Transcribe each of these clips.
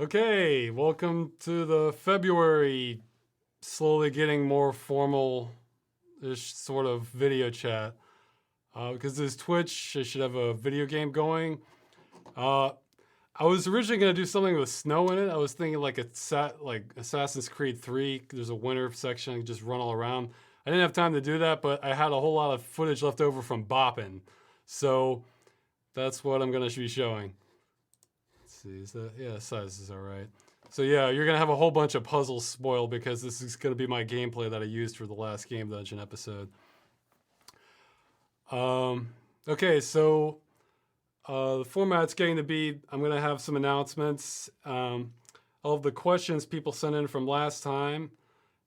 Okay, welcome to the February, slowly getting more formal-ish sort of video chat. Because this Twitch, I should have a video game going. Uh, I was originally gonna do something with snow in it. I was thinking like like Assassin's Creed 3. There's a winter section, I can just run all around. I didn't have time to do that, but I had a whole lot of footage left over from bopping, so that's what I'm gonna be showing. Let's see, is that, yeah, size is all right. So yeah, you're gonna have a whole bunch of puzzles spoiled because this is gonna be my gameplay that I used for the last Game Dungeon episode. Um, okay, so the format's getting to be, I'm gonna have some announcements. All of the questions people sent in from last time,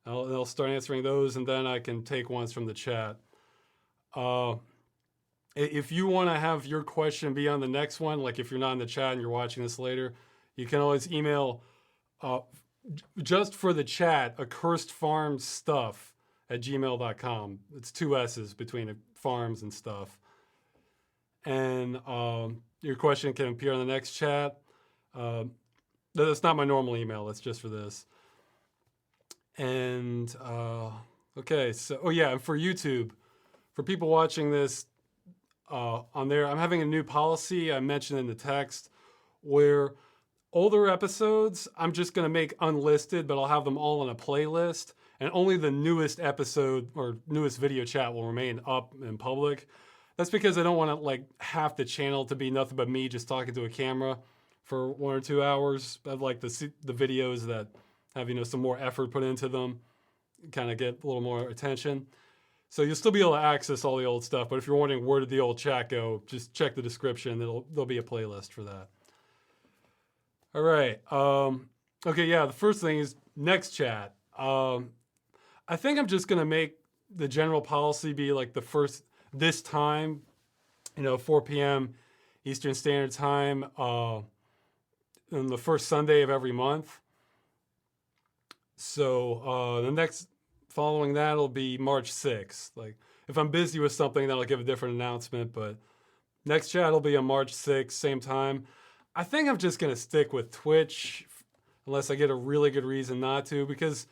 I'll start answering those, and then I can take ones from the chat. Uh, if you want to have your question be on the next one, like if you're not in the chat and you're watching this later, you can always email uh, just for the chat, accursedfarmstuff@gmail.com. It's two S's between farms and stuff. And your question can appear on the next chat. That's not my normal email, that's just for this. And okay, so, oh yeah, and for YouTube, for people watching this on there, I'm having a new policy I mentioned in the text where older episodes, I'm just going to make unlisted, but I'll have them all in a playlist. And only the newest episode or newest video chat will remain up in public. That's because I don't want to like half the channel to be nothing but me just talking to a camera for 1 or 2 hours. I'd like to see the videos that have, some more effort put into them, kind of get a little more attention. So you'll still be able to access all the old stuff, but if you're wondering where did the old chat go, just check the description. There'll be a playlist for that. All right. Okay, yeah, the first thing is next chat. I think I'm just going to make the general policy be like this time, 4 p.m. Eastern Standard Time, on the first Sunday of every month. So the next following that will be March 6th. Like if I'm busy with something, then I'll give a different announcement, but next chat will be on March 6th, same time. I think I'm just going to stick with Twitch unless I get a really good reason not to, because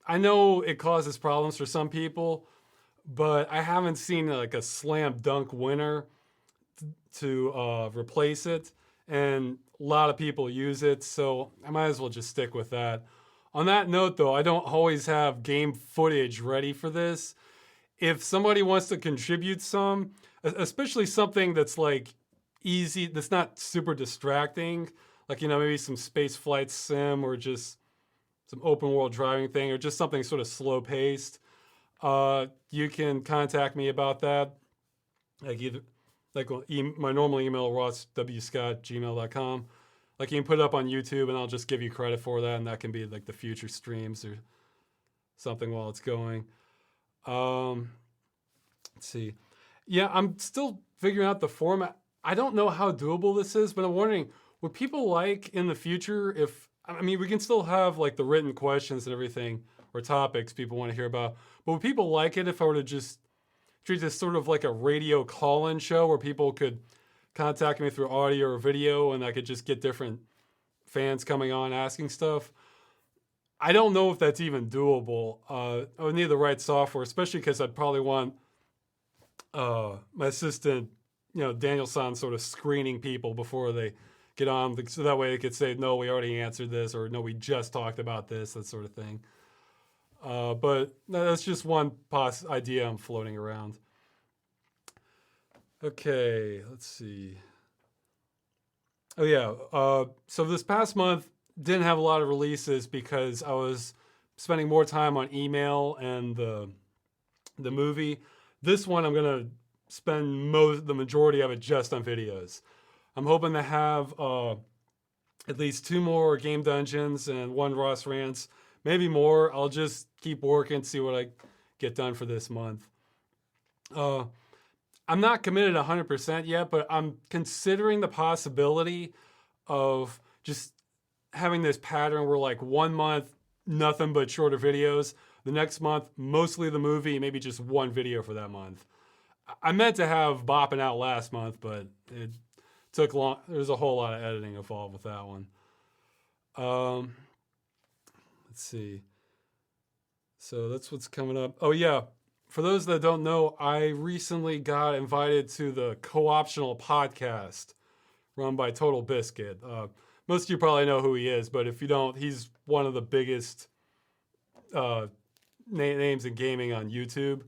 I know it causes problems for some people, but I haven't seen like a slam dunk winner to replace it. And a lot of people use it, so I might as well just stick with that. On that note, though, I don't always have game footage ready for this. If somebody wants to contribute some, especially something that's like easy, that's not super distracting, like, maybe some space flight sim or just some open world driving thing or just something sort of slow paced, you can contact me about that. Like my normal email, rosswscott@gmail.com. Like you can put it up on YouTube and I'll just give you credit for that, and that can be like the future streams or something while it's going. Let's see. Yeah, I'm still figuring out the format. I don't know how doable this is, but I'm wondering, would people like in the future we can still have like the written questions and everything or topics people want to hear about, but would people like it if I were to just treat this sort of like a radio call-in show where people could contact me through audio or video and I could just get different fans coming on asking stuff? I don't know if that's even doable. I would need the right software, especially because I'd probably want my assistant, Daniel-san, sort of screening people before they get on, so that way they could say, no, we already answered this, or no, we just talked about this, that sort of thing. But that's just one idea I'm floating around. Okay, let's see. Oh yeah, so this past month didn't have a lot of releases because I was spending more time on email and the movie. This one I'm gonna spend the majority of it just on videos. I'm hoping to have at least 2 more game dungeons and 1 Ross Rants, maybe more. I'll just keep working, see what I get done for this month. I'm not committed 100% yet, but I'm considering the possibility of just having this pattern where like 1 month, nothing but shorter videos. The next month, mostly the movie, maybe just 1 video for that month. I meant to have Bopping Out last month, but it took long. There's a whole lot of editing involved with that one. Um, let's see. So that's what's coming up. Oh yeah, for those that don't know, I recently got invited to the Co-optional podcast run by Total Biscuit. Most of you probably know who he is, but if you don't, he's one of the biggest uh, names in gaming on YouTube.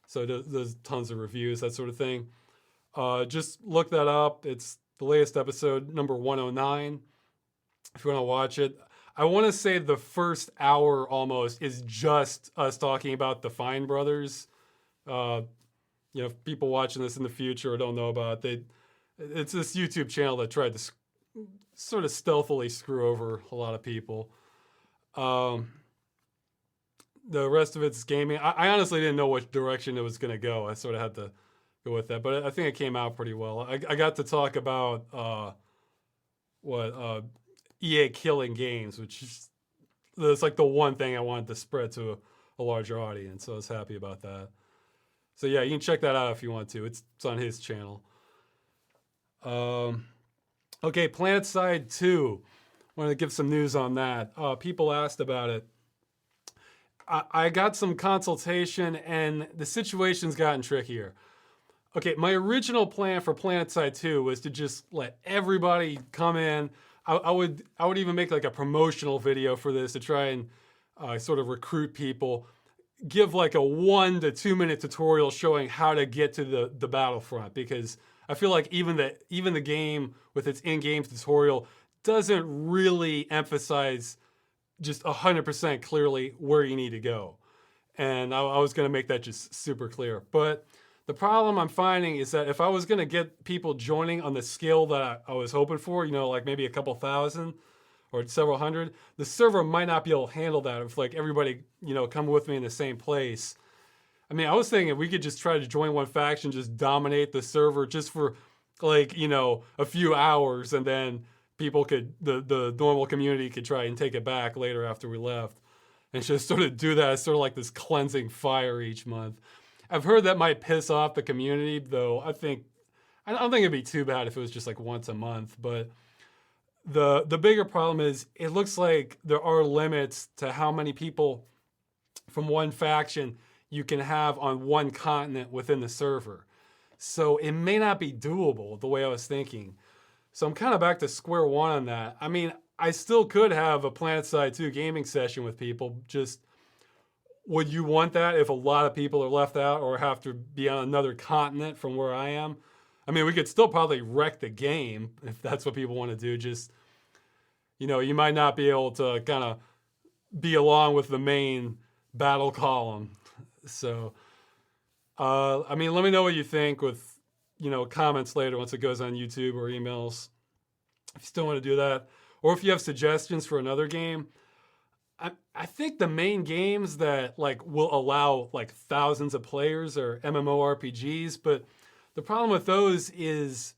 So there's tons of reviews, that sort of thing. Just look that up. It's the latest episode, number 109. If you want to watch it, I want to say the first hour almost is just us talking about the Fine Brothers. If people watching this in the future or don't know about it, it's this YouTube channel that tried to sort of stealthily screw over a lot of people. The rest of it's gaming. I honestly didn't know which direction it was going to go. I sort of had to go with that, but I think it came out pretty well. I got to talk about EA killing games, which is it's like the one thing I wanted to spread to a larger audience. So I was happy about that. So yeah, you can check that out if you want to. It's on his channel. Okay, PlanetSide 2. Wanted to give some news on that. People asked about it. I got some consultation, and the situation's gotten trickier. Okay, my original plan for PlanetSide 2 was to just let everybody come in. I would even make like a promotional video for this to try and sort of recruit people. Give like a 1 to 2 minute tutorial showing how to get to the battlefront, because I feel like even the game with its in-game tutorial doesn't really emphasize just 100% clearly where you need to go. And I was going to make that just super clear. But the problem I'm finding is that if I was going to get people joining on the scale that I was hoping for, like maybe a couple thousand or several hundred, the server might not be able to handle that if like everybody, come with me in the same place. I mean, I was thinking we could just try to join one faction, just dominate the server just for like, a few hours, and then people the normal community could try and take it back later after we left, and just sort of do that as sort of like this cleansing fire each month. I've heard that might piss off the community, though. I don't think it'd be too bad if it was just like once a month. But the bigger problem is it looks like there are limits to how many people from one faction you can have on one continent within the server. So it may not be doable the way I was thinking. So I'm kind of back to square one on that. I mean, I still could have a PlanetSide 2 gaming session with people. Just, would you want that if a lot of people are left out or have to be on another continent from where I am? I mean, we could still probably wreck the game if that's what people want to do. Just, you might not be able to kind of be along with the main battle column. So, let me know what you think with, comments later once it goes on YouTube or emails. If you still want to do that, or if you have suggestions for another game. I think the main games that like will allow like thousands of players are MMORPGs, but the problem with those is,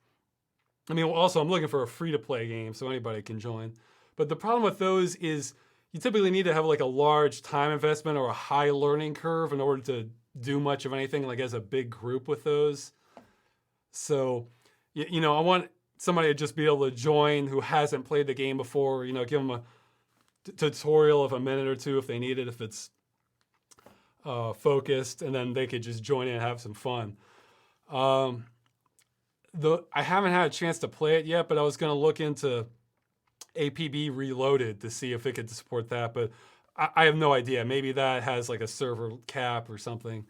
also I'm looking for a free-to-play game so anybody can join. But the problem with those is you typically need to have like a large time investment or a high learning curve in order to do much of anything like as a big group with those. So, I want somebody to just be able to join who hasn't played the game before, give them a tutorial of a minute or two if they need it, if it's focused, and then they could just join in and have some fun. I haven't had a chance to play it yet, but I was going to look into APB Reloaded to see if it could support that, but I have no idea. Maybe that has like a server cap or something.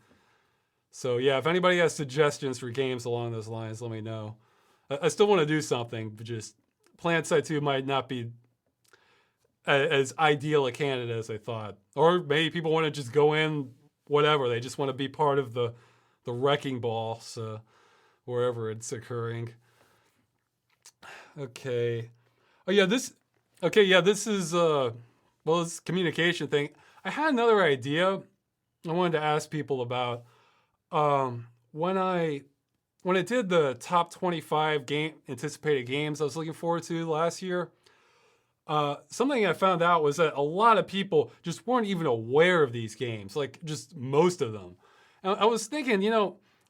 So yeah, if anybody has suggestions for games along those lines, let me know. I still want to do something, but just PlanetSide 2 might not be as ideal a candidate as I thought. Or maybe people want to just go in, whatever. They just want to be part of the wrecking ball, so wherever it's occurring. Okay. Oh yeah, this is this communication thing. I had another idea I wanted to ask people about. When I did the top 25 anticipated games I was looking forward to last year, something I found out was that a lot of people just weren't even aware of these games, like just most of them. And I was thinking,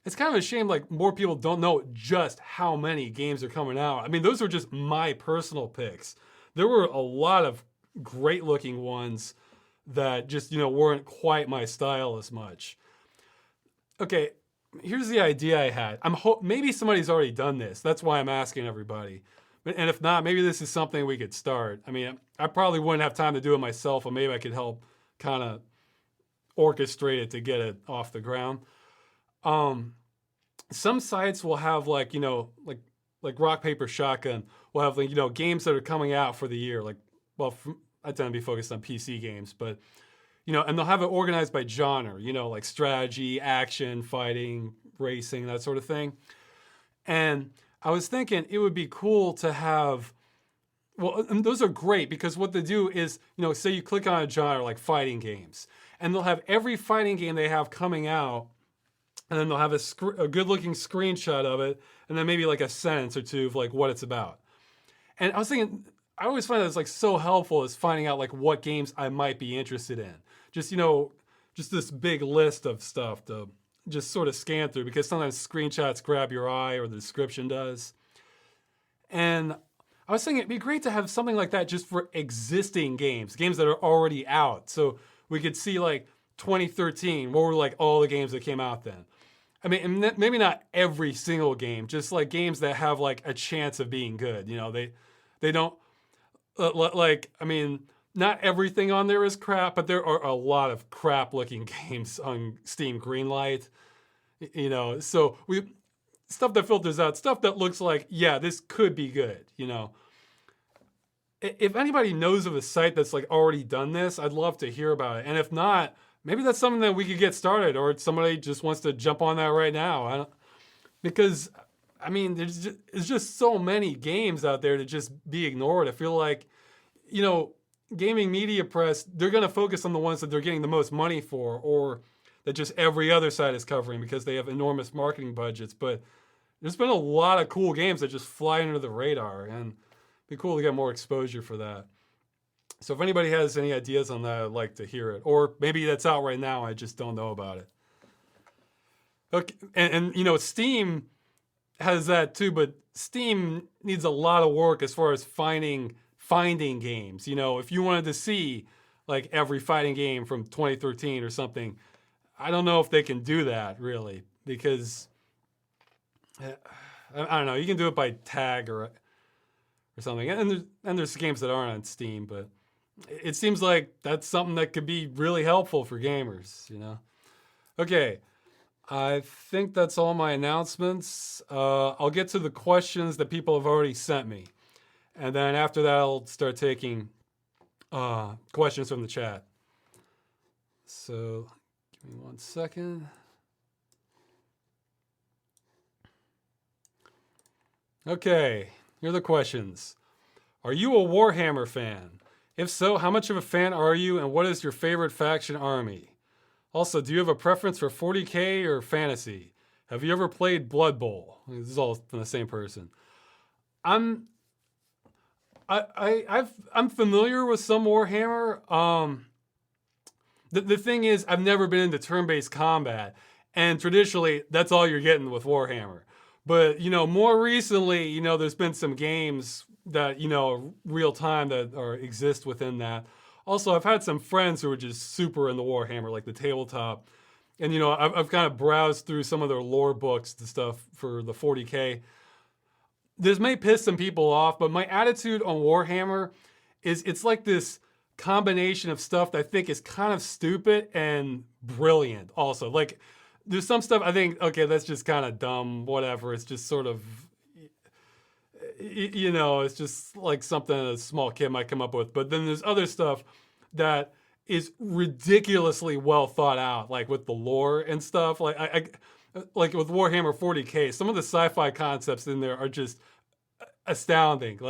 it's kind of a shame like more people don't know just how many games are coming out. I mean, those were just my personal picks. There were a lot of great looking ones that just, weren't quite my style as much. Okay, here's the idea I had. Maybe somebody's already done this. That's why I'm asking everybody. And if not, maybe this is something we could start. I mean, I probably wouldn't have time to do it myself, but maybe I could help kind of orchestrate it to get it off the ground. Some sites will have like Rock Paper Shotgun will have like, games that are coming out for the year. Like, well, I tend to be focused on PC games, but and they'll have it organized by genre. Like strategy, action, fighting, racing, that sort of thing. And I was thinking it would be cool to have. Well, and those are great because what they do is, say you click on a genre like fighting games, and they'll have every fighting game they have coming out, and then they'll have a good-looking screenshot of it, and then maybe like a sentence or two of like what it's about. And I was thinking, I always find that it's like so helpful is finding out like what games I might be interested in. Just, just this big list of stuff to just sort of scan through because sometimes screenshots grab your eye or the description does. And I was thinking it'd be great to have something like that just for existing games that are already out. So we could see like 2013, what were like all the games that came out then. I mean, maybe not every single game, just like games that have like a chance of being good. They don't I mean, not everything on there is crap, but there are a lot of crap looking games on Steam Greenlight. So stuff that filters out, stuff that looks like, yeah, this could be good, If anybody knows of a site that's like already done this, I'd love to hear about it. And if not, maybe that's something that we could get started, or somebody just wants to jump on that right now. Because, I mean, there's just so many games out there to just be ignored. I feel like, gaming media press, they're going to focus on the ones that they're getting the most money for, or that just every other site is covering because they have enormous marketing budgets. But there's been a lot of cool games that just fly under the radar, and it'd be cool to get more exposure for that. So if anybody has any ideas on that, I'd like to hear it. Or maybe that's out right now, I just don't know about it. Okay, and Steam has that too, but Steam needs a lot of work as far as finding games. If you wanted to see like every fighting game from 2013 or something, I don't know if they can do that really, because I don't know. You can do it by tag or something, and there's games that aren't on Steam, but it seems like that's something that could be really helpful for gamers. Okay, I think that's all my announcements. I'll get to the questions that people have already sent me, and then after that, I'll start taking questions from the chat. So give me 1 second. Okay, here are the questions. Are you a Warhammer fan? If so, how much of a fan are you, and what is your favorite faction army? Also, do you have a preference for 40K or fantasy? Have you ever played Blood Bowl? This is all from the same person. I'm familiar with some Warhammer. The thing is, I've never been into turn-based combat, and traditionally, that's all you're getting with Warhammer. But, more recently, there's been some games that, real time that exist within that. Also, I've had some friends who are just super into Warhammer, like the tabletop. And, I've kind of browsed through some of their lore books and stuff for the 40K. This may piss some people off, but my attitude on Warhammer is it's like this combination of stuff that I think is kind of stupid and brilliant also. Like, there's some stuff I think, okay, that's just kind of dumb, whatever. It's just sort of, it's just like something a small kid might come up with. But then there's other stuff that is ridiculously well thought out, like with the lore and stuff. Like like with Warhammer 40K, some of the sci-fi concepts in there are just astounding.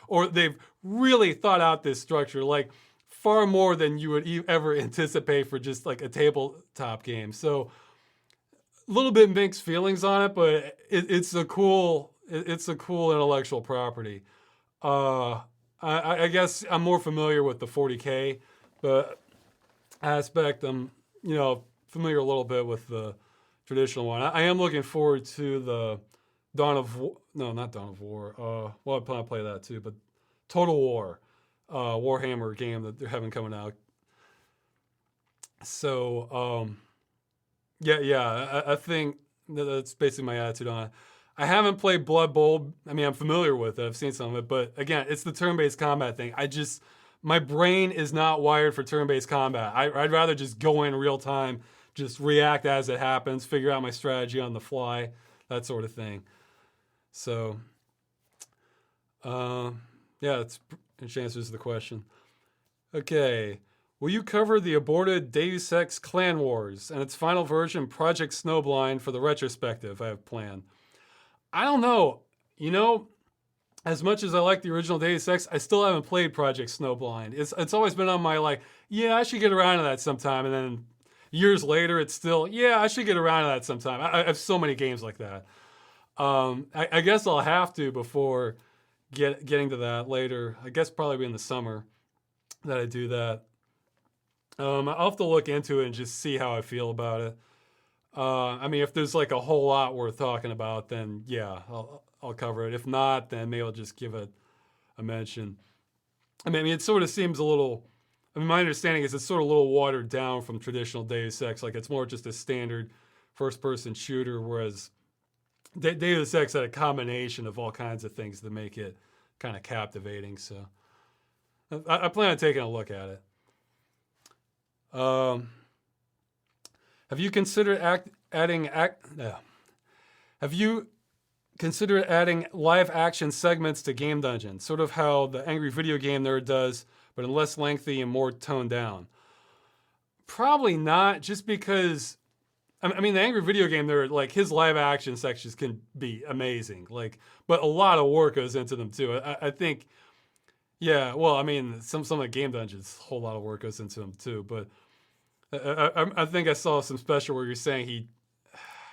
Or they've really thought out this structure, like far more than you would ever anticipate for just like a tabletop game. So a little bit mixed feelings on it, but it's a cool intellectual property. I guess I'm more familiar with the 40K, but aspect I'm familiar a little bit with the traditional one. I am looking forward to the not Dawn of War. Well, I plan to play that too, but Total War. Warhammer game that they're having coming out. So I think that's basically my attitude on it. I haven't played Blood Bowl. I mean, I'm familiar with it. I've seen some of it, but again, it's the turn-based combat thing. My brain is not wired for turn-based combat. I'd rather just go in real time, just react as it happens, figure out my strategy on the fly, that sort of thing. So, that answers the question. Okay. Will you cover the aborted Deus Ex Clan Wars and its final version, Project Snowblind, for the retrospective I have planned? I don't know. As much as I like the original Deus Ex, I still haven't played Project Snowblind. It's always been on my I should get around to that sometime. And then years later, it's still, I should get around to that sometime. I have so many games like that. I guess I'll have to before getting to that later. I guess probably in the summer that I do that. I'll have to look into it and just see how I feel about it. I mean, if there's a whole lot worth talking about, then I'll cover it. If not, then maybe I'll just give it a mention. I mean, it sort of seems a little, my understanding is it's sort of a little watered down from traditional Deus Ex. It's more just a standard first-person shooter, whereas Deus Ex had a combination of all kinds of things that make it kind of captivating. So I plan on taking a look at it. Have you considered adding live action segments to Game Dungeon, sort of how the Angry Video Game Nerd does, but in less lengthy and more toned down? Probably not, just because I mean the Angry Video Game Nerd, his live action sections can be amazing, but a lot of work goes into them too. I think, well, I mean some of the Game Dungeons, a whole lot of work goes into them too, but I think I saw some special where you're saying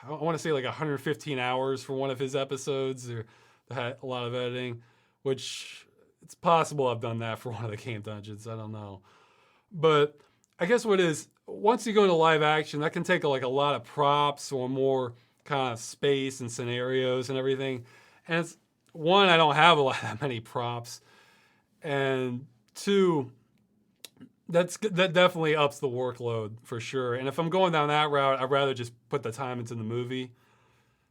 I want to say 115 hours for one of his episodes, or had a lot of editing, which it's possible I've done that for one of the Game Dungeons. I don't know. But I guess what is, once you go into live action, that can take a lot of props or more kind of space and scenarios and everything. And it's, one, I don't have that many props. And two, that definitely ups the workload for sure. And if I'm going down that route, I'd rather just put the time into the movie.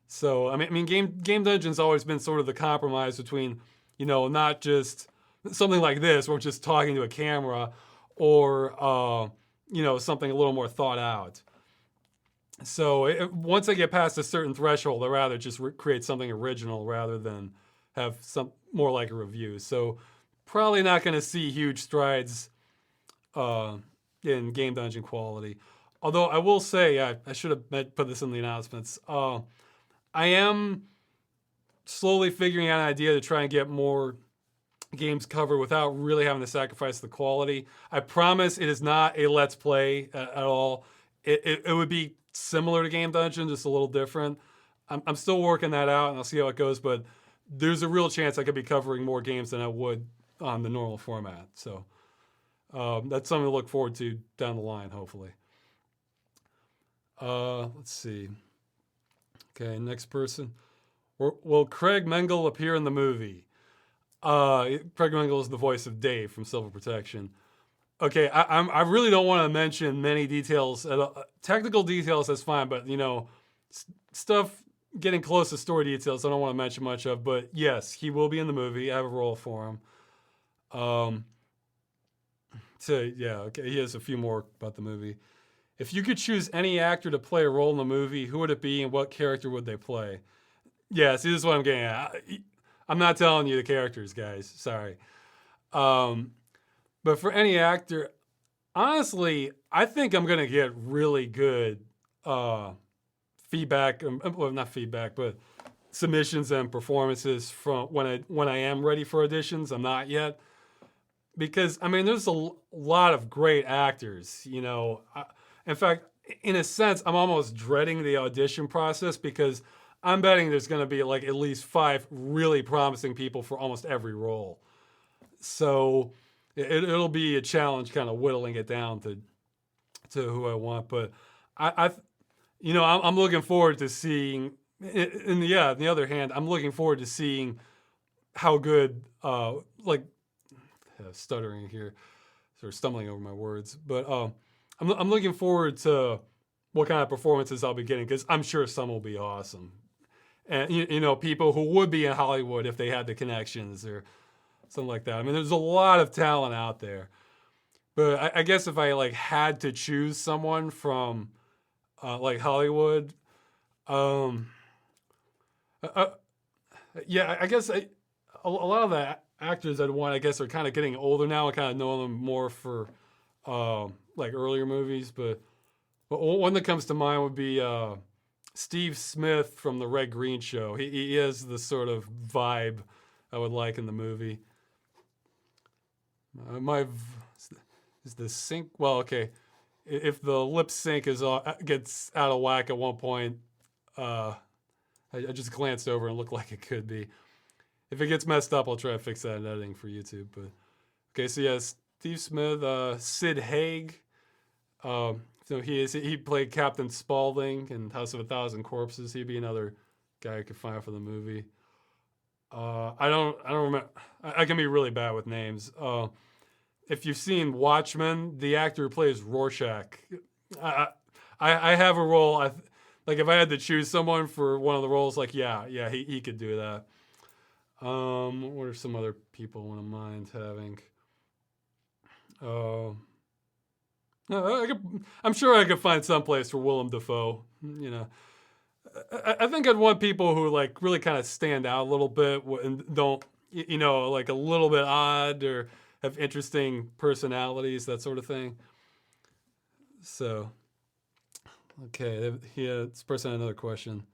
So I mean, Game Dungeon's always been sort of the compromise between, not just something like this, where we're just talking to a camera, or something a little more thought out. So once I get past a certain threshold, I'd rather just create something original rather than have some more like a review. So probably not going to see huge strides in Game Dungeon quality. Although I will say, I should have put this in the announcements, I am slowly figuring out an idea to try and get more games covered without really having to sacrifice the quality. I promise it is not a Let's Play at all. It would be similar to Game Dungeon, just a little different. I'm still working that out, and I'll see how it goes, but there's a real chance I could be covering more games than I would on the normal format. So that's something to look forward to down the line, hopefully. Let's see. Okay, next person. Will Craig Mengel appear in the movie? Craig Mengel is the voice of Dave from Silver Protection. Okay, I really don't want to mention many details. Technical details, that's fine, but stuff getting close to story details, I don't want to mention much of. But yes, he will be in the movie. I have a role for him. Okay, he has a few more about the movie. If you could choose any actor to play a role in the movie, who would it be and what character would they play? Yeah, see, this is what I'm getting at. I'm not telling you the characters, guys. Sorry. But for any actor, honestly, I think I'm going to get really good feedback, well, not feedback, but submissions and performances from when I am ready for auditions. I'm not yet. Because, I mean, there's a lot of great actors, in fact, in a sense, I'm almost dreading the audition process because I'm betting there's going to be at least 5 really promising people for almost every role. So it'll be a challenge kind of whittling it down to who I want. But I'm looking forward to seeing, on the other hand, I'm looking forward to seeing how good, stuttering here, sort of stumbling over my words. But I'm looking forward to what kind of performances I'll be getting, because I'm sure some will be awesome. And people who would be in Hollywood if they had the connections or something like that. I mean, there's a lot of talent out there. But I guess if I like had to choose someone from like Hollywood, um, uh, yeah, I guess a lot of the actors I'd want, I guess, are kind of getting older now. I kind of know them more for like earlier movies. But one that comes to mind would be Steve Smith from the Red Green Show. He has the sort of vibe I would like in the movie. Is the sync? Well, okay. If the lip sync gets out of whack at one point, I just glanced over and looked like it could be. If it gets messed up, I'll try to fix that in editing for YouTube. But okay, so yeah, Steve Smith, Sid Haig. So he played Captain Spaulding in House of a Thousand Corpses. He'd be another guy I could find for the movie. I don't remember. I can be really bad with names. If you've seen Watchmen, the actor who plays Rorschach, I have a role. Like if I had to choose someone for one of the roles, like yeah, he could do that. What are some other people I wouldn't mind having? No, I'm sure I could find some place for Willem Dafoe. I think I'd want people who like really kind of stand out a little bit and don't, like a little bit odd or have interesting personalities, that sort of thing. So, okay, this person had another question.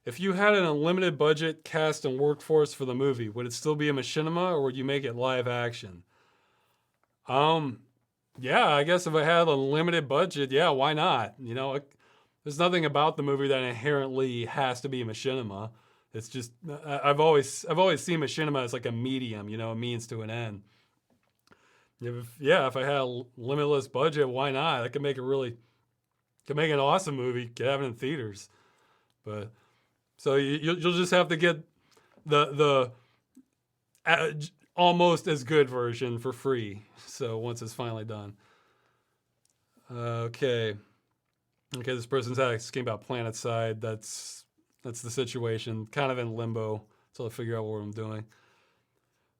If you had an unlimited budget, cast, and workforce for the movie, would it still be a machinima or would you make it live action? Yeah, I guess if I had a limited budget, yeah, why not? There's nothing about the movie that inherently has to be a machinima. It's just I've always seen machinima as like a medium, a means to an end. If I had a limitless budget, why not? I could make an awesome movie, could have it in theaters. But so you'll just have to get the almost as good version for free. So once it's finally done. Okay, this person's asking about PlanetSide. That's the situation. Kind of in limbo until I figure out what I'm doing.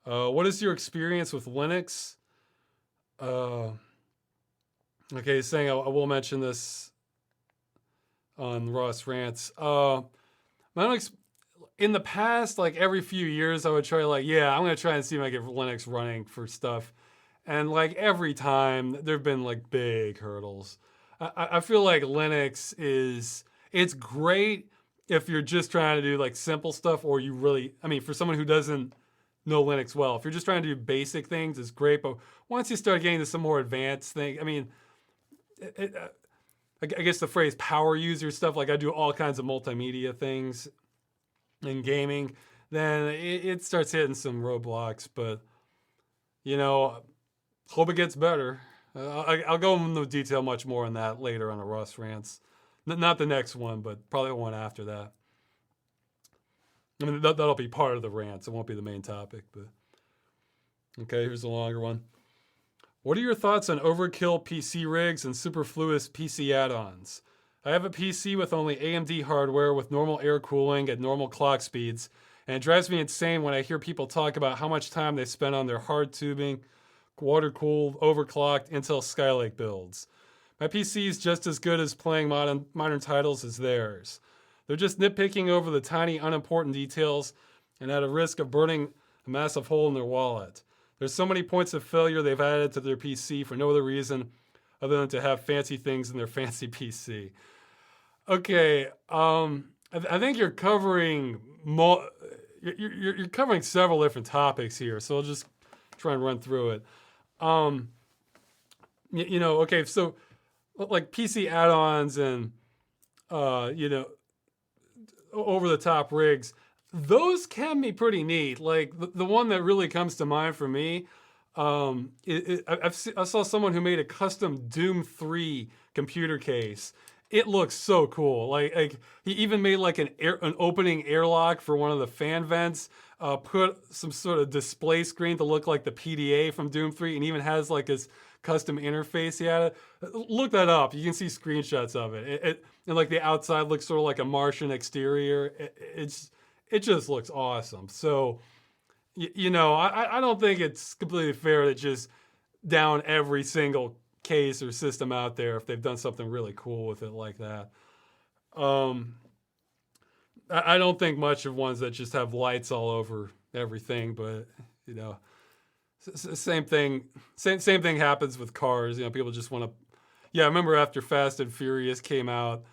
What is your experience with Linux? Okay, saying I will mention this on Ross Rants. In the past, like every few years, I would try I'm going to try and see if I get Linux running for stuff. And like every time, there have been like big hurdles. I feel like Linux it's great if you're just trying to do like simple stuff, or for someone who doesn't know Linux well, if you're just trying to do basic things, it's great. But once you start getting to some more advanced thing, I guess the phrase power user stuff, like I do all kinds of multimedia things in gaming, then it starts hitting some roadblocks. But, hope it gets better. I'll go into detail much more on that later on the Ross Rants. Not the next one, but probably the one after that. That'll be part of the rants. It won't be the main topic. But okay, here's a longer one. What are your thoughts on overkill PC rigs and superfluous PC add-ons? I have a PC with only AMD hardware with normal air cooling at normal clock speeds, and it drives me insane when I hear people talk about how much time they spend on their hard tubing, water-cooled, overclocked Intel Skylake builds. My PC is just as good as playing modern titles as theirs. They're just nitpicking over the tiny, unimportant details and at a risk of burning a massive hole in their wallet. There's so many points of failure they've added to their PC for no other reason other than to have fancy things in their fancy PC. Okay, I think you're covering you're covering several different topics here, so I'll just try and run through it. Okay, so like PC add-ons and over-the-top rigs, those can be pretty neat. Like the one that really comes to mind for me, I saw someone who made a custom Doom 3 computer case. It looks so cool. Like he even made like an opening airlock for one of the fan vents. put some sort of display screen to look like the PDA from Doom 3, and even has like his custom interface he had. Look that up. You can see screenshots of it. And like the outside looks sort of like a Martian exterior. It just looks awesome. So, I don't think it's completely fair to just down every single case or system out there if they've done something really cool with it like that. I don't think much of ones that just have lights all over everything, but same thing. Same thing happens with cars. People just want to. Yeah, I remember after Fast and Furious came out,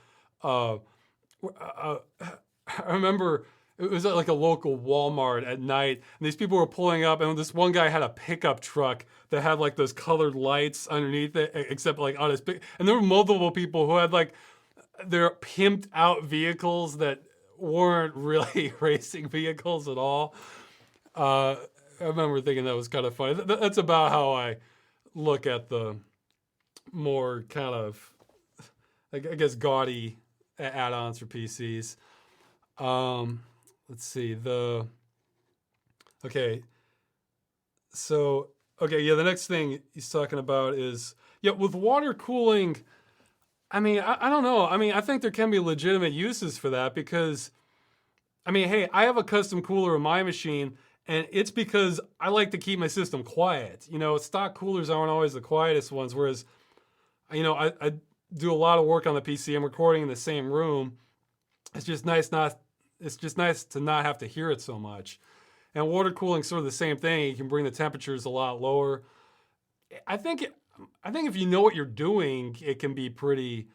I remember it was at like a local Walmart at night, and these people were pulling up, and this one guy had a pickup truck that had like those colored lights underneath it, except like on his and there were multiple people who had like their pimped out vehicles that weren't really racing vehicles at all. I remember thinking that was kind of funny. That's about how I look at the more kind of, I guess, gaudy add-ons for PCs. Let's see. Okay. So, the next thing he's talking about is, with water cooling, I mean, I don't know. I mean, I think there can be legitimate uses for that because, I mean, hey, I have a custom cooler in my machine, and it's because I like to keep my system quiet. Stock coolers aren't always the quietest ones, whereas, I do a lot of work on the PC. I'm recording in the same room. It's just nice to not have to hear it so much. And water cooling sort of the same thing. You can bring the temperatures a lot lower. I think if you know what you're doing, it can be pretty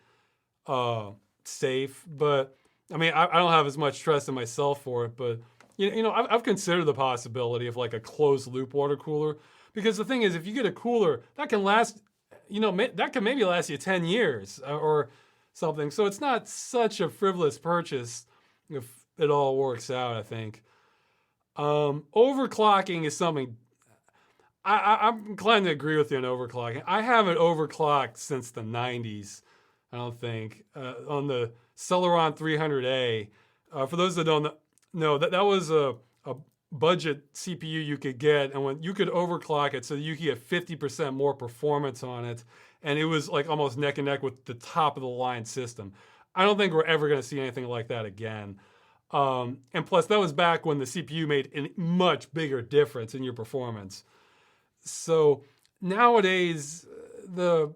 safe. But I mean, I don't have as much trust in myself for it. But I've considered the possibility of like a closed loop water cooler, because the thing is, if you get a cooler that can last, that can maybe last you 10 years or something. So it's not such a frivolous purchase if it all works out, I think. Overclocking is something. I'm inclined to agree with you on overclocking. I haven't overclocked since the 90s, I don't think, on the Celeron 300A. For those that don't know, that was a budget CPU you could get, and when you could overclock it so you could get 50% more performance on it, and it was like almost neck and neck with the top of the line system. I don't think we're ever going to see anything like that again. And plus, that was back when the CPU made a much bigger difference in your performance. So nowadays, the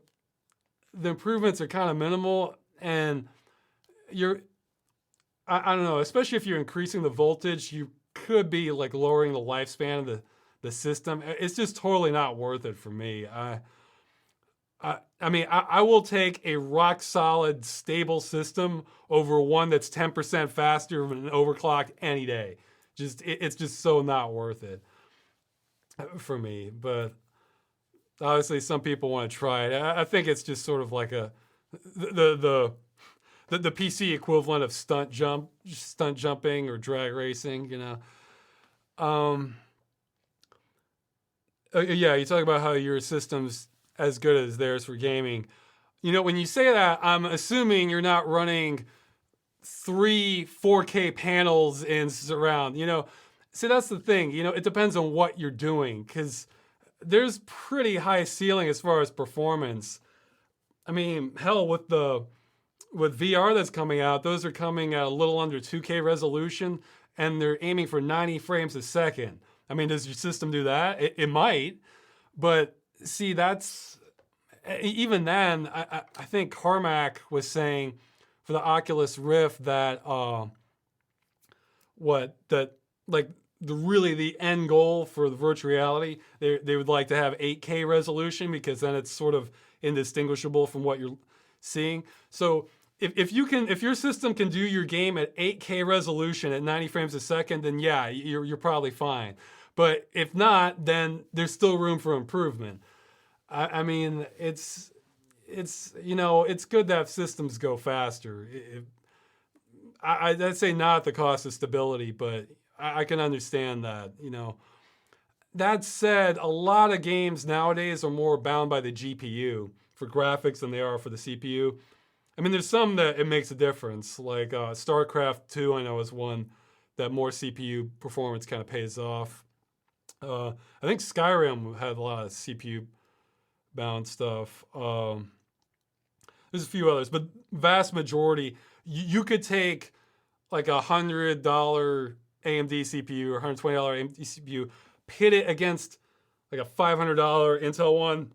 improvements are kind of minimal, and I don't know, especially if you're increasing the voltage, you could be like lowering the lifespan of the system. It's just totally not worth it for me. I mean, I will take a rock solid, stable system over one that's 10% faster and overclocked any day. It's just so not worth it for me. But obviously, some people want to try it. I think it's just sort of like the PC equivalent of stunt jumping or drag racing. Yeah, you talk about how your system's as good as theirs for gaming. When you say that, I'm assuming you're not running 3 4K panels in surround. See, that's the thing. It depends on what you're doing, because there's pretty high ceiling as far as performance. I mean, hell, with VR that's coming out, those are coming at a little under 2K resolution, and they're aiming for 90 frames a second. I mean, does your system do that? It might, but see, even then, I think Carmack was saying for the Oculus Rift that the end goal for the virtual reality, they would like to have 8K resolution, because then it's sort of indistinguishable from what you're seeing. So if your system can do your game at 8K resolution at 90 frames a second, then yeah, you're probably fine. But if not, then there's still room for improvement. I mean, it's good that systems go faster. I'd say not at the cost of stability, but I can understand that. That said, a lot of games nowadays are more bound by the GPU for graphics than they are for the CPU. I mean, there's some that it makes a difference, like StarCraft 2, I know, is one that more CPU performance kind of pays off. I think Skyrim had a lot of CPU bound stuff. There's a few others, but vast majority, you could take like $100 AMD CPU or $120 AMD CPU, pit it against like a $500 Intel one.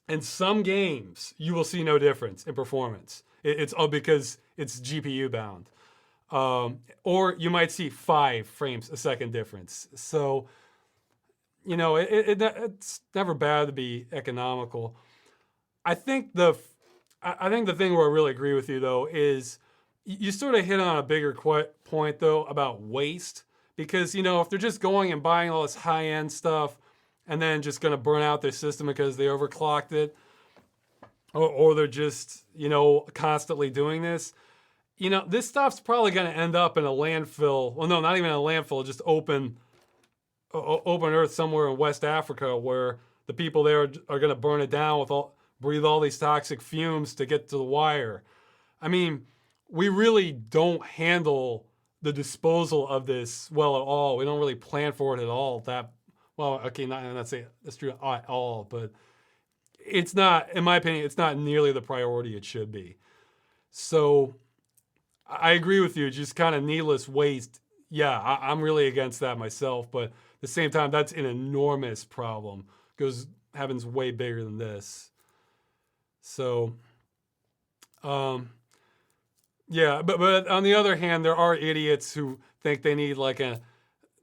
In some games, you will see no difference in performance. It's all because it's GPU bound. Or you might see 5 frames a second difference. So, it's never bad to be economical. I think the thing where I really agree with you though is you sort of hit on a bigger point though about waste, because if they're just going and buying all this high end stuff and then just going to burn out their system because they overclocked it, or they're just constantly doing this, this stuff's probably going to end up in a landfill. Well, no, not even a landfill, just open earth somewhere in West Africa, where the people there are going to burn it down breathe all these toxic fumes to get to the wire. I mean, we really don't handle the disposal of this well at all. We don't really plan for it at all. Not say that's true at all, but it's not, in my opinion, it's not nearly the priority it should be. So I agree with you, just kind of needless waste. Yeah, I'm really against that myself, but at the same time, that's an enormous problem. Happens way bigger than this. So, yeah, but on the other hand, there are idiots who think they need like a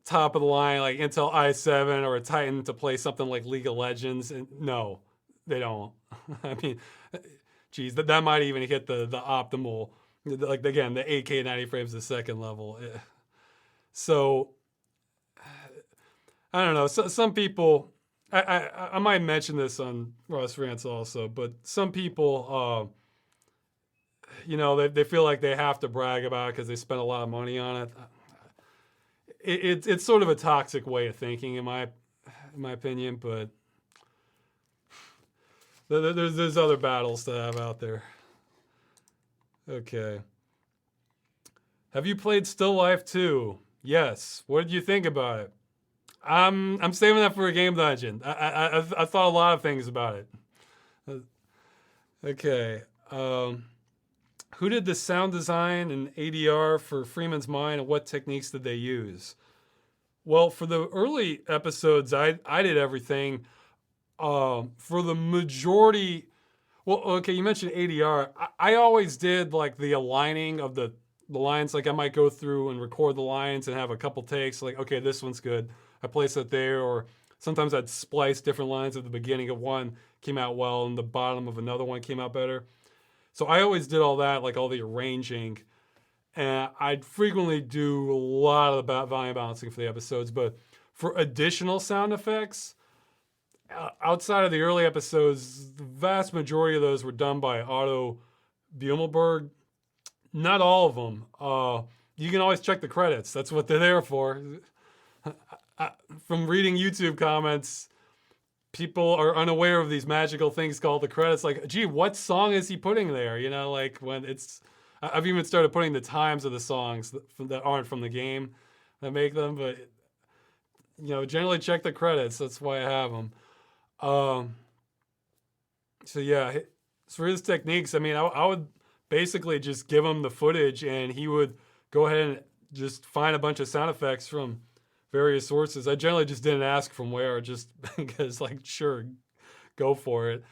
top of the line, like Intel i7 or a Titan to play something like League of Legends. And no, they don't. I mean, geez, that might even hit the optimal, like again, the 8K 90 frames a second level. So, I don't know. Some people, I might mention this on Ross Rants also, but some people, they feel like they have to brag about it because they spent a lot of money on it. It's sort of a toxic way of thinking, in my opinion, but there's other battles to have out there. Okay. Have you played Still Life 2? Yes. What did you think about it? I'm saving that for a game dungeon. I thought a lot of things about it. Okay. Who did the sound design and ADR for Freeman's Mind, and what techniques did they use? Well, for the early episodes, I did everything. For the majority, well, okay, you mentioned ADR. I always did like the aligning of the lines. Like I might go through and record the lines and have a couple takes. Like, okay, this one's good. I place it there, or sometimes I'd splice different lines at the beginning of one, came out well, and the bottom of another one came out better. So I always did all that, like all the arranging, and I'd frequently do a lot of the volume balancing for the episodes. But for additional sound effects, outside of the early episodes, the vast majority of those were done by Otto Bummelberg. Not all of them. You can always check the credits. That's what they're there for. From reading YouTube comments, people are unaware of these magical things called the credits. Like, gee, what song is he putting there? Like when I've even started putting the times of the songs that aren't from the game that make them. But, generally check the credits. That's why I have them. So yeah, so for his techniques, I mean, I would basically just give him the footage and he would go ahead and just find a bunch of sound effects from various sources. I generally just didn't ask from where, just because like, sure, go for it.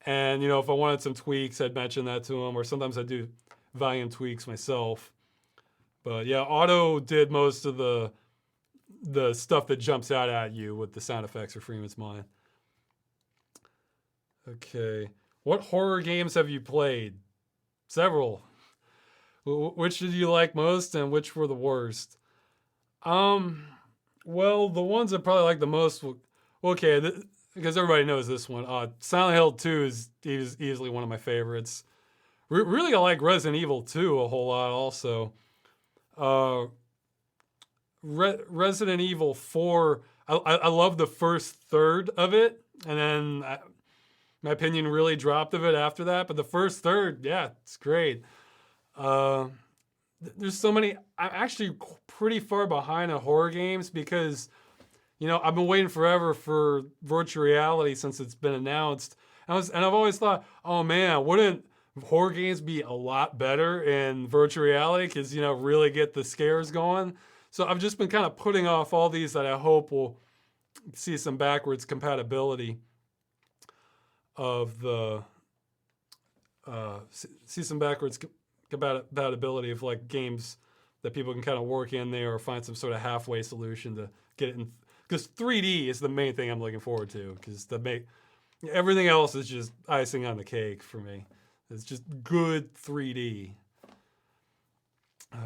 And, if I wanted some tweaks, I'd mention that to him, or sometimes I'd do volume tweaks myself. But yeah, Otto did most of the stuff that jumps out at you with the sound effects for Freeman's Mind. Okay. What horror games have you played? Several. Which did you like most and which were the worst? Well, the ones I probably like the most, because everybody knows this one. Silent Hill 2 is easily one of my favorites. Really, I like Resident Evil 2 a whole lot also. Resident Evil 4, I love the first third of it, and then my opinion really dropped of it after that. But the first third, yeah, it's great. there's so many. I'm actually pretty far behind on horror games because I've been waiting forever for virtual reality since it's been announced. And I've always thought, oh man, wouldn't horror games be a lot better in virtual reality? Because really get the scares going. So I've just been kind of putting off all these that I hope will see some backwards compatibility of the see some backwards compatibility of like games that people can kind of work in there or find some sort of halfway solution to get it in. Because 3D is the main thing I'm looking forward to. Because everything else is just icing on the cake for me. It's just good 3D.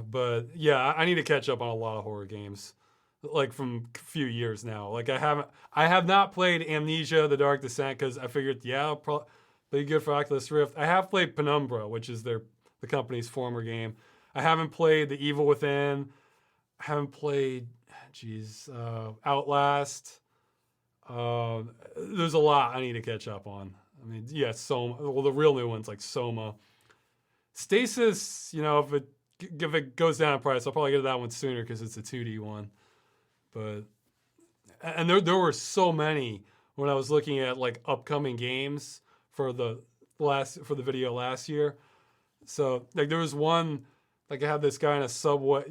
But yeah, I need to catch up on a lot of horror games, like from a few years now. Like I have not played Amnesia: The Dark Descent because I figured, yeah, it'll probably be good for Oculus Rift. I have played Penumbra, which is the company's former game. I haven't played The Evil Within. I haven't played, Outlast. There's a lot I need to catch up on. I mean, yeah, Soma. Well, the real new ones like Soma. Stasis, if it goes down in price, I'll probably get that one sooner because it's a 2D one. But and there were so many when I was looking at like upcoming games for the video last year. So like there was one, like I had this guy in a subway.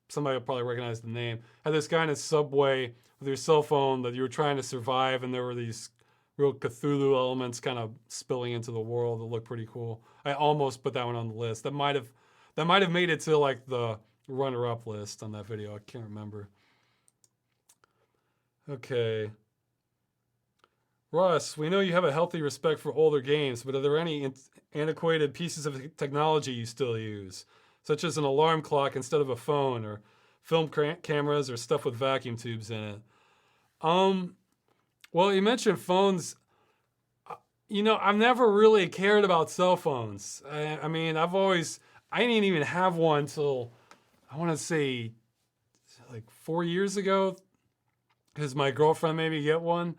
Somebody will probably recognize the name. Had this guy in a subway with your cell phone that you were trying to survive, and there were these real Cthulhu elements kind of spilling into the world that looked pretty cool. I almost put that one on the list. That might have made it to like the runner-up list on that video. I can't remember. Okay. Russ, we know you have a healthy respect for older games, but are there any antiquated pieces of technology you still use, such as an alarm clock instead of a phone, or film cameras, or stuff with vacuum tubes in it? Well, you mentioned phones. I've never really cared about cell phones. I mean, I didn't even have one till, I want to say, like 4 years ago, because my girlfriend made me get one.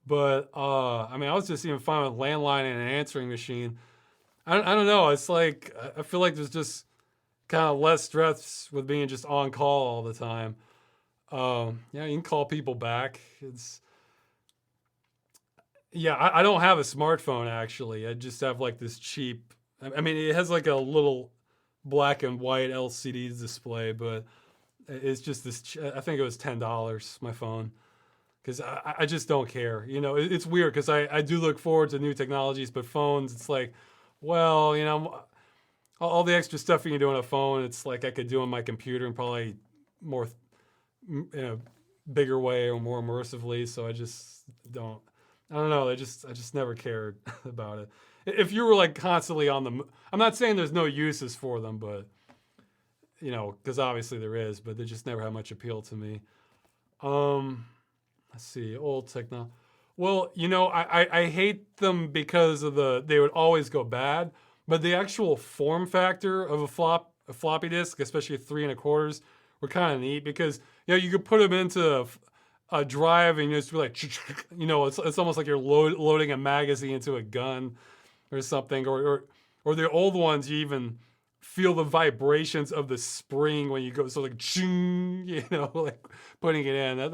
But, I was just even fine with landline and an answering machine. I don't know. It's like, I feel like there's just kind of less stress with being just on call all the time. You can call people back. I don't have a smartphone actually. I just have like this cheap, it has like a little black and white LCD display, but it's just this, I think it was $10, my phone. Because I just don't care. It's weird because I do look forward to new technologies, but phones, it's like, well, all the extra stuff you can do on a phone, it's like I could do on my computer and probably more, bigger way or more immersively. So I just don't. I don't know. I just never cared about it. If you were like constantly on I'm not saying there's no uses for them, but because obviously there is, but they just never had much appeal to me. Let's see, old techno. Well, I hate them because of they would always go bad, but the actual form factor of a floppy disk, especially 3 1/4, were kind of neat because you could put them into a drive and just be like, it's almost like you're loading a magazine into a gun or something, or the old ones you even feel the vibrations of the spring when you go, so like, like putting it in. I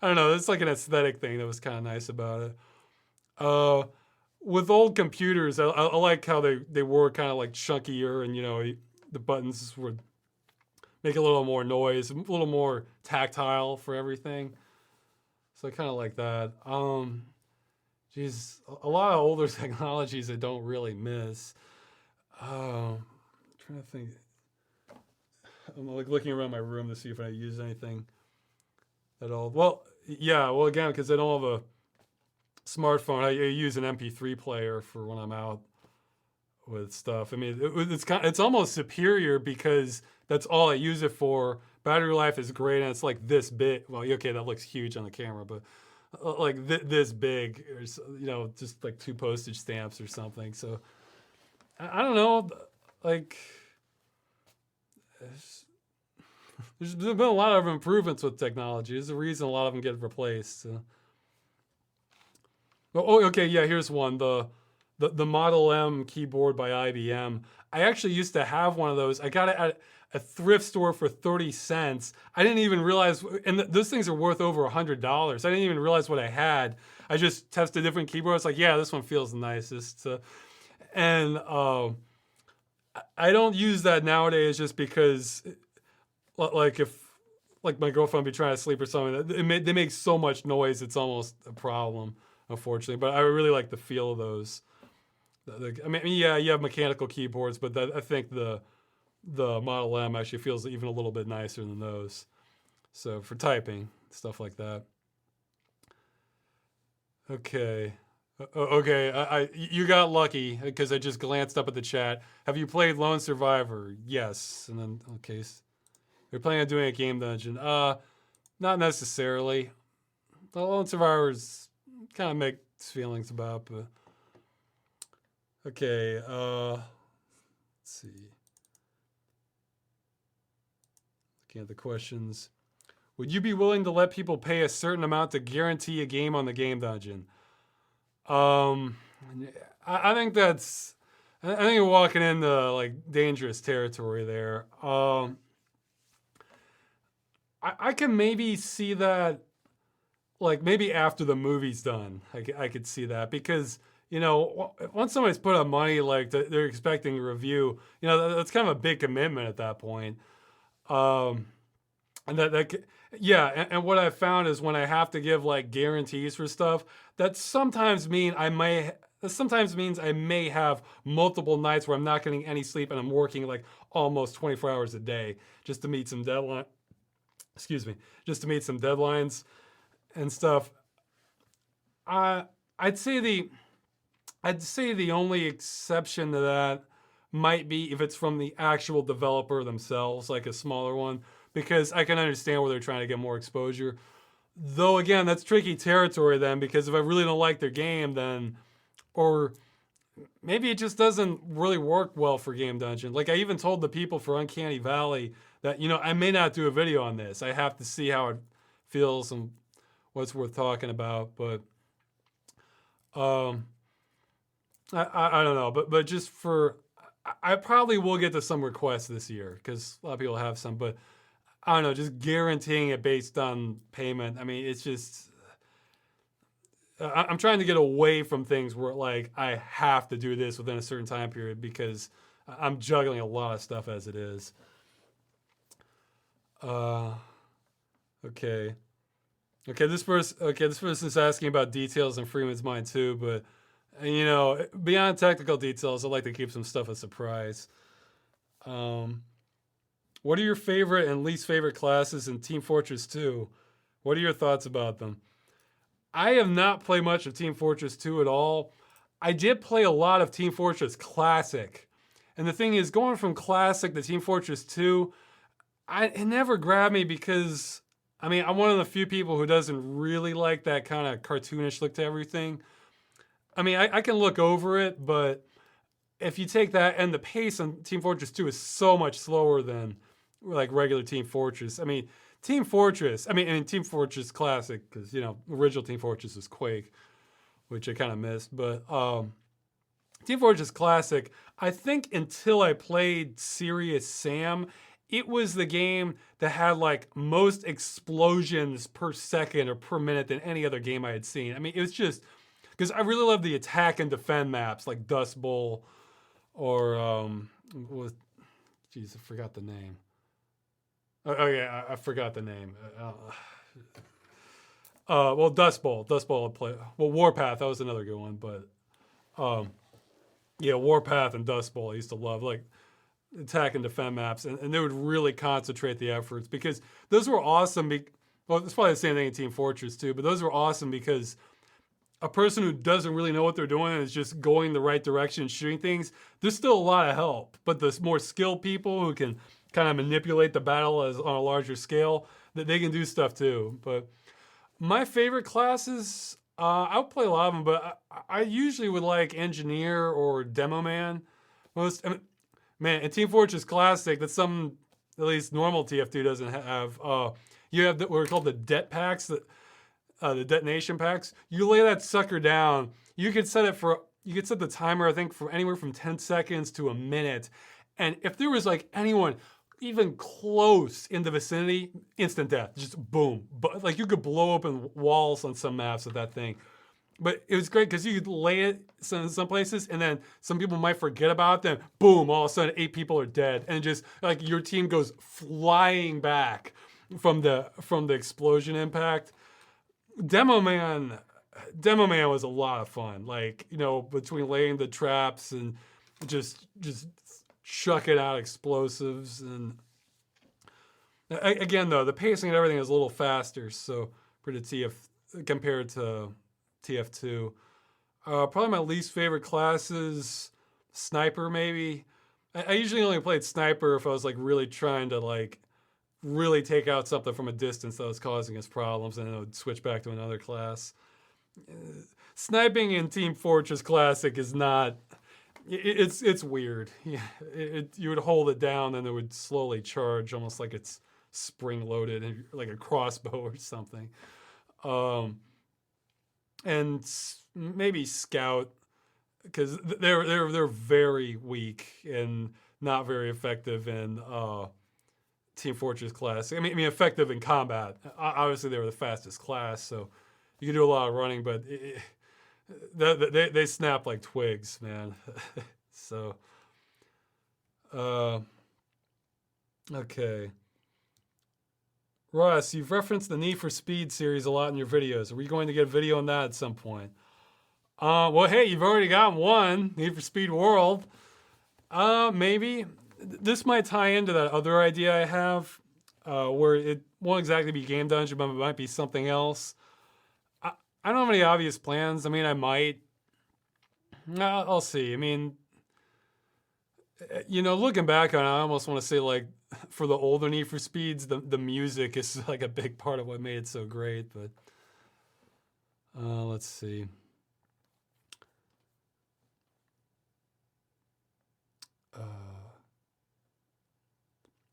don't know, it's like an aesthetic thing that was kind of nice about it. With old computers, I like how they were kind of like chunkier, and the buttons would make a little more noise, a little more tactile for everything. So I kind of like that. A lot of older technologies I don't really miss. I'm trying to think. I'm like looking around my room to see if I use anything at all. Well, yeah. Well, again, because I don't have a smartphone, I use an MP3 player for when I'm out with stuff. It's almost superior because that's all I use it for. Battery life is great, and it's like this big. Well, okay, that looks huge on the camera, but like this big, or just like 2 postage stamps or something. So I don't know, like. There's been a lot of improvements with technology. There's a reason a lot of them get replaced. Oh, okay, yeah. Here's one: the Model M keyboard by IBM. I actually used to have one of those. I got it a thrift store for 30 cents. I didn't even realize, and those things are worth over $100. I didn't even realize what I had. I just tested different keyboards. Like, yeah, this one feels the nicest. And I don't use that nowadays just because, like, if like my girlfriend would be trying to sleep or something, they make so much noise, it's almost a problem, unfortunately. But I really like the feel of those. I mean, yeah, you have mechanical keyboards, but I think the Model M actually feels even a little bit nicer than those. So for typing, stuff like that. Okay. Okay, you got lucky because I just glanced up at the chat. Have you played Lone Survivor? Yes. And then, okay. You're planning on doing a game dungeon. Not necessarily. The Lone Survivor's kind of mixed feelings about, but okay, let's see. Looking at the questions. Would you be willing to let people pay a certain amount to guarantee a game on the game dungeon? I think that's, I think you're walking into like dangerous territory there. I can maybe see that, like maybe after the movie's done, I could see that because, you know, once somebody's put up money, like they're expecting a review, you know, that's kind of a big commitment at that point. And yeah, and what I've found is when I have to give like guarantees for stuff, that sometimes means I may have multiple nights where I'm not getting any sleep and I'm working like almost 24 hours a day just to meet some deadline. Excuse me, just to meet some deadlines and stuff. I'd say the only exception to that might be if it's from the actual developer themselves, like a smaller one, because I can understand where they're trying to get more exposure. Though again, that's tricky territory then, because if I really don't like their game, then, or maybe it just doesn't really work well for Game Dungeon. Like I even told the people for Uncanny Valley that, you know, I may not do a video on this. I have to see how it feels and what's worth talking about. But I don't know. But just for, I probably will get to some requests this year because a lot of people have some. But I don't know, just guaranteeing it based on payment. I mean, it's just, I'm trying to get away from things where like I have to do this within a certain time period because I'm juggling a lot of stuff as it is. Okay. This person's asking about details in Freeman's mind too, but you know, beyond technical details, I like to keep some stuff a surprise. What are your favorite and least favorite classes in Team Fortress 2? What are your thoughts about them? I have not played much of Team Fortress 2 at all. I did play a lot of Team Fortress Classic. And the thing is, going from Classic to Team Fortress 2, it never grabbed me because, I mean, I'm one of the few people who doesn't really like that kind of cartoonish look to everything. I mean, I can look over it, but if you take that, and the pace on Team Fortress 2 is so much slower than like regular Team Fortress. I mean, Team Fortress Classic, because, you know, original Team Fortress is Quake, which I kind of missed, but Team Fortress Classic, I think until I played Serious Sam, it was the game that had like most explosions per second or per minute than any other game I had seen. I mean, it was just, because I really love the attack and defend maps like Dust Bowl or, geez, I forgot the name. Oh yeah, I forgot the name. Well, Dust Bowl I play. Well, Warpath, that was another good one, but yeah, Warpath and Dust Bowl I used to love, like attack and defend maps, and they would really concentrate the efforts because those were awesome. Well, it's probably the same thing in Team Fortress too, but those were awesome because a person who doesn't really know what they're doing and is just going the right direction and shooting things, there's still a lot of help. But the more skilled people who can kind of manipulate the battle on a larger scale, that they can do stuff too. But my favorite classes, I'll play a lot of them, but I usually would like Engineer or Demo Man. Man, in Team Fortress Classic, that's something at least normal TF2 doesn't have. You have what are called the det packs, the detonation packs. You lay that sucker down. You could set the timer, I think, for anywhere from 10 seconds to a minute. And if there was like anyone even close in the vicinity, instant death, just boom. But like you could blow open walls on some maps with that thing. But it was great because you could lay it some places, and then some people might forget about it. Then boom, all of a sudden 8 people are dead, and just like your team goes flying back from the explosion impact. Demo Man was a lot of fun. Like, you know, between laying the traps and just chucking out explosives, and again though the pacing and everything is a little faster. So for the TF compared to TF2. Probably my least favorite class is Sniper, maybe. I usually only played Sniper if I was like really trying to like really take out something from a distance that was causing us problems, and then I would switch back to another class. Sniping in Team Fortress Classic is not. It's weird. Yeah, you would hold it down and it would slowly charge, almost like it's spring loaded, like a crossbow or something. And maybe Scout, because they're very weak and not very effective in Team Fortress Classic. I mean effective in combat. Obviously, they were the fastest class, so you can do a lot of running, but they snap like twigs, man. So, okay. Ross, you've referenced the Need for Speed series a lot in your videos. Are we going to get a video on that at some point? Well, hey, you've already got one, Need for Speed World. Maybe. This might tie into that other idea I have, where it won't exactly be Game Dungeon, but it might be something else. I don't have any obvious plans. I mean, I might. I'll see. I mean, you know, looking back on it, I almost want to say, like, for the older Need for Speeds, the music is like a big part of what made it so great. But let's see.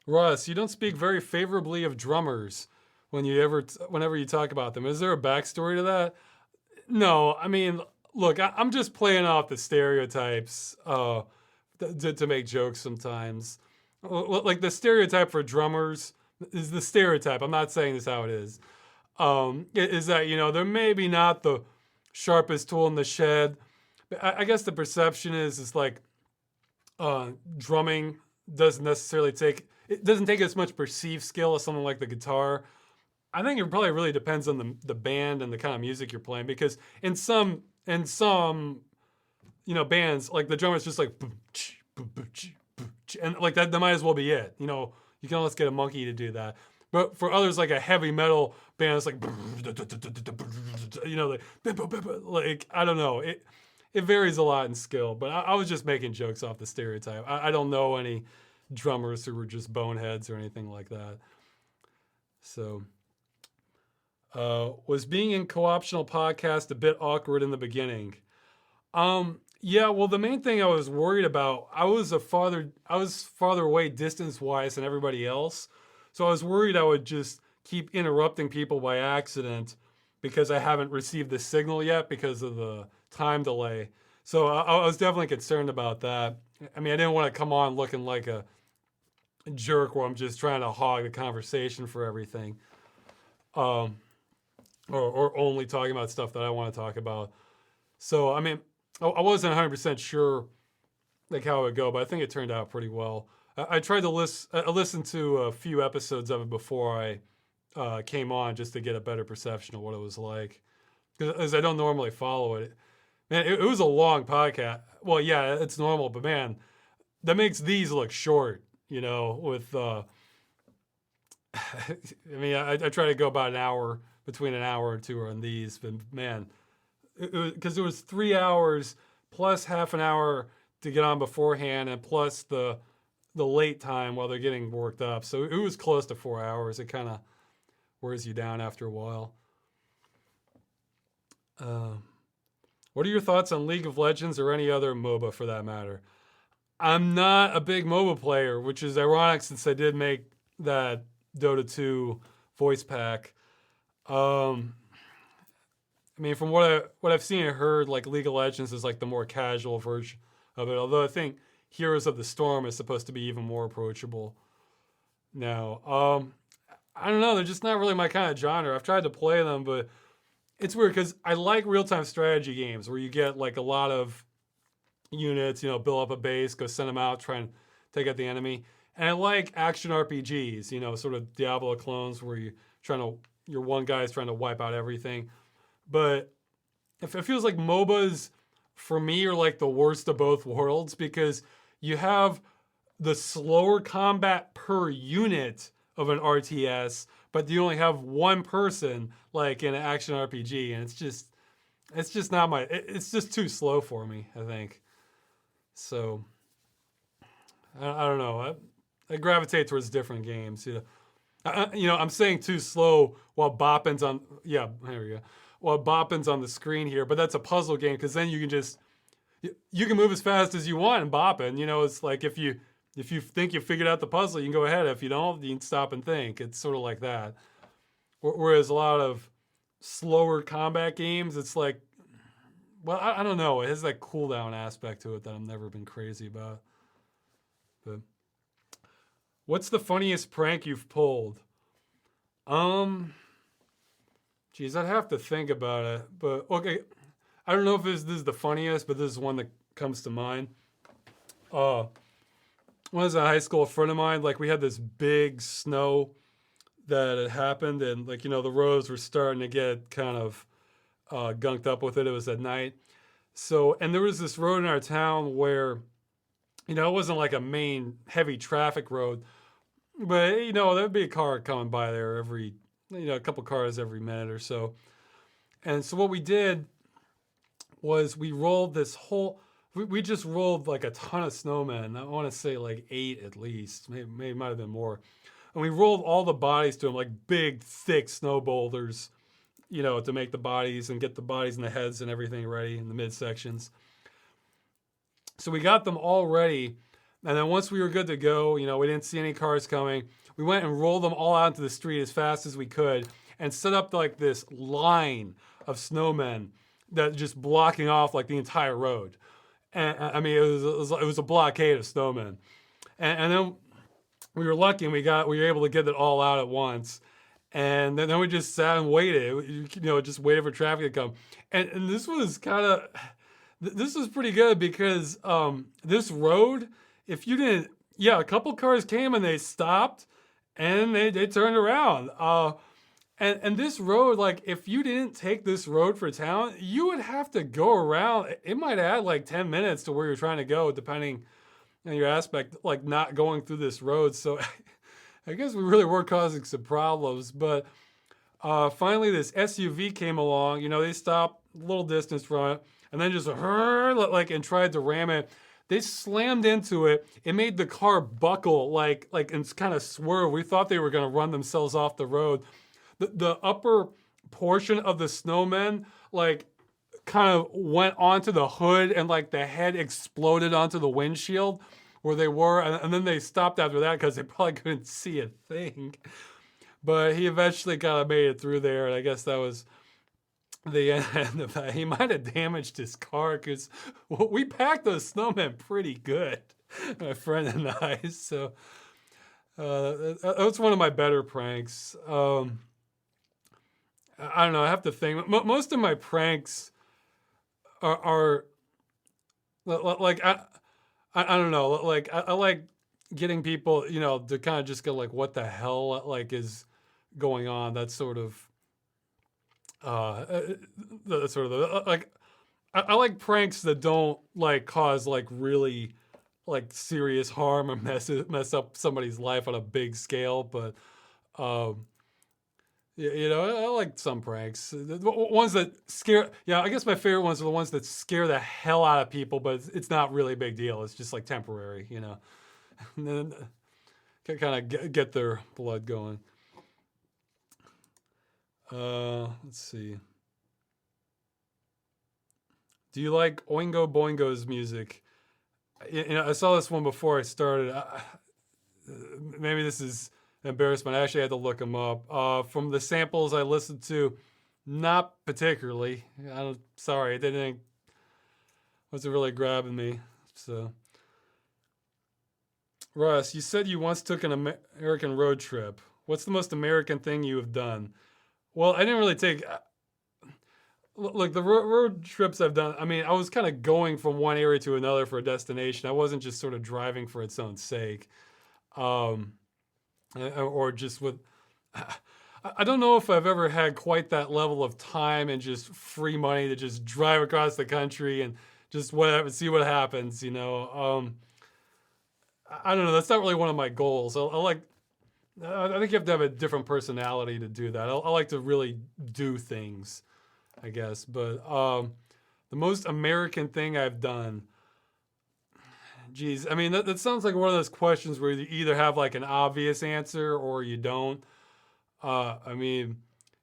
Russ, you don't speak very favorably of drummers whenever you talk about them. Is there a backstory to that? No, I mean, look, I'm just playing off the stereotypes to make jokes sometimes. Like the stereotype for drummers is the stereotype. I'm not saying this how it is. Is that, you know, they're maybe not the sharpest tool in the shed. I guess the perception is like drumming doesn't necessarily doesn't take as much perceived skill as something like the guitar. I think it probably really depends on the band and the kind of music you're playing, because in some you know bands, like the drummer's just like and like that might as well be it. You know, you can almost get a monkey to do that. But for others, like a heavy metal band, it's like, you know, like I don't know. It varies a lot in skill. But I was just making jokes off the stereotype. I don't know any drummers who were just boneheads or anything like that. So, was being in co-optional podcast a bit awkward in the beginning? Yeah, well, the main thing I was worried about, I was farther away distance-wise than everybody else. So I was worried I would just keep interrupting people by accident because I haven't received the signal yet because of the time delay. So I was definitely concerned about that. I mean, I didn't want to come on looking like a jerk where I'm just trying to hog the conversation for everything. Or only talking about stuff that I want to talk about. So, I mean, I wasn't 100% sure like how it would go, but I think it turned out pretty well. I tried to listen to a few episodes of it before I came on just to get a better perception of what it was like, because I don't normally follow it. Man, it was a long podcast. Well, yeah, it's normal, but man, that makes these look short. You know, with I mean, I try to go about an hour, between an hour or two on these, but man, because it was 3 hours plus half an hour to get on beforehand, and plus the late time while they're getting worked up. So it was close to 4 hours. It kind of wears you down after a while. What are your thoughts on League of Legends or any other MOBA for that matter? I'm not a big MOBA player, which is ironic since I did make that Dota 2 voice pack. I mean, from what I've seen and heard, like League of Legends is like the more casual version of it. Although I think Heroes of the Storm is supposed to be even more approachable. now. I don't know. They're just not really my kind of genre. I've tried to play them, but it's weird because I like real time strategy games where you get like a lot of units, build up a base, go send them out, try and take out the enemy. And I like action RPGs, sort of Diablo clones where your one guy is trying to wipe out everything. But if it feels like MOBAs for me are like the worst of both worlds because you have the slower combat per unit of an RTS, but you only have one person like in an action RPG, and it's just not it's just too slow for me, I think. So I don't know. I gravitate towards different games. I'm saying too slow while bopping's on. Yeah, there we go. While bopping's on the screen here, but that's a puzzle game because then you can just you can move as fast as you want and bopping. It's like if you think you figured out the puzzle, you can go ahead. If you don't, you can stop and think. It's sort of like that. Whereas a lot of slower combat games, it's like, well, I don't know. It has that cooldown aspect to it that I've never been crazy about. But what's the funniest prank you've pulled? Geez, I'd have to think about it. But okay, I don't know if this is the funniest, but this is one that comes to mind. When I was in high school, a friend of mine, like we had this big snow that had happened, and like the roads were starting to get kind of gunked up with it. It was at night, so and there was this road in our town where it wasn't like a main heavy traffic road, but there'd be a car coming by there every a couple cars every minute or so. And so what we did was we rolled this whole we just rolled like a ton of snowmen. I want to say like 8 at least, maybe might have been more. And we rolled all the bodies to them, like big, thick snow boulders, to make the bodies and get the bodies and the heads and everything ready in the midsections. So we got them all ready. And then once we were good to go, we didn't see any cars coming. We went and rolled them all out into the street as fast as we could and set up like this line of snowmen that just blocking off like the entire road. And I mean, it was a blockade of snowmen. And then we were lucky and we were able to get it all out at once. And then we just sat and waited, just waited for traffic to come. And this was this was pretty good because this road, if you didn't, a couple cars came and they stopped and they turned around. And this road, like if you didn't take this road for town, you would have to go around. It might add like 10 minutes to where you're trying to go, depending on your aspect, like not going through this road. So I guess we really were causing some problems. But finally, this SUV came along. They stopped a little distance from it and then just and tried to ram it. They slammed into it. It made the car buckle and kind of swerve. We thought they were going to run themselves off the road. The upper portion of the snowmen kind of went onto the hood and like the head exploded onto the windshield where they were, and then they stopped after that because they probably couldn't see a thing. But he eventually kind of made it through there, and I guess that was the end of that. He might have damaged his car because we packed those snowmen pretty good, my friend and I. So that's one of my better pranks. I don't know. I have to think. Most of my pranks are like I don't know. Like I like getting people, to kind of just go like, what the hell is going on? That's sort of like I like pranks that don't like cause like really like serious harm or mess up somebody's life on a big scale, but. I like some pranks. The ones that scare, I guess my favorite ones are the ones that scare the hell out of people, but it's not really a big deal. It's just like temporary, And then kind of get their blood going. Let's see. Do you like Oingo Boingo's music? I saw this one before I started. Maybe this is embarrassment. I actually had to look them up. From the samples I listened to, not particularly. Sorry, it wasn't really grabbing me. So, Russ, you said you once took an American road trip. What's the most American thing you have done? Well, I didn't really take. Look, the road trips I've done, I mean, I was kind of going from one area to another for a destination. I wasn't just sort of driving for its own sake. Um, or just with. I don't know if I've ever had quite that level of time and just free money to just drive across the country and just whatever, see what happens, you know. I don't know. That's not really one of my goals. I like. I think you have to have a different personality to do that. I like to really do things, I guess. But the most American thing I've done, geez, I mean, that sounds like one of those questions where you either have like an obvious answer or you don't. I mean,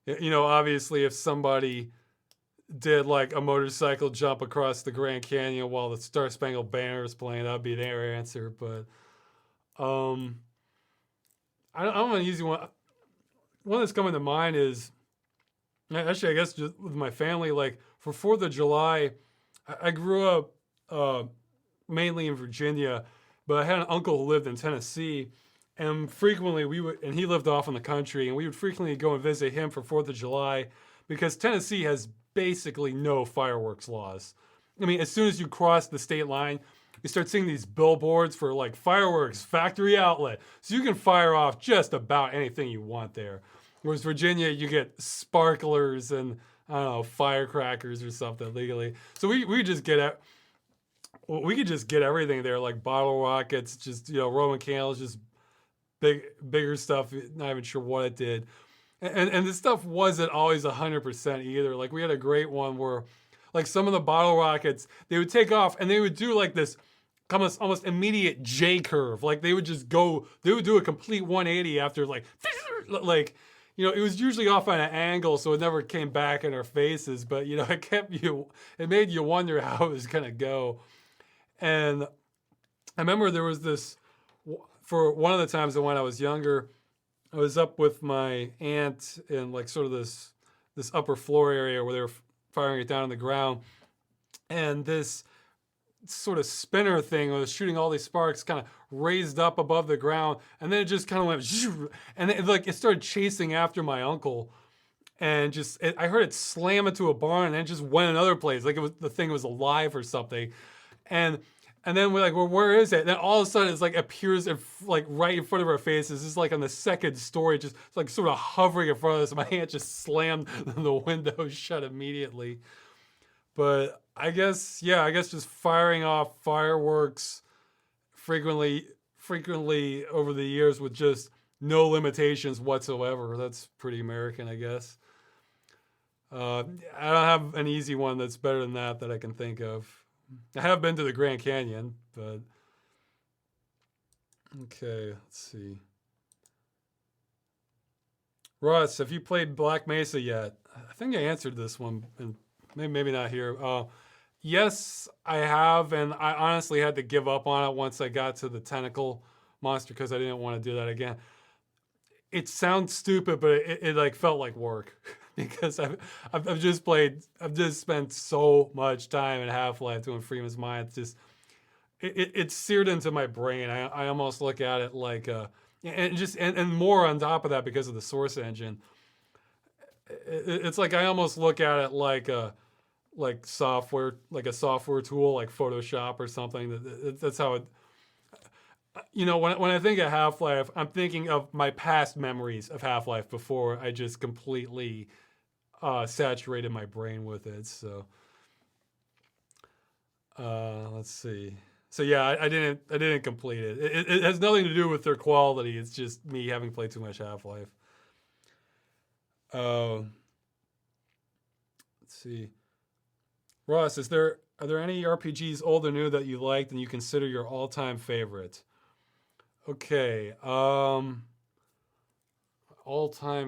you know, obviously, if somebody did like a motorcycle jump across the Grand Canyon while the Star Spangled Banner is playing, that'd be their answer. But um, I don't have an easy one. One that's coming to mind is actually, I guess, just with my family. Like for Fourth of July, I grew up mainly in Virginia, but I had an uncle who lived in Tennessee, and frequently we would, and he lived off in the country, and we would frequently go and visit him for Fourth of July because Tennessee has basically no fireworks laws. I mean, as soon as you cross the state line, you start seeing these billboards for like fireworks factory outlet. So you can fire off just about anything you want there. Whereas Virginia, you get sparklers and I don't know, firecrackers or something legally. So we just get it. We could just get everything there, like bottle rockets, just Roman candles, just bigger stuff. Not even sure what it did, and this stuff wasn't always 100% either. Like we had a great one where, like some of the bottle rockets, they would take off and they would do like this almost immediate J curve. Like they would do a complete 180 after like it was usually off on an angle, so it never came back in our faces. But it made you wonder how it was gonna go. And I remember there was this, for one of the times that when I was younger, I was up with my aunt in like sort of this upper floor area where they were firing it down on the ground, and this sort of spinner thing was shooting all these sparks kind of raised up above the ground, and then it just kind of went and it started chasing after my uncle, and I heard it slam into a barn and then it just went another place like the thing was alive or something. And then we're like, well, where is it? And then all of a sudden, it's like appears like right in front of our faces. It's like on the second story, just like sort of hovering in front of us. My hand just slammed the window shut immediately. But I guess just firing off fireworks frequently over the years with just no limitations whatsoever. That's pretty American, I guess. I don't have an easy one that's better than that I can think of. I have been to the Grand Canyon, but okay, let's see. Russ, have you played Black Mesa yet? I think I answered this one, and maybe not here. Yes, I have, and I honestly had to give up on it once I got to the tentacle monster because I didn't want to do that again. It sounds stupid, but it like felt like work. Because I've just spent so much time in Half-Life doing Freeman's Mind. It's seared into my brain. I almost look at it like and more on top of that because of the Source engine. It's like I almost look at it like a software tool like Photoshop or something. That's how it. When I think of Half-Life, I'm thinking of my past memories of Half-Life before I just completely saturated my brain with it. So let's see. So yeah, I didn't complete it. It has nothing to do with their quality. It's just me having played too much Half-Life. Let's see. Ross, are there any RPGs, old or new, that you liked and you consider your all-time favorite? Okay, all-time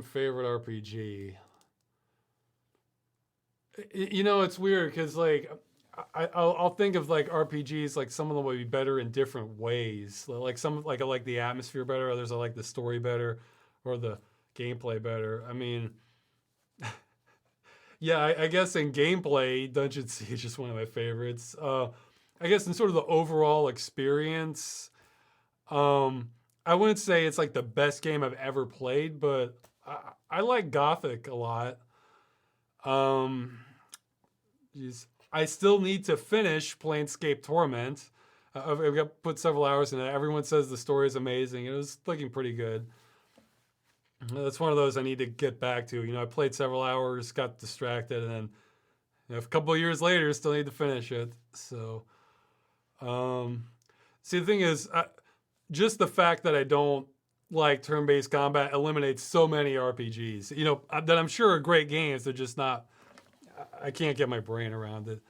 favorite RPG. It's weird because like I'll think of like RPGs, like some of them will be better in different ways. Like some like I like the atmosphere better, others I like the story better, or the gameplay better. I mean, yeah, I guess in gameplay, Dungeon Siege is just one of my favorites. I guess in sort of the overall experience, I wouldn't say it's like the best game I've ever played, but I like Gothic a lot. Um, geez, I still need to finish Planescape Torment. I've got put several hours in it. Everyone says the story is amazing. It was looking pretty good. That's one of those I need to get back to. I played several hours, got distracted, and then a couple of years later, still need to finish it. So, um, see, the thing is, just the fact that I don't like turn-based combat eliminates so many RPGs. That I'm sure are great games. They're just not. I can't get my brain around it.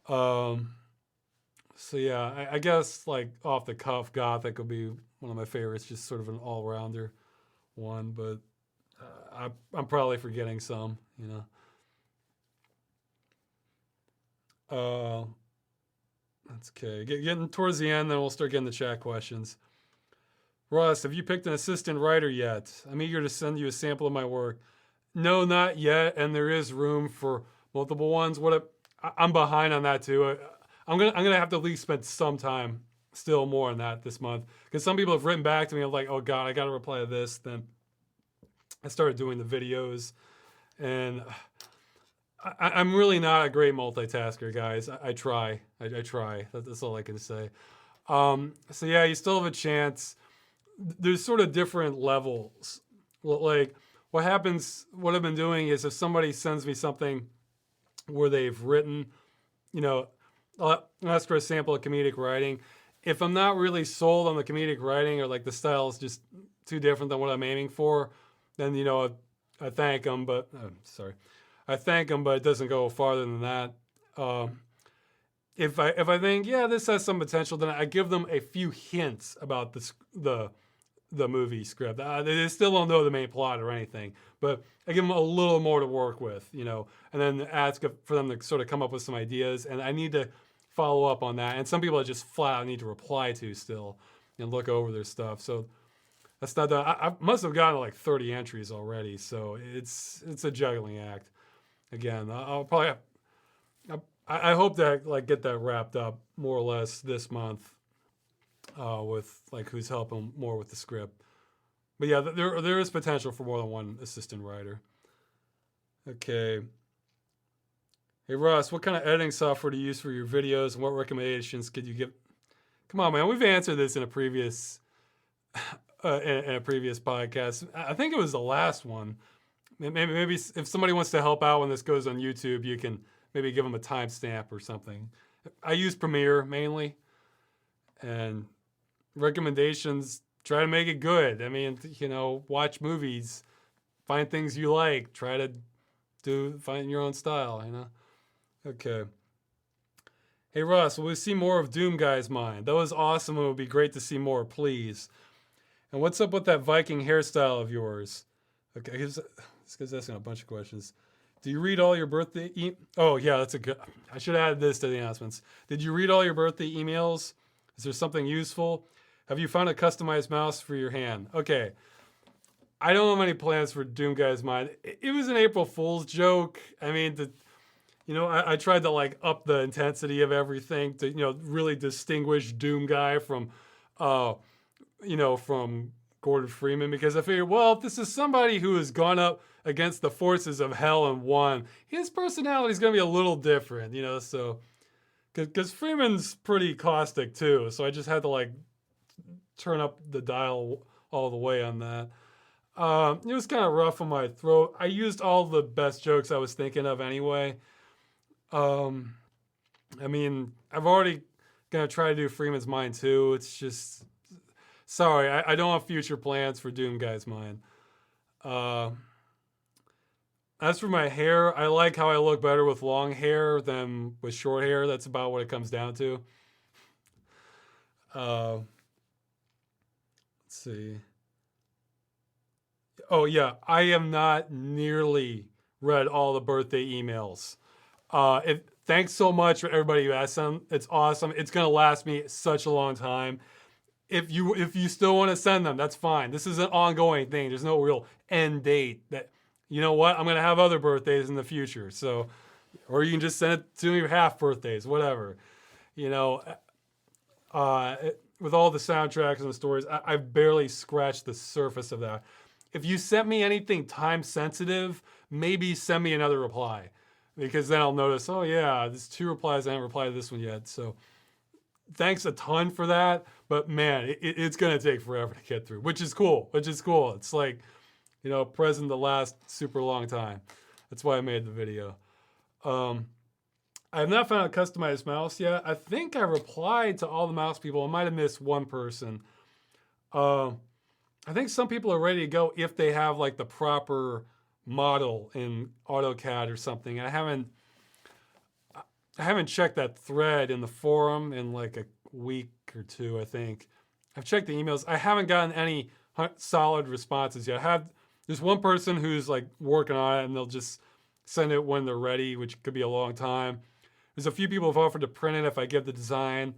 So yeah, I guess like off the cuff, Gothic would be one of my favorites. Just sort of an all-rounder one, but I'm probably forgetting some. That's okay. Getting towards the end, then we'll start getting the chat questions. Russ, have you picked an assistant writer yet? I'm eager to send you a sample of my work. No, not yet, and there is room for multiple ones. I'm behind on that too. I'm gonna have to at least spend some time still more on that this month, because some people have written back to me. I'm like, oh god, I got to reply to this. Then I started doing the videos, and I'm really not a great multitasker, guys. I try. I try. That's all I can say. So yeah, you still have a chance. There's sort of different levels. Like what happens, what I've been doing is if somebody sends me something where they've written, I'll ask for a sample of comedic writing. If I'm not really sold on the comedic writing, or like the style is just too different than what I'm aiming for, then, I thank them, but I thank them, but it doesn't go farther than that. If I think, yeah, this has some potential, then I give them a few hints about the movie script. They still don't know the main plot or anything, but I give them a little more to work with, and then ask for them to sort of come up with some ideas, and I need to follow up on that. And some people I just flat out need to reply to still and look over their stuff. So that's not done. I must have gotten like 30 entries already, so it's a juggling act. Again, I'll probably I hope to like get that wrapped up more or less this month. With like who's helping more with the script. But yeah, there is potential for more than one assistant writer. Okay. Hey Russ, what kind of editing software do you use for your videos, and what recommendations could you give? Come on, man, we've answered this in a previous in a previous podcast. I think it was the last one. Maybe if somebody wants to help out when this goes on YouTube, you can maybe give them a timestamp or something. I use Premiere mainly, and recommendations, try to make it good. I mean, watch movies, find things you like, try to find your own style, Okay. Hey Russ, will we see more of Doom Guy's Mind? That was awesome. It would be great to see more, please. And what's up with that Viking hairstyle of yours? Okay, this guy's asking a bunch of questions. Do you read all your birthday Oh yeah, that's a good. I should add this to the announcements. Did you read all your birthday emails? Is there something useful? Have you found a customized mouse for your hand? Okay. I don't have any plans for Doom Guy's Mind. It was an April Fool's joke. I mean, I tried to like up the intensity of everything to, really distinguish Doom Guy from, from Gordon Freeman, because I figured, well, if this is somebody who has gone up against the forces of hell and won, his personality is going to be a little different, so, because Freeman's pretty caustic too. So I just had to like turn up the dial all the way on that. It was kind of rough on my throat. I used all the best jokes I was thinking of anyway. I mean, I've already gonna try to do Freeman's Mind too. It's just, sorry, I don't have future plans for Doom Guy's Mind. As for my hair, I like how I look better with long hair than with short hair. That's about what it comes down to. Let's see. Oh yeah, I have not nearly read all the birthday emails. Thanks so much for everybody who asked them. It's awesome. It's gonna last me such a long time. If you still want to send them, that's fine. This is an ongoing thing. There's no real end date. That, you know what? I'm gonna have other birthdays in the future. So, or you can just send it to me half birthdays, whatever. with all the soundtracks and the stories, I've barely scratched the surface of that. If you sent me anything time sensitive, maybe send me another reply, because then I'll notice, oh yeah, there's 2 replies, I haven't replied to this one yet. So thanks a ton for that. But man, it's gonna take forever to get through, which is cool. It's like, present the last super long time. That's why I made the video. I have not found a customized mouse yet. I think I replied to all the mouse people. I might have missed one person. I think some people are ready to go if they have like the proper model in AutoCAD or something. I haven't checked that thread in the forum in like a week or 2, I think. I've checked the emails. I haven't gotten any solid responses yet. There's one person who's like working on it, and they'll just send it when they're ready, which could be a long time. There's a few people who've offered to print it if I give the design.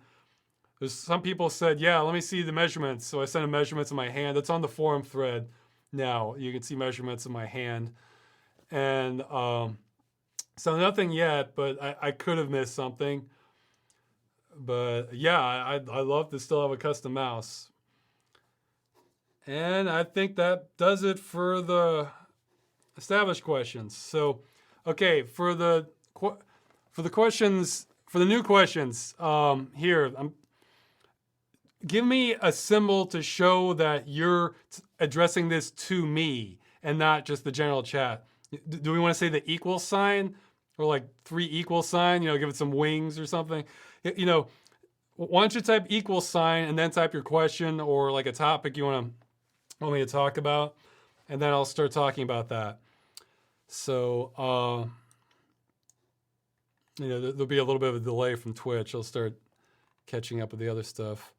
There's some people said, yeah, let me see the measurements. So I sent them measurements in my hand. It's on the forum thread now. You can see measurements in my hand. And so nothing yet, but I could have missed something. But yeah, I'd love to still have a custom mouse. And I think that does it for the established questions. So, okay, for the questions, for the new questions, here, give me a symbol to show that you're addressing this to me and not just the general chat. Do we want to say the equal sign, or like 3 equal sign? Give it some wings or something. Why don't you type equal sign and then type your question or like a topic you want me to talk about, and then I'll start talking about that. So, there'll be a little bit of a delay from Twitch. I'll start catching up with the other stuff.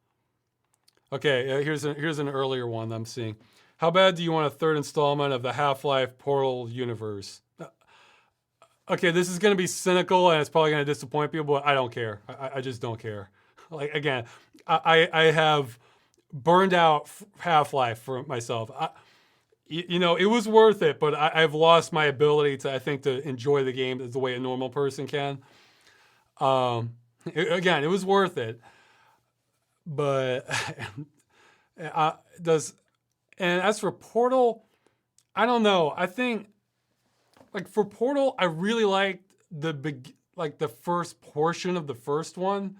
Okay, here's an earlier one I'm seeing. How bad do you want a 3rd installment of the Half-Life Portal universe? Okay, this is going to be cynical and it's probably going to disappoint people, but I don't care. I just don't care. Like, again, I have burned out Half-Life for myself. It was worth it, but I've lost my ability to enjoy the game the way a normal person can. Again, it was worth it, but and as for Portal, I don't know. I think like for Portal, I really liked the first portion of the first one,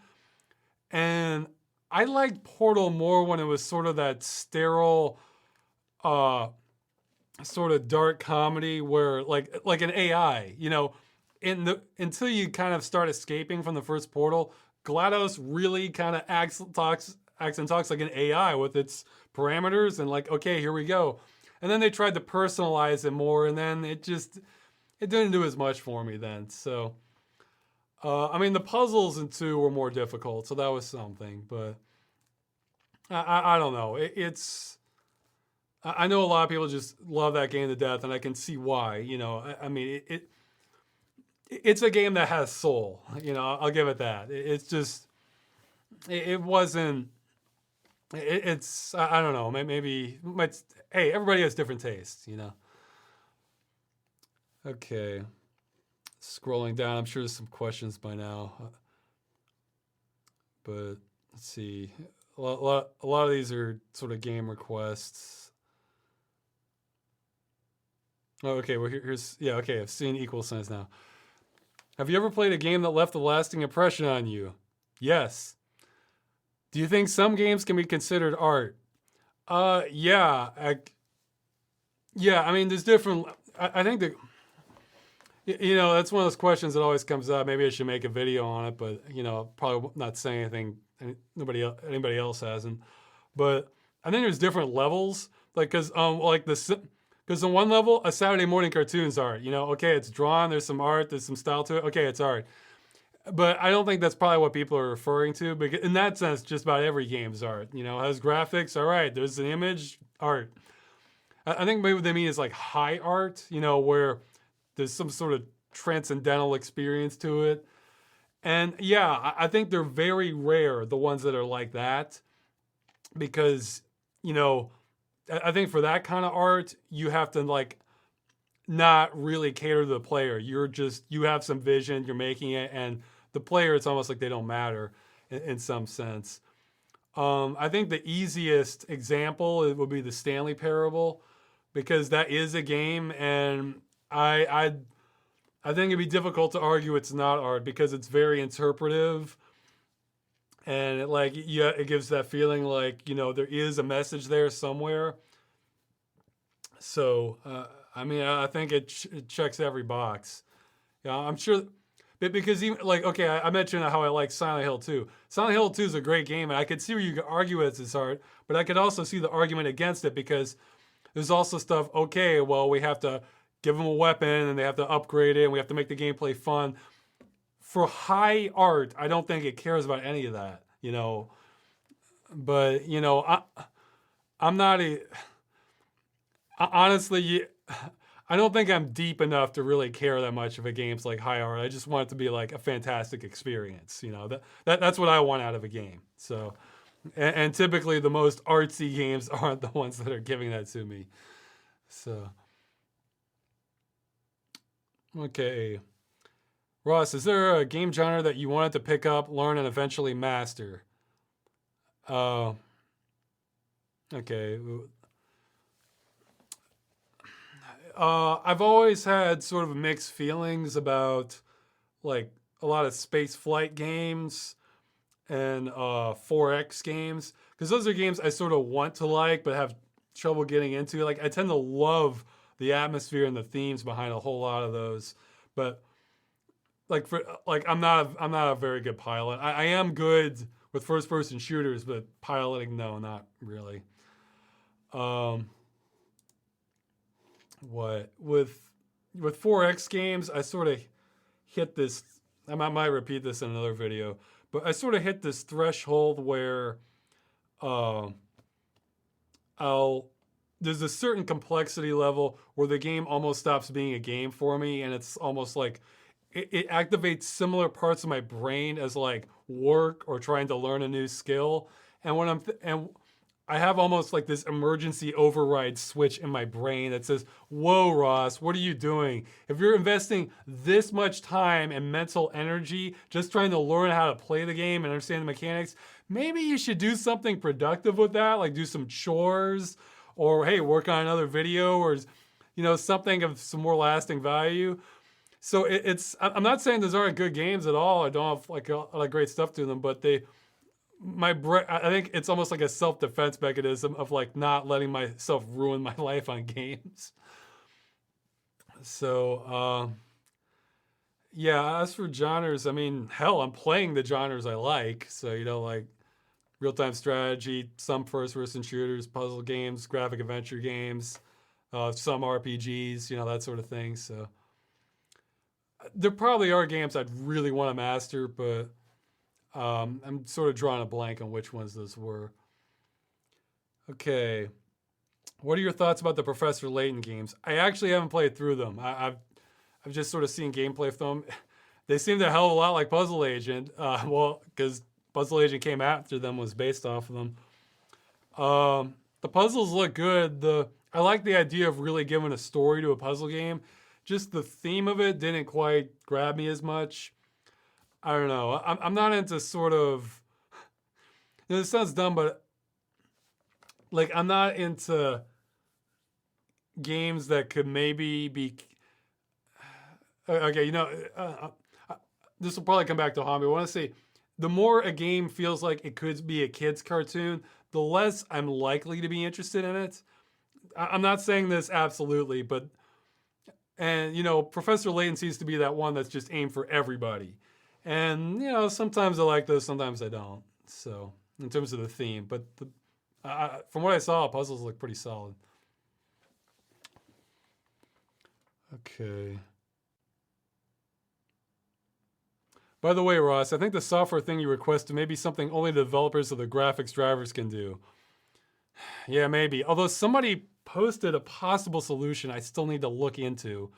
and I liked Portal more when it was sort of that sterile, sort of dark comedy where like an AI, until you kind of start escaping from the first Portal, GLaDOS really kind of acts and talks like an AI with its parameters and like, okay, here we go. And then they tried to personalize it more, and then it didn't do as much for me then. So, the puzzles in 2 were more difficult, so that was something. But I don't know. I know a lot of people just love that game to death, and I can see why. It's a game that has soul. I'll give it that. It's just, it wasn't. It's I don't know. Maybe hey, everybody has different tastes. Okay, scrolling down. I'm sure there's some questions by now, but let's see. A lot of these are sort of game requests. Oh, okay. Well, okay. I've seen equal signs now. Have you ever played a game that left a lasting impression on you? Yes. Do you think some games can be considered art? Yeah. There's different. I think that. That's one of those questions that always comes up. Maybe I should make a video on it, but probably not saying anything. Anybody else hasn't. But I think there's different levels. Because on one level, a Saturday morning cartoon's art. Okay, it's drawn. There's some art. There's some style to it. Okay, it's art. But I don't think that's probably what people are referring to. Because in that sense, just about every game's art. Has graphics. All right, there's an image, art. I think maybe what they mean is like high art. Where there's some sort of transcendental experience to it. And yeah, I think they're very rare, the ones that are like that. Because, I think for that kind of art, you have to not really cater to the player. You have some vision, you're making it, and the player, it's almost like they don't matter in some sense. I think the easiest example it would be the Stanley Parable, because that is a game, and I I I think it'd be difficult to argue it's not art because it's very interpretive, and it, like, yeah, it gives that feeling like, there is a message there somewhere. So I mean, I think it checks every box. Yeah, I'm sure. But because even like, okay, I mentioned how I like Silent Hill 2. Silent Hill 2 is a great game, and I could see where you could argue it's art, but I could also see the argument against it because there's also stuff. Okay, well, we have to give them a weapon, and they have to upgrade it, and we have to make the gameplay fun. For high art, I don't think it cares about any of that. But I'm not a honestly. I don't think I'm deep enough to really care that much if a game's like high art. I just want it to be like a fantastic experience. That's what I want out of a game. So, and typically the most artsy games aren't the ones that are giving that to me. So, okay, Ross, is there a game genre that you wanted to pick up, learn, and eventually master? Uh, okay. I've always had sort of mixed feelings about like a lot of space flight games and 4X games, because those are games I sort of want to like but have trouble getting into. Like, I tend to love the atmosphere and the themes behind a whole lot of those, but I'm not a very good pilot. I am good with first person shooters, but piloting, no, not really. Um, what with 4X games, I sort of hit this. I might repeat this in another video, but I sort of hit this threshold where uh, I'll there's a certain complexity level where the game almost stops being a game for me, and it's almost like it activates similar parts of my brain as like work or trying to learn a new skill. And when and I have almost like this emergency override switch in my brain that says, "Whoa, Ross, what are you doing? If you're investing this much time and mental energy just trying to learn how to play the game and understand the mechanics, maybe you should do something productive with that, like do some chores, or hey, work on another video, or something of some more lasting value." So I'm not saying those aren't good games at all. I don't have like a lot of great stuff to them, but I think it's almost like a self-defense mechanism of like not letting myself ruin my life on games. So yeah, as for genres, I mean, hell, I'm playing the genres I like. So like real-time strategy, some first-person shooters, puzzle games, graphic adventure games, some RPGs, that sort of thing. So there probably are games I'd really want to master, but I'm sort of drawing a blank on which ones those were. Okay. What are your thoughts about the Professor Layton games? I actually haven't played through them. I've just sort of seen gameplay from them. They seem to hell of a lot like Puzzle Agent. Well, because Puzzle Agent came after them, was based off of them. The puzzles look good. I like the idea of really giving a story to a puzzle game. Just the theme of it didn't quite grab me as much. I don't know. I'm not into sort of. This sounds dumb, but like I'm not into games that could maybe be. Okay, this will probably come back to haunt me. I want to say, the more a game feels like it could be a kid's cartoon, the less I'm likely to be interested in it. I'm not saying this absolutely, but Professor Layton seems to be that one that's just aimed for everybody. And, sometimes I like those, sometimes I don't. So, in terms of the theme. But from what I saw, puzzles look pretty solid. Okay. By the way, Ross, I think the software thing you requested may be something only the developers of the graphics drivers can do. Yeah, maybe. Although somebody posted a possible solution I still need to look into.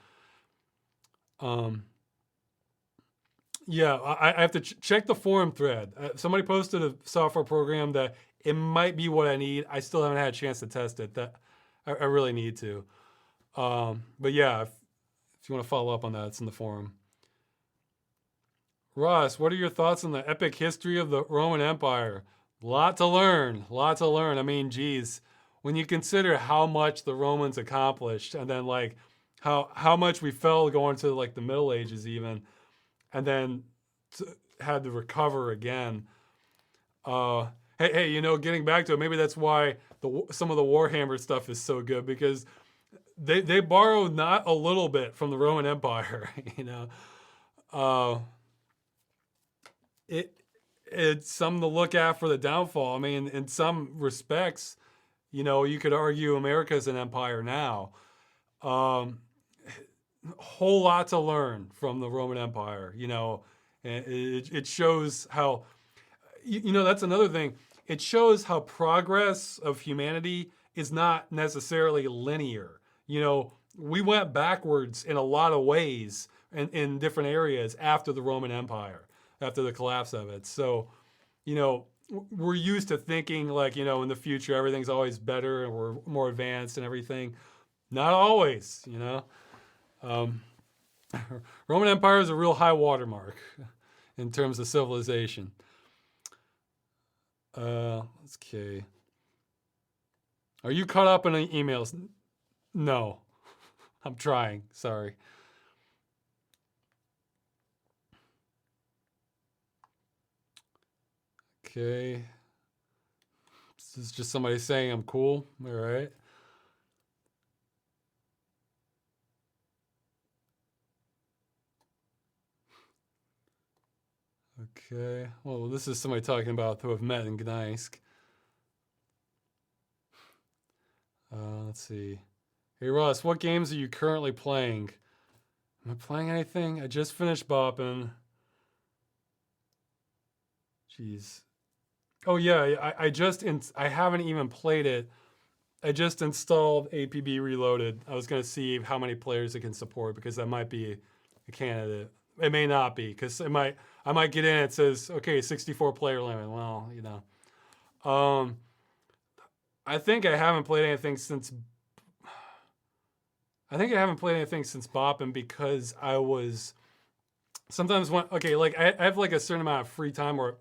Yeah, I have to check the forum thread. Somebody posted a software program that it might be what I need. I still haven't had a chance to test it. That I really need to. But yeah, if you want to follow up on that, it's in the forum. Ross, what are your thoughts on the epic history of the Roman Empire? Lot to learn. Lot to learn. I mean, geez, when you consider how much the Romans accomplished, and then like how much we fell going to like the Middle Ages even, and then had to recover again. Uh, hey, getting back to it, maybe that's why some of the Warhammer stuff is so good because they borrowed not a little bit from the Roman Empire. Uh, it it's something to look at for the downfall. I mean, in some respects, you could argue America is an empire now. Um, whole lot to learn from the Roman Empire. And it shows how that's another thing. It shows how progress of humanity is not necessarily linear. We went backwards in a lot of ways in different areas after the Roman Empire, after the collapse of it. So, we're used to thinking like, in the future, everything's always better and we're more advanced and everything. Not always. Um, Roman Empire is a real high watermark in terms of civilization. Okay. Are you caught up in emails? No. I'm trying. Sorry. Okay. This is just somebody saying I'm cool. All right. Okay. Well, this is somebody talking about who have met in Gdańsk. Let's see. Hey, Ross, what games are you currently playing? Am I playing anything? I just finished bopping. Jeez. Oh, yeah. I haven't even played it. I just installed APB Reloaded. I was going to see how many players it can support because that might be a candidate. It may not be because I might get in. It says, okay, 64 player limit. Well, I think I haven't played anything since. I think I haven't played anything since Boppin because I was sometimes like I have like a certain amount of free time, or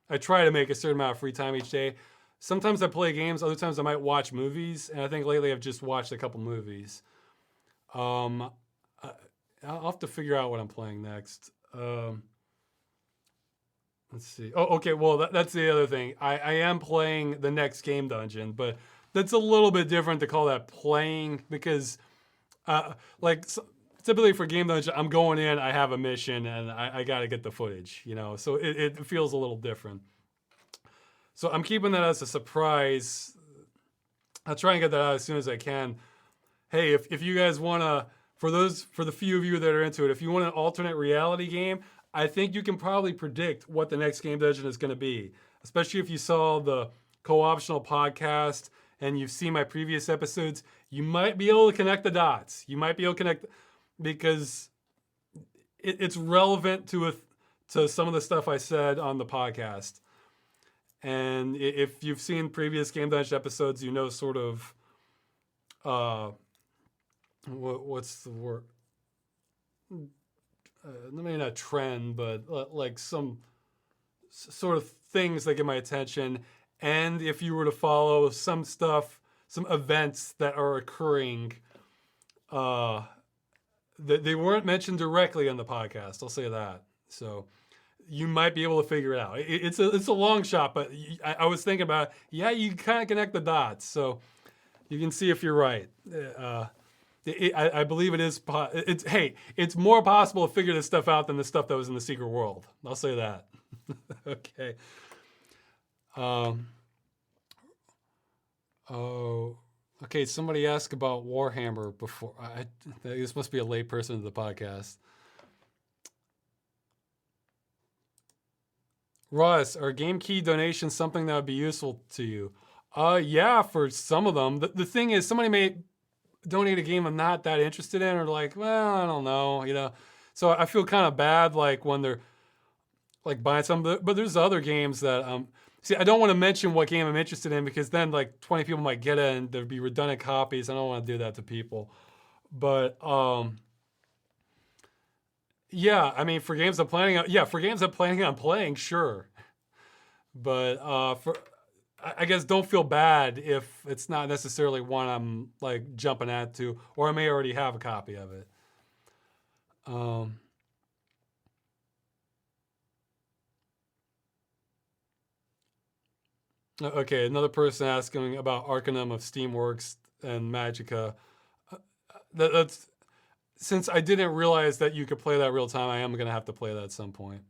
I try to make a certain amount of free time each day. Sometimes I play games. Other times I might watch movies, and I think lately I've just watched a couple movies. I'll have to figure out what I'm playing next. Let's see. Oh, okay. Well, that's the other thing. I am playing the next game dungeon, but that's a little bit different to call that playing because, typically for game dungeon, I'm going in, I have a mission, and I got to get the footage. So it feels a little different. So I'm keeping that as a surprise. I'll try and get that out as soon as I can. Hey, if you guys want to, for the few of you that are into it, if you want an alternate reality game, I think you can probably predict what the next game dungeon is going to be, especially if you saw the co-optional podcast and you've seen my previous episodes. You might be able to connect the dots. You might be able to connect because it's relevant to some of the stuff I said on the podcast. And if you've seen previous Game Dungeon episodes, sort of what's the word? Maybe not trend, but like some sort of things that get my attention. And if you were to follow some stuff, some events that are occurring, they weren't mentioned directly on the podcast. I'll say that. So you might be able to figure it out. It's a long shot, but I was thinking about it. Yeah, you kind of connect the dots, so you can see if you're right. I believe it is. It's more possible to figure this stuff out than the stuff that was in the secret world. I'll say that. Okay. Okay. Somebody asked about Warhammer before. This must be a late person to the podcast. Ross, are game key donations something that would be useful to you? Yeah, for some of them. The thing is, somebody may donate a game I'm not that interested in, or like, well, I don't know. So I feel kind of bad like when they're like buying some, but there's other games that see, I don't want to mention what game I'm interested in because then like 20 people might get it and there'd be redundant copies. I don't want to do that to people. But yeah, I mean, for games I'm planning on playing, sure. But I guess don't feel bad if it's not necessarily one I'm like jumping at to, or I may already have a copy of it. Um, okay, another person asking about Arcanum of Steamworks and Magica. That's since I didn't realize that you could play that real time. I am gonna have to play that at some point.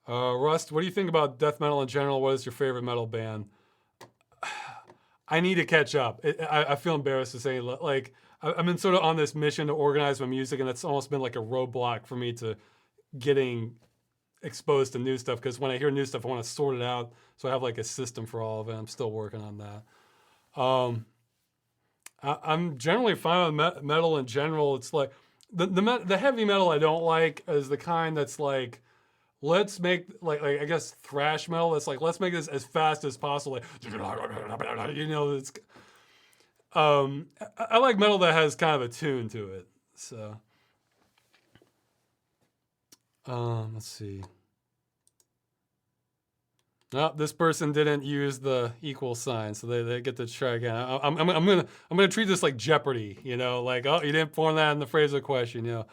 Rust, what do you think about death metal in general? What is your favorite metal band? I need to catch up. I feel embarrassed to say, like, I've been sort of on this mission to organize my music, and it's almost been like a roadblock for me to getting exposed to new stuff. Because when I hear new stuff, I want to sort it out. So I have like a system for all of it. I'm still working on that. I'm generally fine with metal in general. It's like the heavy metal I don't like is the kind that's like, let's make like I guess thrash metal. That's like, let's make this as fast as possible. Like, you know, it's I like metal that has kind of a tune to it. So let's see. No, this person didn't use the equal sign, so they get to try again. I'm gonna treat this like Jeopardy, you know, like, oh, you didn't form that in the phrase of the question, you know.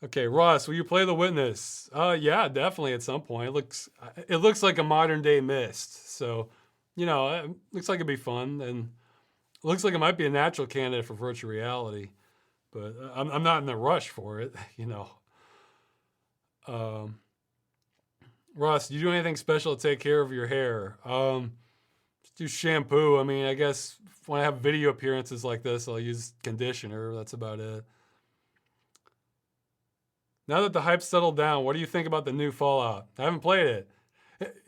Okay, Ross, will you play The Witness? Yeah, definitely at some point. It looks like a modern day Myst, so you know, it looks like it'd be fun, and it looks like it might be a natural candidate for virtual reality, but I'm not in a rush for it, you know. Um, Ross, do you do anything special to take care of your hair? Just do shampoo. I mean, I guess when I have video appearances like this, I'll use conditioner. That's about it. Now that the hype settled down, what do you think about the new Fallout? I haven't played it.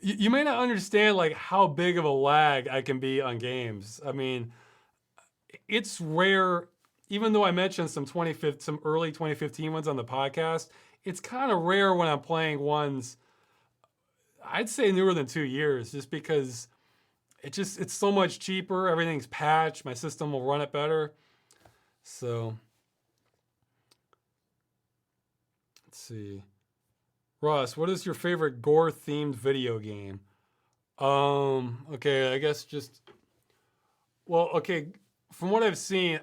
You may not understand like how big of a lag I can be on games. I mean, it's rare. Even though I mentioned some early 2015 ones on the podcast, it's kind of rare when I'm playing ones I'd say newer than 2 years, just because it's so much cheaper. Everything's patched. My system will run it better. So let's see. Ross, what is your favorite gore themed video game? Okay, I guess just well, okay, from what I've seen,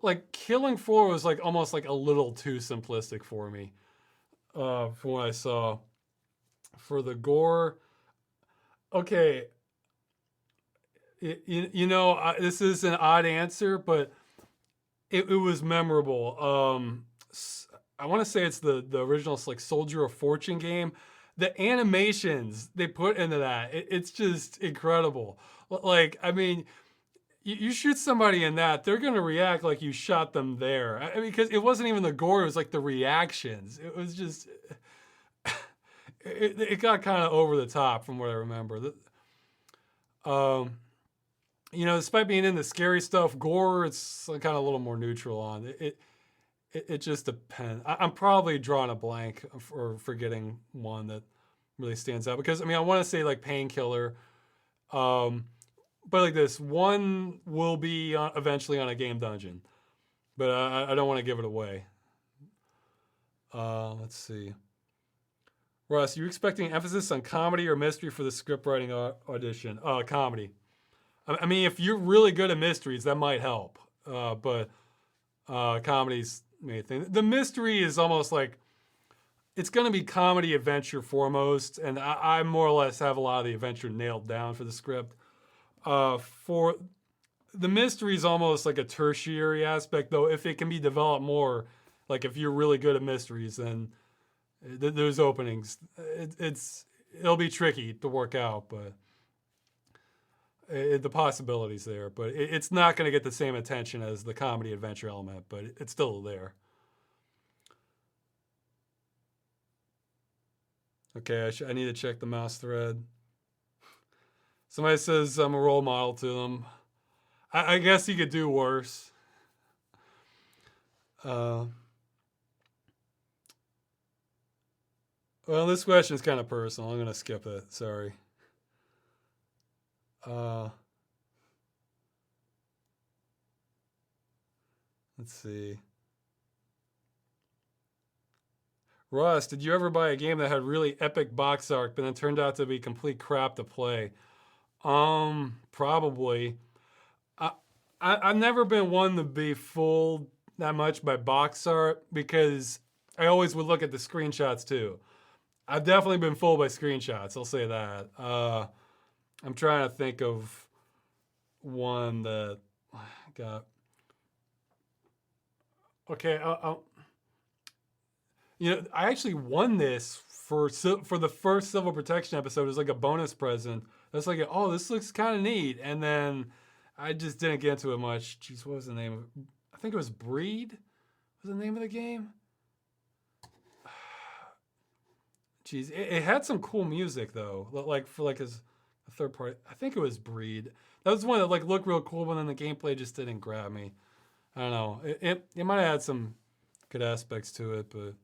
like Killing Floor was like almost like a little too simplistic for me. From what I saw. For the gore, okay, you know, this is an odd answer, but it was memorable. I want to say it's the original like Soldier of Fortune game. The animations they put into that, it's just incredible. Like, I mean, you shoot somebody in that, they're gonna react like you shot them there. I mean, because it wasn't even the gore; it was like the reactions. It was just, it got kind of over the top from what I remember. Um, you know, despite being into scary stuff, gore, it's kind of a little more neutral on it just depends. I'm probably drawing a blank or forgetting one that really stands out because I mean I want to say like Painkiller, um, but like this one will be eventually on a game dungeon, but I don't want to give it away. Let's see. Russ, you expecting emphasis on comedy or mystery for the script writing audition? Comedy. I mean, if you're really good at mysteries, that might help. But comedy's main thing. The mystery is almost like it's going to be comedy adventure foremost, and I more or less have a lot of the adventure nailed down for the script. For the mystery is almost like a tertiary aspect, though. If it can be developed more, like if you're really good at mysteries, then there's openings. It'll be tricky to work out, but the possibilities there. But it's not going to get the same attention as the comedy adventure element, but it's still there. Okay, I need to check the mouse thread. Somebody says I'm a role model to them. I guess you could do worse. Well, this question is kind of personal. I'm going to skip it. Sorry. Let's see. Russ, did you ever buy a game that had really epic box art, but then turned out to be complete crap to play? Probably. I, I've never been one to be fooled that much by box art because I always would look at the screenshots too. I've definitely been fooled by screenshots. I'll say that. I'm trying to think of one that got. Okay, I actually won this for the first civil protection episode. It was like a bonus present. That's like, oh, this looks kind of neat, and then I just didn't get into it much. Jeez, what was the name of it? I think it was Breed. Was the name of the game? Jeez, it had some cool music though. Like for like as a third party, I think it was Breed. That was one that like looked real cool, but then the gameplay just didn't grab me. I don't know. It might have had some good aspects to it, but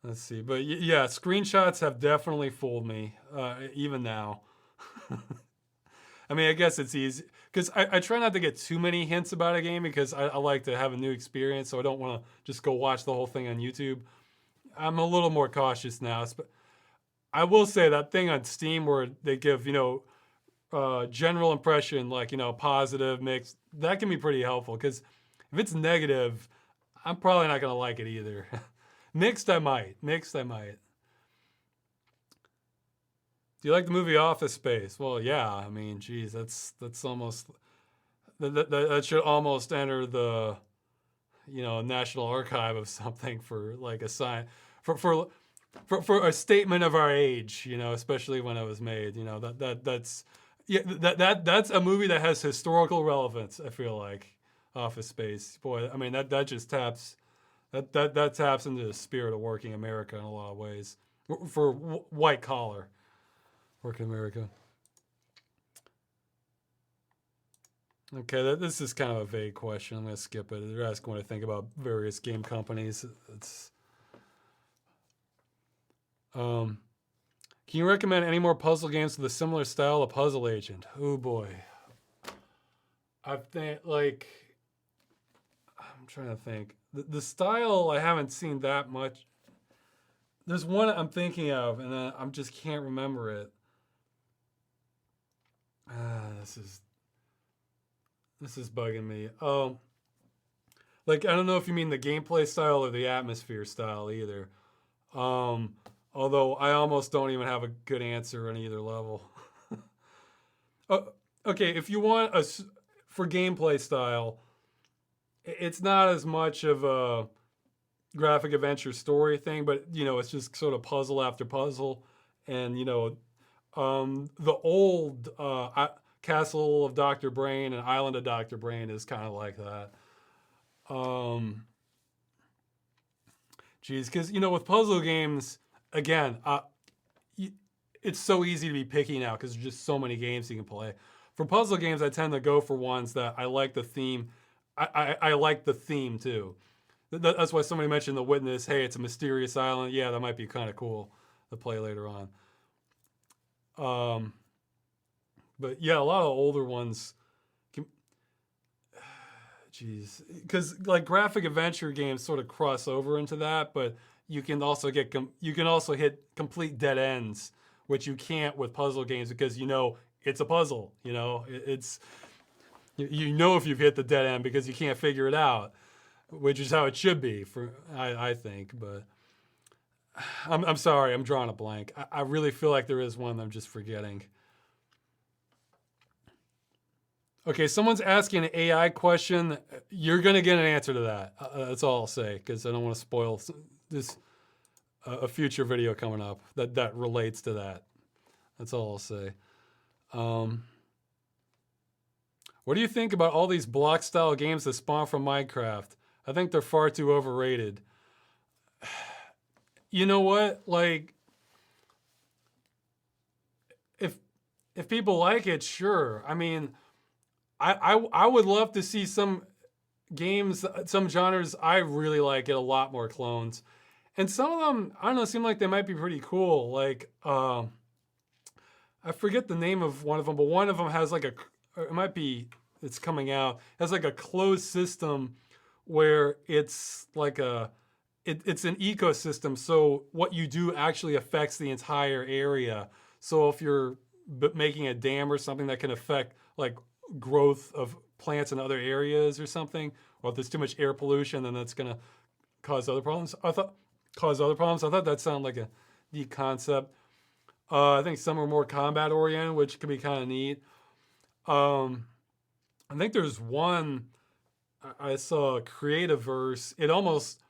let's see. But yeah, screenshots have definitely fooled me, even now. I mean, I guess it's easy because I try not to get too many hints about a game because I like to have a new experience, so I don't want to just go watch the whole thing on YouTube. I'm a little more cautious now. But I will say that thing on Steam where they give, general impression, like, positive, mixed, that can be pretty helpful because if it's negative, I'm probably not going to like it either. Mixed, I might. Do you like the movie Office Space? Well, yeah. I mean, geez, that's almost that should almost enter the National Archive of something for like a sign for a statement of our age. Especially when it was made. That's a movie that has historical relevance. I feel like Office Space. Boy, I mean that just taps that taps into the spirit of working America in a lot of ways for white collar. Working America. Okay, this is kind of a vague question. I'm going to skip it. They're asking what I think about various game companies. Can you recommend any more puzzle games with a similar style of Puzzle Agent? Oh boy. I'm trying to think. The style, I haven't seen that much. There's one I'm thinking of, and I just can't remember it. This is bugging me. I don't know if you mean the gameplay style or the atmosphere style either. Although I almost don't even have a good answer on either level. Okay, if you want for gameplay style, it's not as much of a graphic adventure story thing, but it's just sort of puzzle after puzzle, and the old Castle of Dr. Brain and Island of Dr. Brain is kind of like that. Because with puzzle games, again, it's so easy to be picky now because there's just so many games you can play. For puzzle games, I tend to go for ones that I like the theme. I like the theme too. That's why somebody mentioned The Witness. Hey, it's a mysterious island. Yeah, that might be kind of cool to play later on. But yeah, a lot of older ones because like graphic adventure games sort of cross over into that, but you can also hit complete dead ends, which you can't with puzzle games because it's a puzzle. It's if you've hit the dead end because you can't figure it out, which is how it should be I think. But I'm sorry, I'm drawing a blank. I really feel like there is one I'm just forgetting. Okay, someone's asking an AI question. You're going to get an answer to that. That's all I'll say because I don't want to spoil this a future video coming up that relates to that. That's all I'll say. What do you think about all these block-style games that spawn from Minecraft? I think they're far too overrated. You know what? Like, if people like it, sure. I mean, I would love to see some games, some genres I really like get a lot more clones. And some of them, I don't know, seem like they might be pretty cool. Like, I forget the name of one of them, but one of them has like it's coming out, has like a closed system where it's like it's an ecosystem. So what you do actually affects the entire area. So if you're making a dam or something that can affect like growth of plants in other areas or something, or if there's too much air pollution, then that's gonna cause other problems. I thought that sounded like a neat concept. I think some are more combat oriented, which could be kind of neat. Um, I think there's one I saw, Creativeverse. It almost,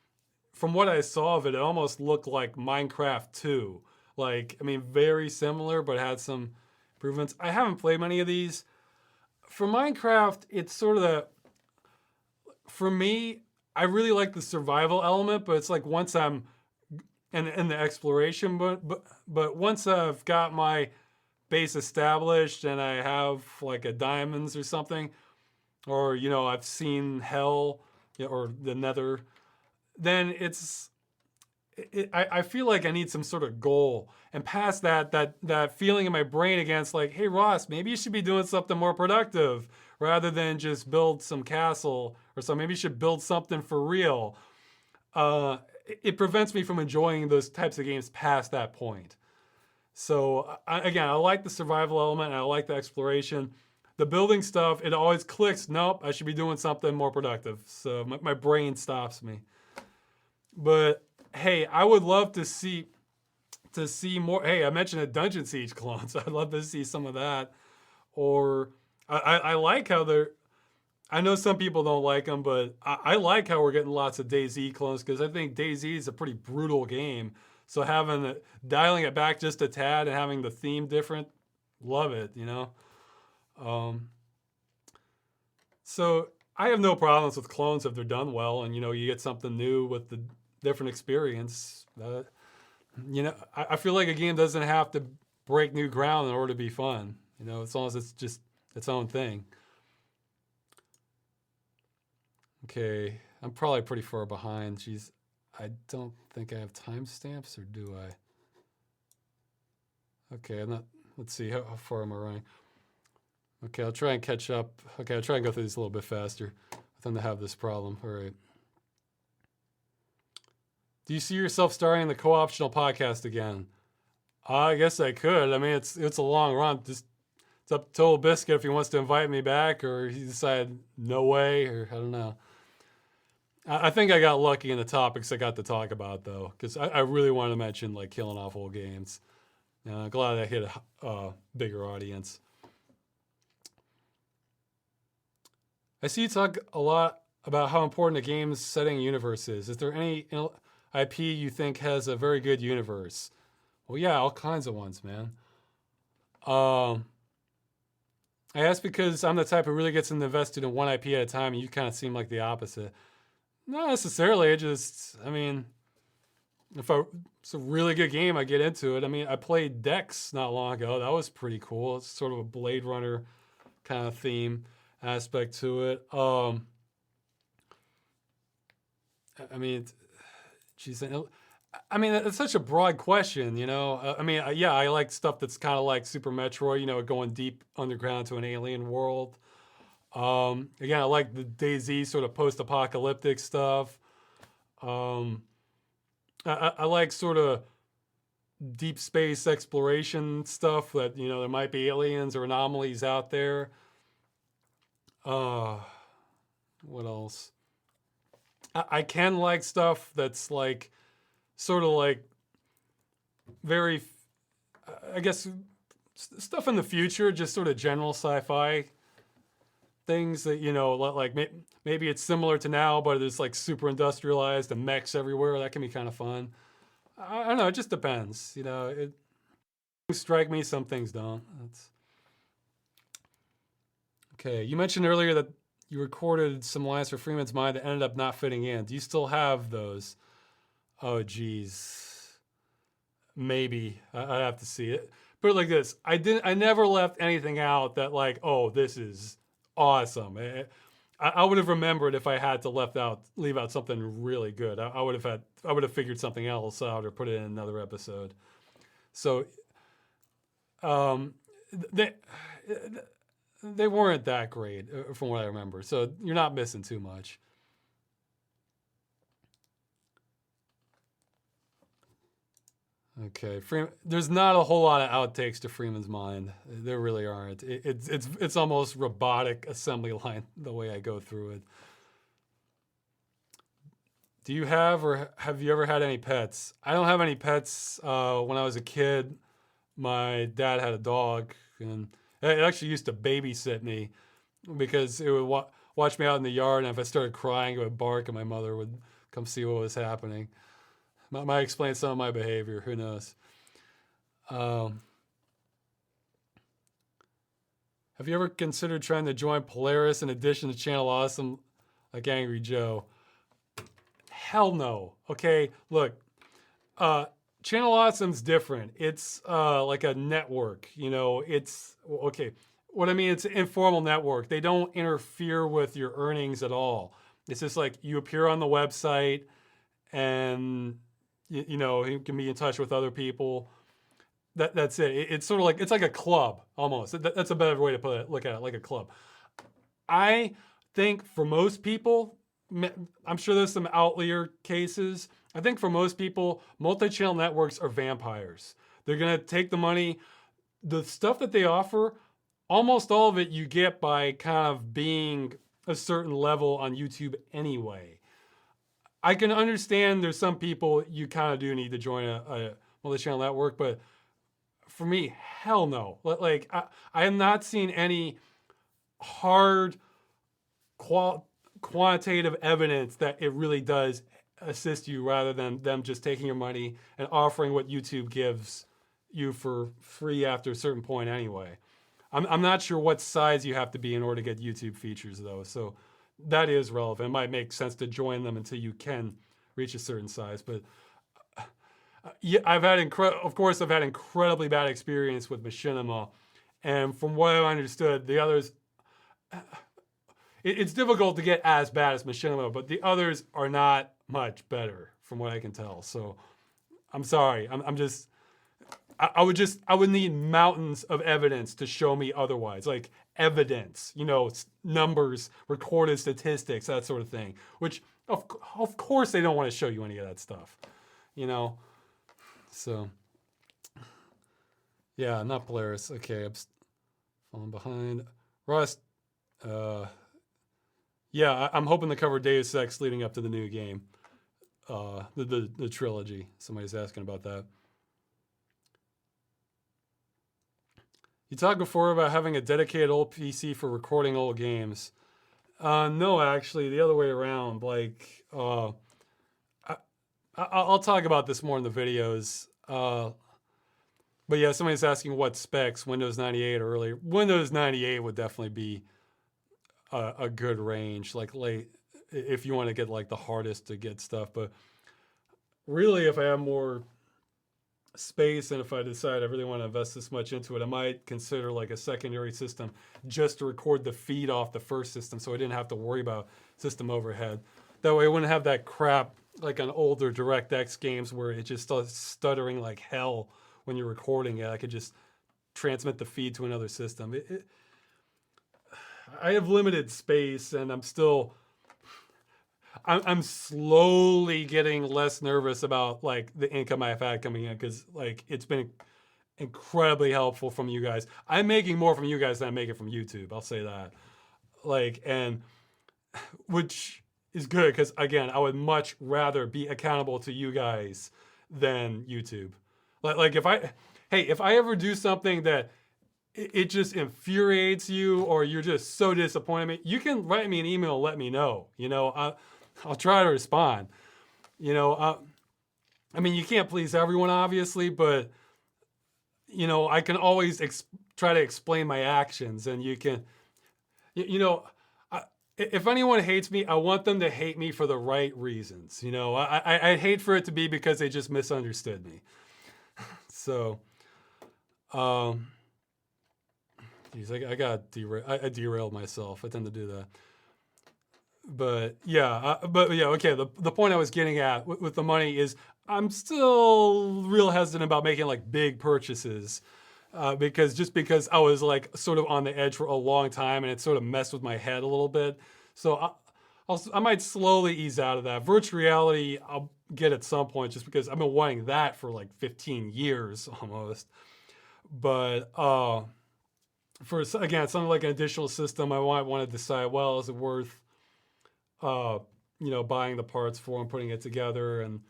from what I saw of it, it almost looked like Minecraft 2. Like, I mean, very similar, but had some improvements. I haven't played many of these. For Minecraft, it's sort of the, for me, I really like the survival element, but it's like once I'm in the exploration, but once I've got my base established and I have like a diamonds or something, or I've seen hell, or the nether, then I feel like I need some sort of goal. And past that feeling in my brain against like, hey Ross, maybe you should be doing something more productive rather than just build some castle or something. Maybe you should build something for real. It prevents me from enjoying those types of games past that point. So again, I like the survival element, and I like the exploration. The building stuff, it always clicks. Nope, I should be doing something more productive. So my brain stops me. But hey, I would love to see more. Hey, I mentioned a Dungeon Siege clone, so I'd love to see some of that. Or I like how they're. I know some people don't like them, but I like how we're getting lots of DayZ clones, because I think DayZ is a pretty brutal game. So dialing it back just a tad and having the theme different, love it. So I have no problems with clones if they're done well, and you get something new with the different experience. I feel like a game doesn't have to break new ground in order to be fun. As long as it's just its own thing. Okay, I'm probably pretty far behind. Jeez, I don't think I have timestamps, or do I? Okay, I'm not. Let's see, how far am I running? Okay, I'll try and catch up. Okay, I'll try and go through these a little bit faster. I tend to have this problem. All right. Do you see yourself starting the co-optional podcast again? I guess I could. I mean, it's a long run. Just it's up to Total Biscuit if he wants to invite me back, or he decided no way, or I don't know. I think I got lucky in the topics I got to talk about, though, because I really wanted to mention like killing off old games. Glad I hit a bigger audience. I see you talk a lot about how important a game's setting universe is. Is there any IP you think has a very good universe? Well, yeah, all kinds of ones, man. I ask because I'm the type who really gets invested in one IP at a time, and you kind of seem like the opposite. Not necessarily. I mean, if it's a really good game, I get into it. I mean, I played Dex not long ago. That was pretty cool. It's sort of a Blade Runner kind of theme aspect to it. I mean, geez, I mean, it's such a broad question, I mean, yeah, I like stuff that's kind of like Super Metroid, going deep underground to an alien world. Again, I like the DayZ sort of post-apocalyptic stuff. I like sort of deep space exploration stuff that, there might be aliens or anomalies out there. What else? I can like stuff that's like, sort of like very, I guess, stuff in the future, just sort of general sci-fi things that, like maybe it's similar to now, but it's like super industrialized and mechs everywhere. That can be kind of fun. I don't know. It just depends. It strike me. Some things don't. Okay. You mentioned earlier that you recorded some lines for Freeman's Mind that ended up not fitting in. Do you still have those? Oh, geez. Maybe. I have to see it. Put it like this. I never left anything out that like, oh, this is awesome. I would have remembered if I had to leave out something really good. I would have figured something else out or put it in another episode. So, they weren't that great from what I remember. So you're not missing too much. Okay, there's not a whole lot of outtakes to Freeman's Mind. There really aren't. It's almost robotic assembly line the way I go through it. Do you have or have you ever had any pets? I don't have any pets. When I was a kid, my dad had a dog, and it actually used to babysit me because it would watch me out in the yard, and if I started crying, it would bark, and my mother would come see what was happening. Might explain some of my behavior. Who knows? Have you ever considered trying to join Polaris in addition to Channel Awesome, like Angry Joe? Hell no. Okay, look, Channel Awesome's different. It's like a network. You know, it's okay. What I mean, it's an informal network. They don't interfere with your earnings at all. It's just like you appear on the website, and you know, you can be in touch with other people. That's it. It's sort of like, it's like a club almost. That's a better way to put it. Look at it like a club. I think for most people, I'm sure there's some outlier cases. I think for most people, multi-channel networks are vampires. They're gonna take the money, the stuff that they offer, almost all of it you get by kind of being a certain level on YouTube anyway. I can understand there's some people you kind of do need to join a multi-channel network, but for me, hell no. Like, I have not seen any hard quantitative evidence that it really does assist you, rather than them just taking your money and offering what YouTube gives you for free after a certain point anyway. I'm not sure what size you have to be in order to get YouTube features though, so that is relevant. It might make sense to join them until you can reach a certain size, but yeah, I've had incredibly bad experience with Machinima, and from what I understood, the others, it's difficult to get as bad as Machinima, but the others are not much better from what I can tell. So I'm sorry. I would need mountains of evidence to show me otherwise, like evidence, you know, numbers, recorded statistics, that sort of thing, which of course they don't want to show you any of that stuff, you know? So yeah, not Polaris. Okay, I'm falling behind. Rust, yeah, I'm hoping to cover Deus Ex leading up to the new game. The trilogy. Somebody's asking about that. You talked before about having a dedicated old PC for recording old games. No, actually, the other way around. Like, I'll talk about this more in the videos. But yeah, somebody's asking what specs, Windows 98 or earlier. Windows 98 would definitely be a good range, like late, if you want to get like the hardest to get stuff. But really, if I have more space and if I decide I really want to invest this much into it, I might consider like a secondary system just to record the feed off the first system, so I didn't have to worry about system overhead. That way I wouldn't have that crap like on older DirectX games where it just starts stuttering like hell when you're recording it. I could just transmit the feed to another system. I have limited space, and I'm slowly getting less nervous about like the income I've had coming in, because like it's been incredibly helpful from you guys. I'm making more from you guys than I'm making from YouTube. I'll say that. Like, and which is good, because again, I would much rather be accountable to you guys than YouTube. Like if I ever do something that it just infuriates you, or you're just so disappointed, you can write me an email and let me know. You know, I'll try to respond. You know, I mean, you can't please everyone, obviously, but you know, I can always try to explain my actions, and you can, you know, if anyone hates me, I want them to hate me for the right reasons. You know, I'd hate for it to be because they just misunderstood me. So, geez, I got I derailed myself. I tend to do that. But yeah, okay. The point I was getting at with the money is I'm still real hesitant about making like big purchases, because I was like sort of on the edge for a long time, and it sort of messed with my head a little bit. So I might slowly ease out of that. Virtual reality, get at some point, just because I've been wanting that for like 15 years almost. But for again something like an additional system, I might want to decide, well, is it worth buying the parts for and putting it together, and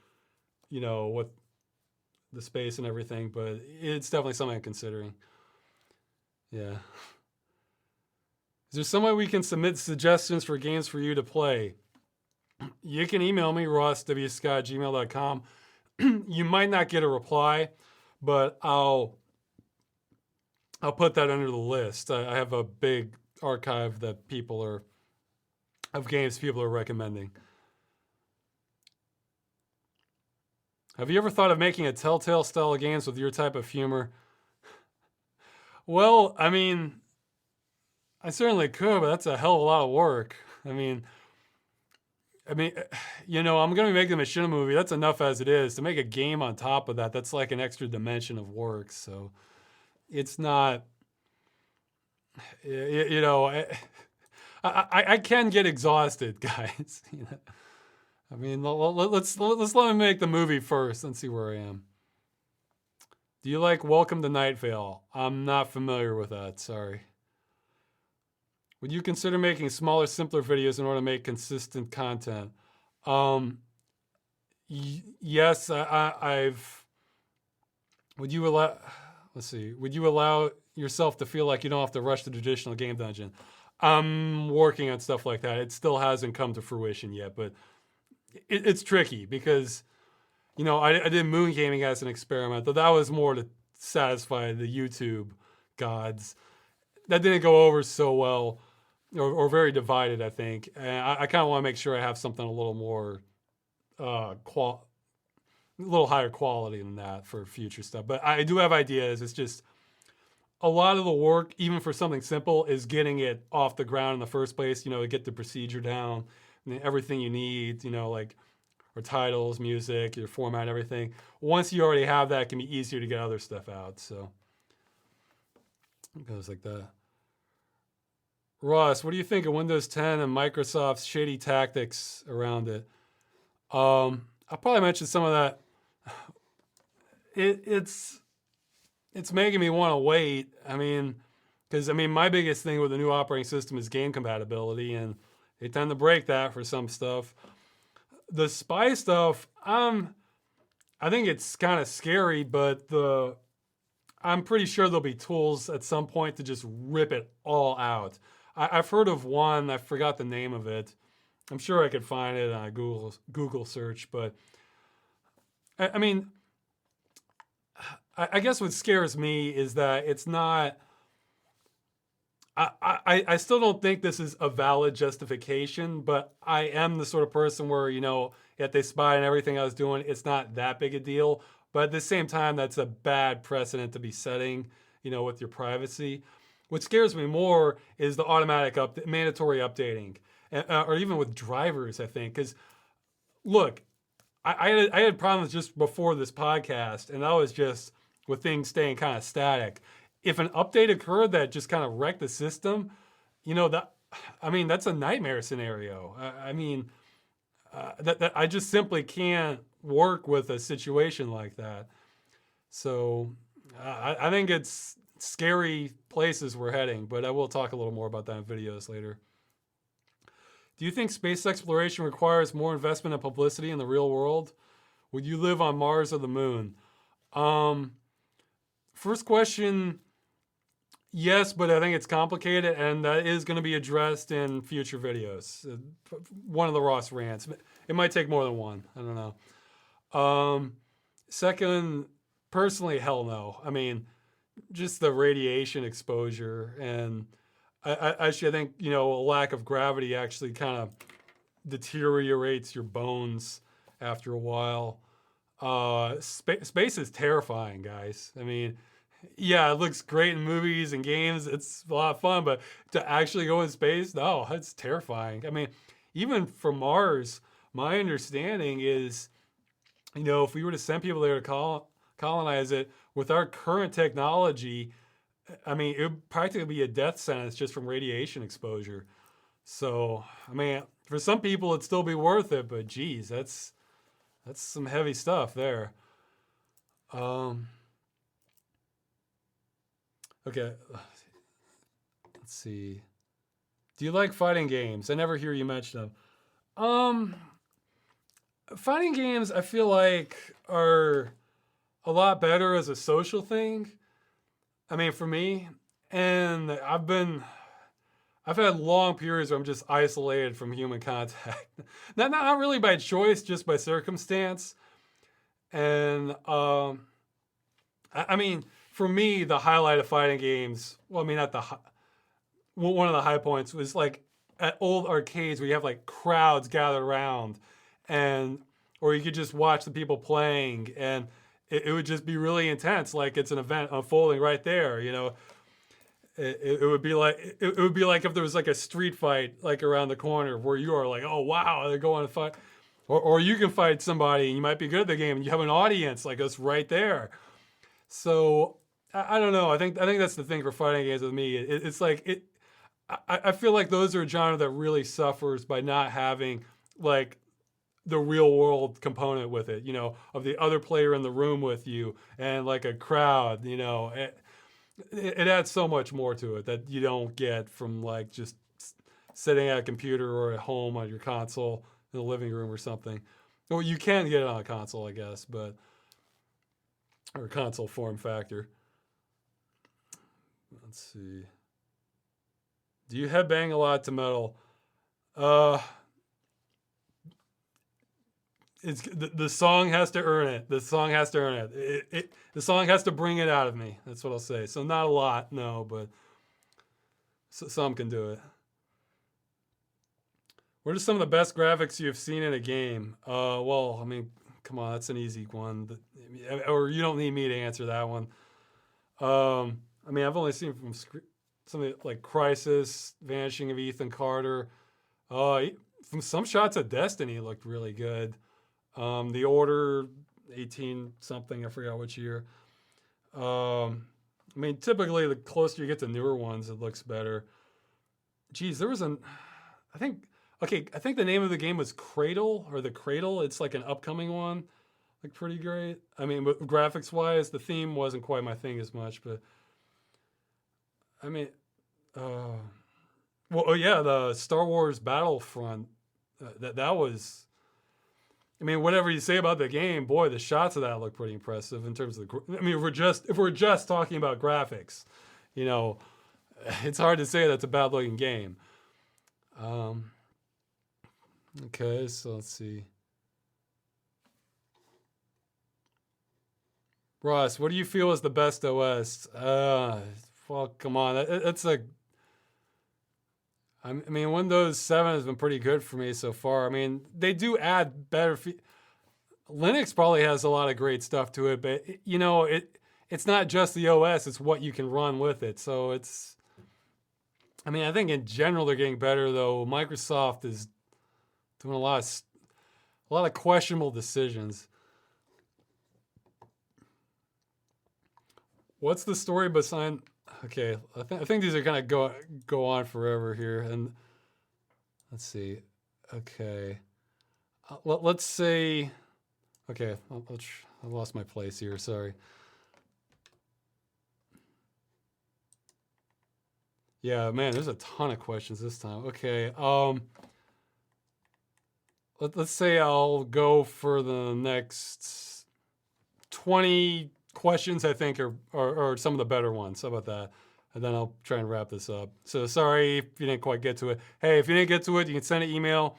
with the space and everything. But it's definitely something I'm considering. Yeah. Is there some way we can submit suggestions for games for you to play? You can email me, rosswscott@gmail.com. You might not get a reply, but I'll put that under the list. I have a big archive that of games people are recommending. Have you ever thought of making a Telltale style of games with your type of humor? Well, I mean, I certainly could, but that's a hell of a lot of work. I mean, I'm going to be making a machinima movie. That's enough as it is. To make a game on top of that, that's like an extra dimension of work. So it's not, I can get exhausted, guys. I mean, let's let me make the movie first and see where I am. Do you like Welcome to Night Vale? I'm not familiar with that. Sorry. Would you consider making smaller, simpler videos in order to make consistent content? Yes, I've. Would you allow? Let's see. Would you allow yourself to feel like you don't have to rush the traditional game dungeon? I'm working on stuff like that. It still hasn't come to fruition yet, but it's tricky because, I did Moon Gaming as an experiment, though that was more to satisfy the YouTube gods. That didn't go over so well. Or very divided, I think. And I kind of want to make sure I have something a little more, a little higher quality than that for future stuff. But I do have ideas. It's just a lot of the work, even for something simple, is getting it off the ground in the first place. To get the procedure down, and everything you need. Like or titles, music, your format, everything. Once you already have that, it can be easier to get other stuff out. So it goes like that. Ross, what do you think of Windows 10 and Microsoft's shady tactics around it? I'll probably mention some of that. It's making me want to wait. Because my biggest thing with the new operating system is game compatibility, and they tend to break that for some stuff. The spy stuff, I think it's kind of scary, but I'm pretty sure there'll be tools at some point to just rip it all out. I've heard of one. I forgot the name of it. I'm sure I could find it on a Google search. But I guess what scares me is that it's not. I still don't think this is a valid justification, but I am the sort of person where if they spy on everything I was doing, it's not that big a deal. But at the same time, that's a bad precedent to be setting, with your privacy. What scares me more is the automatic mandatory updating, or even with drivers, I think. Because, look, I had problems just before this podcast, and that was just with things staying kind of static. If an update occurred that just kind of wrecked the system, that's a nightmare scenario. That I just simply can't work with a situation like that. So I think it's scary places we're heading, but I will talk a little more about that in videos later. Do you think space exploration requires more investment and publicity in the real world? Would you live on Mars or the moon? First question, yes, but I think it's complicated, and that is going to be addressed in future videos. One of the Ross rants. It might take more than one. I don't know. Second, personally, hell no. Just the radiation exposure, and I think a lack of gravity actually kind of deteriorates your bones after a while. Space is terrifying, guys. Yeah, it looks great in movies and games. It's a lot of fun, but to actually go in space, no, it's terrifying. Even for Mars, my understanding is, if we were to send people there to colonize it, with our current technology, it would practically be a death sentence just from radiation exposure. So, for some people, it'd still be worth it, but geez, that's That's some heavy stuff there. Um, okay, let's see. Do you like fighting games? I never hear you mention them. Um, Fighting games, I feel like, are a lot better as a social thing. I mean, for me, and I've had long periods where I'm just isolated from human contact. Not really by choice, just by circumstance. And I mean, for me, the highlight of fighting games. Well, I mean, not the one of the high points was like at old arcades where you have like crowds gathered around, and or you could just watch the people playing, and it would just be really intense, like it's an event unfolding right there. You know, it would be like it would be like if there was like a street fight like around the corner where you are like, oh wow, they're going to fight, or you can fight somebody and you might be good at the game and you have an audience like us right there. So I don't know. I think that's the thing for fighting games with me. It's like it. I feel like those are a genre that really suffers by not having like the real world component with it, you know, of the other player in the room with you and like a crowd, you know. It adds so much more to it that you don't get from like just sitting at a computer or at home on your console in the living room or something. Well, you can get it on a console, I guess, but or console form factor. Let's see. Do you headbang a lot to metal? Uh, it's the song has to earn it. The song has to earn it. The song has to bring it out of me. That's what I'll say. So not a lot, no, but some can do it. What are some of the best graphics you've seen in a game? Well, I mean, come on, that's an easy one. Or you don't need me to answer that one. I mean, I've only seen from something like Crisis, Vanishing of Ethan Carter. From some shots of Destiny, it looked really good. The Order, 18 something, I forgot which year. I mean, typically the closer you get to newer ones, it looks better. Geez, there was I think, okay, I think the name of the game was Cradle or The Cradle. It's like an upcoming one, like pretty great. I mean, graphics wise, the theme wasn't quite my thing as much, but I mean, uh, well, oh yeah, the Star Wars Battlefront. That was. I mean, whatever you say about the game, boy, the shots of that look pretty impressive in terms of the. I mean, if we're just talking about graphics, you know, it's hard to say that's a bad looking game. Okay, so let's see. Ross, what do you feel is the best OS? Well, come on, it's a. I mean, Windows 7 has been pretty good for me so far. I mean, they do add better. Linux probably has a lot of great stuff to it, but you know, it's not just the OS; it's what you can run with it. So it's. I mean, I think in general they're getting better, though. Microsoft is doing a lot of questionable decisions. What's the story behind? Okay, I think these are gonna go on forever here, and let's see. Okay, let's say. Okay, I lost my place here. Sorry. Yeah, man, there's a ton of questions this time. Okay, let's say I'll go for the next 20 questions. I think are some of the better ones. How about that? And then I'll try and wrap this up. So sorry if you didn't quite get to it. Hey, if you didn't get to it, you can send an email,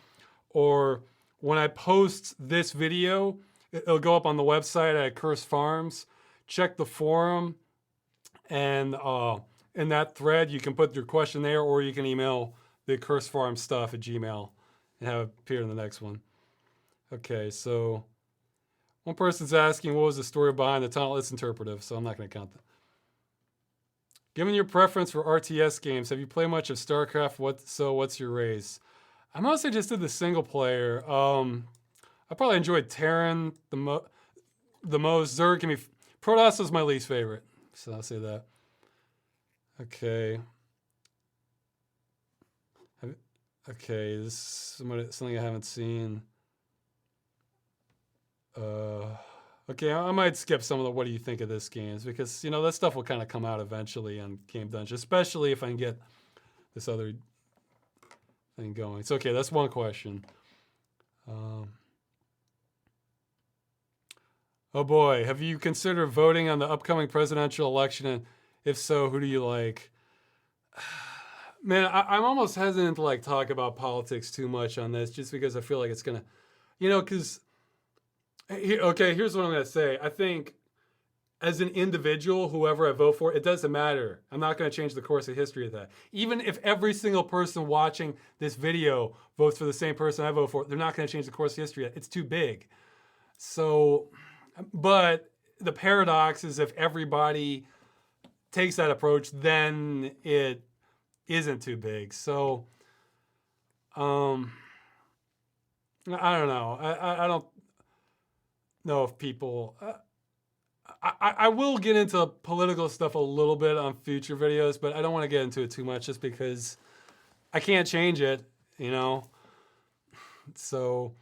or when I post this video, it'll go up on the website at Accursed Farms. Check the forum, and in that thread, you can put your question there, or you can email the Accursed Farm stuff at Gmail and have it appear in the next one. Okay, so one person's asking what was the story behind the tunnel. It's interpretive, so I'm not going to count that. Given your preference for RTS games, have you played much of StarCraft? What's your race? I mostly just did the single player. I probably enjoyed Terran the most. Zerg can be. Protoss was my least favorite, so I'll say that. Okay. Okay, this is something I haven't seen. Uh, okay, I might skip some of the what do you think of this games because, that stuff will kind of come out eventually on Game Dungeon, especially if I can get this other thing going. So, okay, that's one question. Um, oh boy, have you considered voting on the upcoming presidential election? And if so, who do you like? Man, I'm almost hesitant to like talk about politics too much on this, just because I feel like it's gonna, because okay, here's what I'm gonna say. I think as an individual, whoever I vote for, it doesn't matter. I'm not going to change the course of history of that. Even if every single person watching this video votes for the same person I vote for, they're not going to change the course of history. It's too big. So, but the paradox is if everybody takes that approach, then it isn't too big. So, I don't know. I don't know if people. I will get into political stuff a little bit on future videos, but I don't want to get into it too much just because I can't change it, So,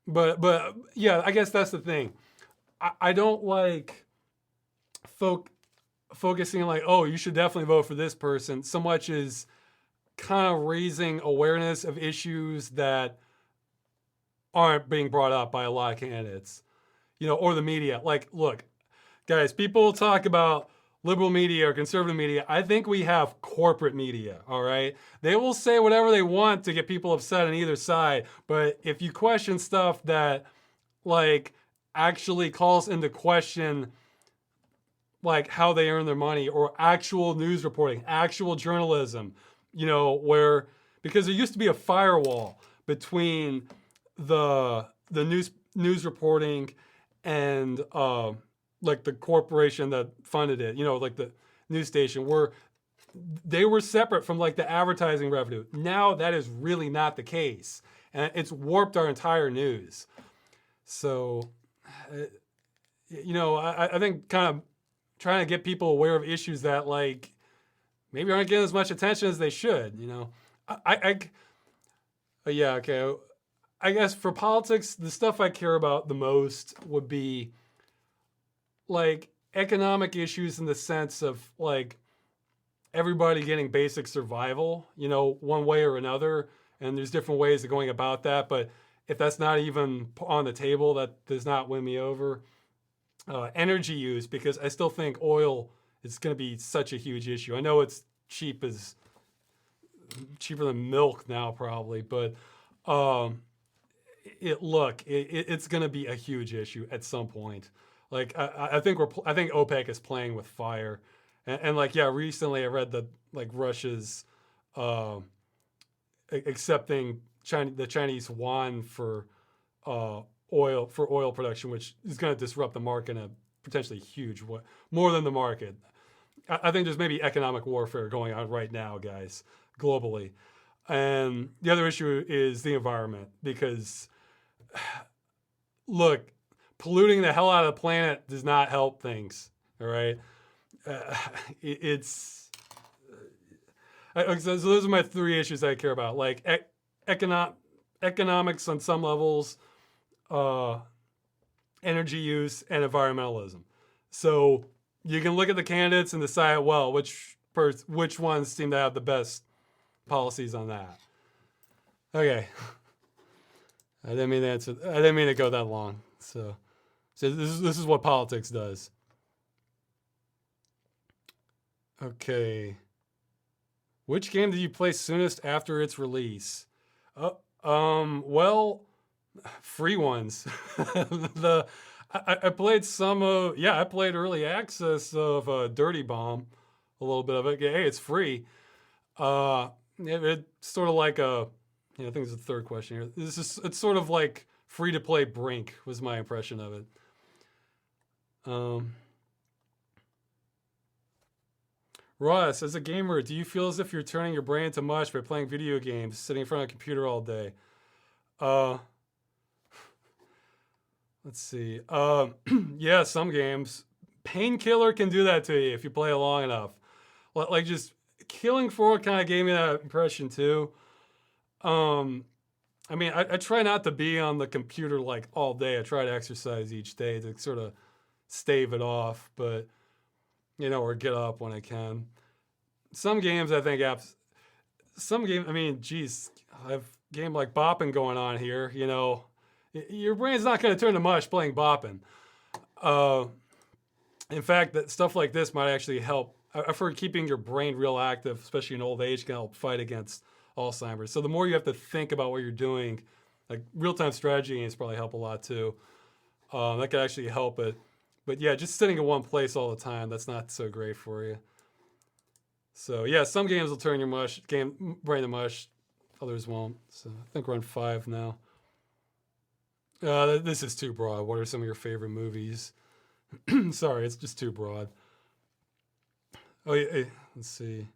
but yeah, I guess that's the thing. I don't like focusing on like, oh, you should definitely vote for this person so much as kind of raising awareness of issues that aren't being brought up by a lot of candidates, or the media. Like, look, guys, people talk about liberal media or conservative media. I think we have corporate media, all right? They will say whatever they want to get people upset on either side. But if you question stuff that, like, actually calls into question, like, how they earn their money or actual news reporting, actual journalism, because there used to be a firewall between the news reporting and like the corporation that funded it, like the news station, where they were separate from like the advertising revenue. Now that is really not the case, and it's warped our entire news. So, I think kind of trying to get people aware of issues that like maybe aren't getting as much attention as they should. Yeah, okay. I guess for politics, the stuff I care about the most would be like economic issues in the sense of like everybody getting basic survival, one way or another. And there's different ways of going about that. But if that's not even on the table, that does not win me over. Energy use, because I still think oil is going to be such a huge issue. I know it's cheaper than milk now, probably, but it's going to be a huge issue at some point. Like I think OPEC is playing with fire, and like recently I read that like Russia's accepting the Chinese yuan for oil production, which is going to disrupt the market in a potentially huge way, more than the market. I think there's maybe economic warfare going on right now, guys, globally. And the other issue is the environment, because look, polluting the hell out of the planet does not help things. All right, it's so those are my three issues I care about, like economics on some levels, energy use, and environmentalism. So you can look at the candidates and decide, well, which ones seem to have the best policies on that. Okay. I didn't mean to go that long. So this is what politics does. Okay. Which game did you play soonest after its release? Well, free ones. I played some of, I played early access of Dirty Bomb, a little bit of it. Hey, it's free. It's sort of like I think it's the third question here. It's sort of like free to play Brink was my impression of it. Ross, as a gamer, do you feel as if you're turning your brain to mush by playing video games, sitting in front of a computer all day? Let's see. Yeah, some games. Painkiller can do that to you if you play it long enough. Like just Killing Floor kind of gave me that impression too. I mean, I try not to be on the computer like all day. I try to exercise each day to sort of stave it off, but or get up when I can. Some games I think apps. Some game. I mean, geez, I have a game like bopping going on here. Your brain's not going to turn to mush playing bopping. Uh, in fact, that stuff like this might actually help. I've heard keeping your brain real active, especially in old age, can help fight against Alzheimer's. So the more you have to think about what you're doing, like real-time strategy games probably help a lot too. That could actually help it. But yeah, just sitting in one place all the time, that's not so great for you. So yeah, some games will turn your brain to mush, others won't. So I think we're on 5 now. This is too broad. What are some of your favorite movies? Sorry, it's just too broad. Oh yeah, let's see.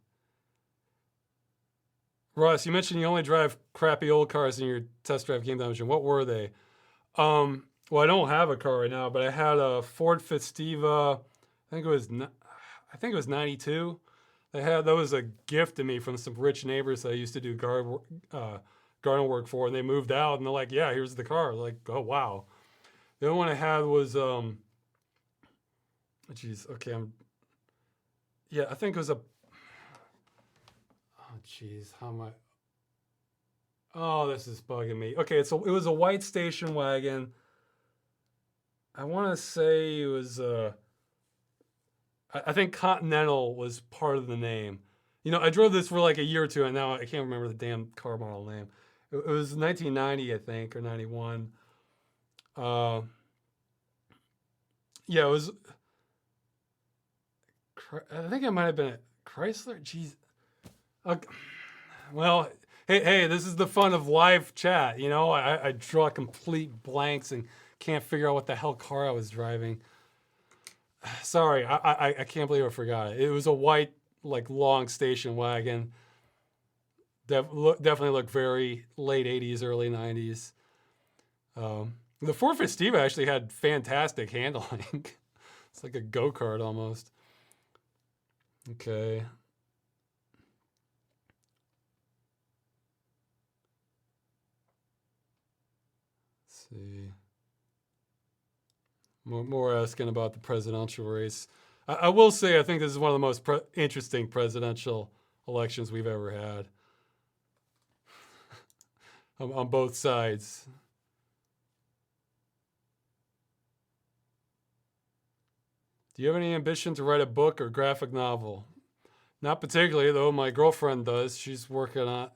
Ross, you mentioned you only drive crappy old cars in your test drive game dimension. What were they? Well, I don't have a car right now, but I had a Ford Festiva. I think it was '92. That was a gift to me from some rich neighbors that I used to do garden work for, and they moved out, and they're like, "Yeah, here's the car." Like, oh wow. The other one I had was geez, okay, yeah, I think it was a. Oh geez, how am I? Oh, this is bugging me. Okay, it was a white station wagon. I want to say it was I think Continental was part of the name. I drove this for like a year or two, and now I can't remember the damn car model name. It was 1990, I think, or 91. Uh, yeah, it was. I think it might have been a Chrysler. Jeez. Okay. Well, hey, this is the fun of live chat. I draw complete blanks and can't figure out what the hell car I was driving. Sorry, I can't believe I forgot it. It was a white, like long station wagon. Definitely looked very late '80s, early '90s. The Ford Festiva actually had fantastic handling. It's like a go-kart almost. Okay. Let's see. More asking about the presidential race. I will say I think this is one of the most interesting presidential elections we've ever had on both sides. Do you have any ambition to write a book or graphic novel? Not particularly, though. My girlfriend does. She's working on.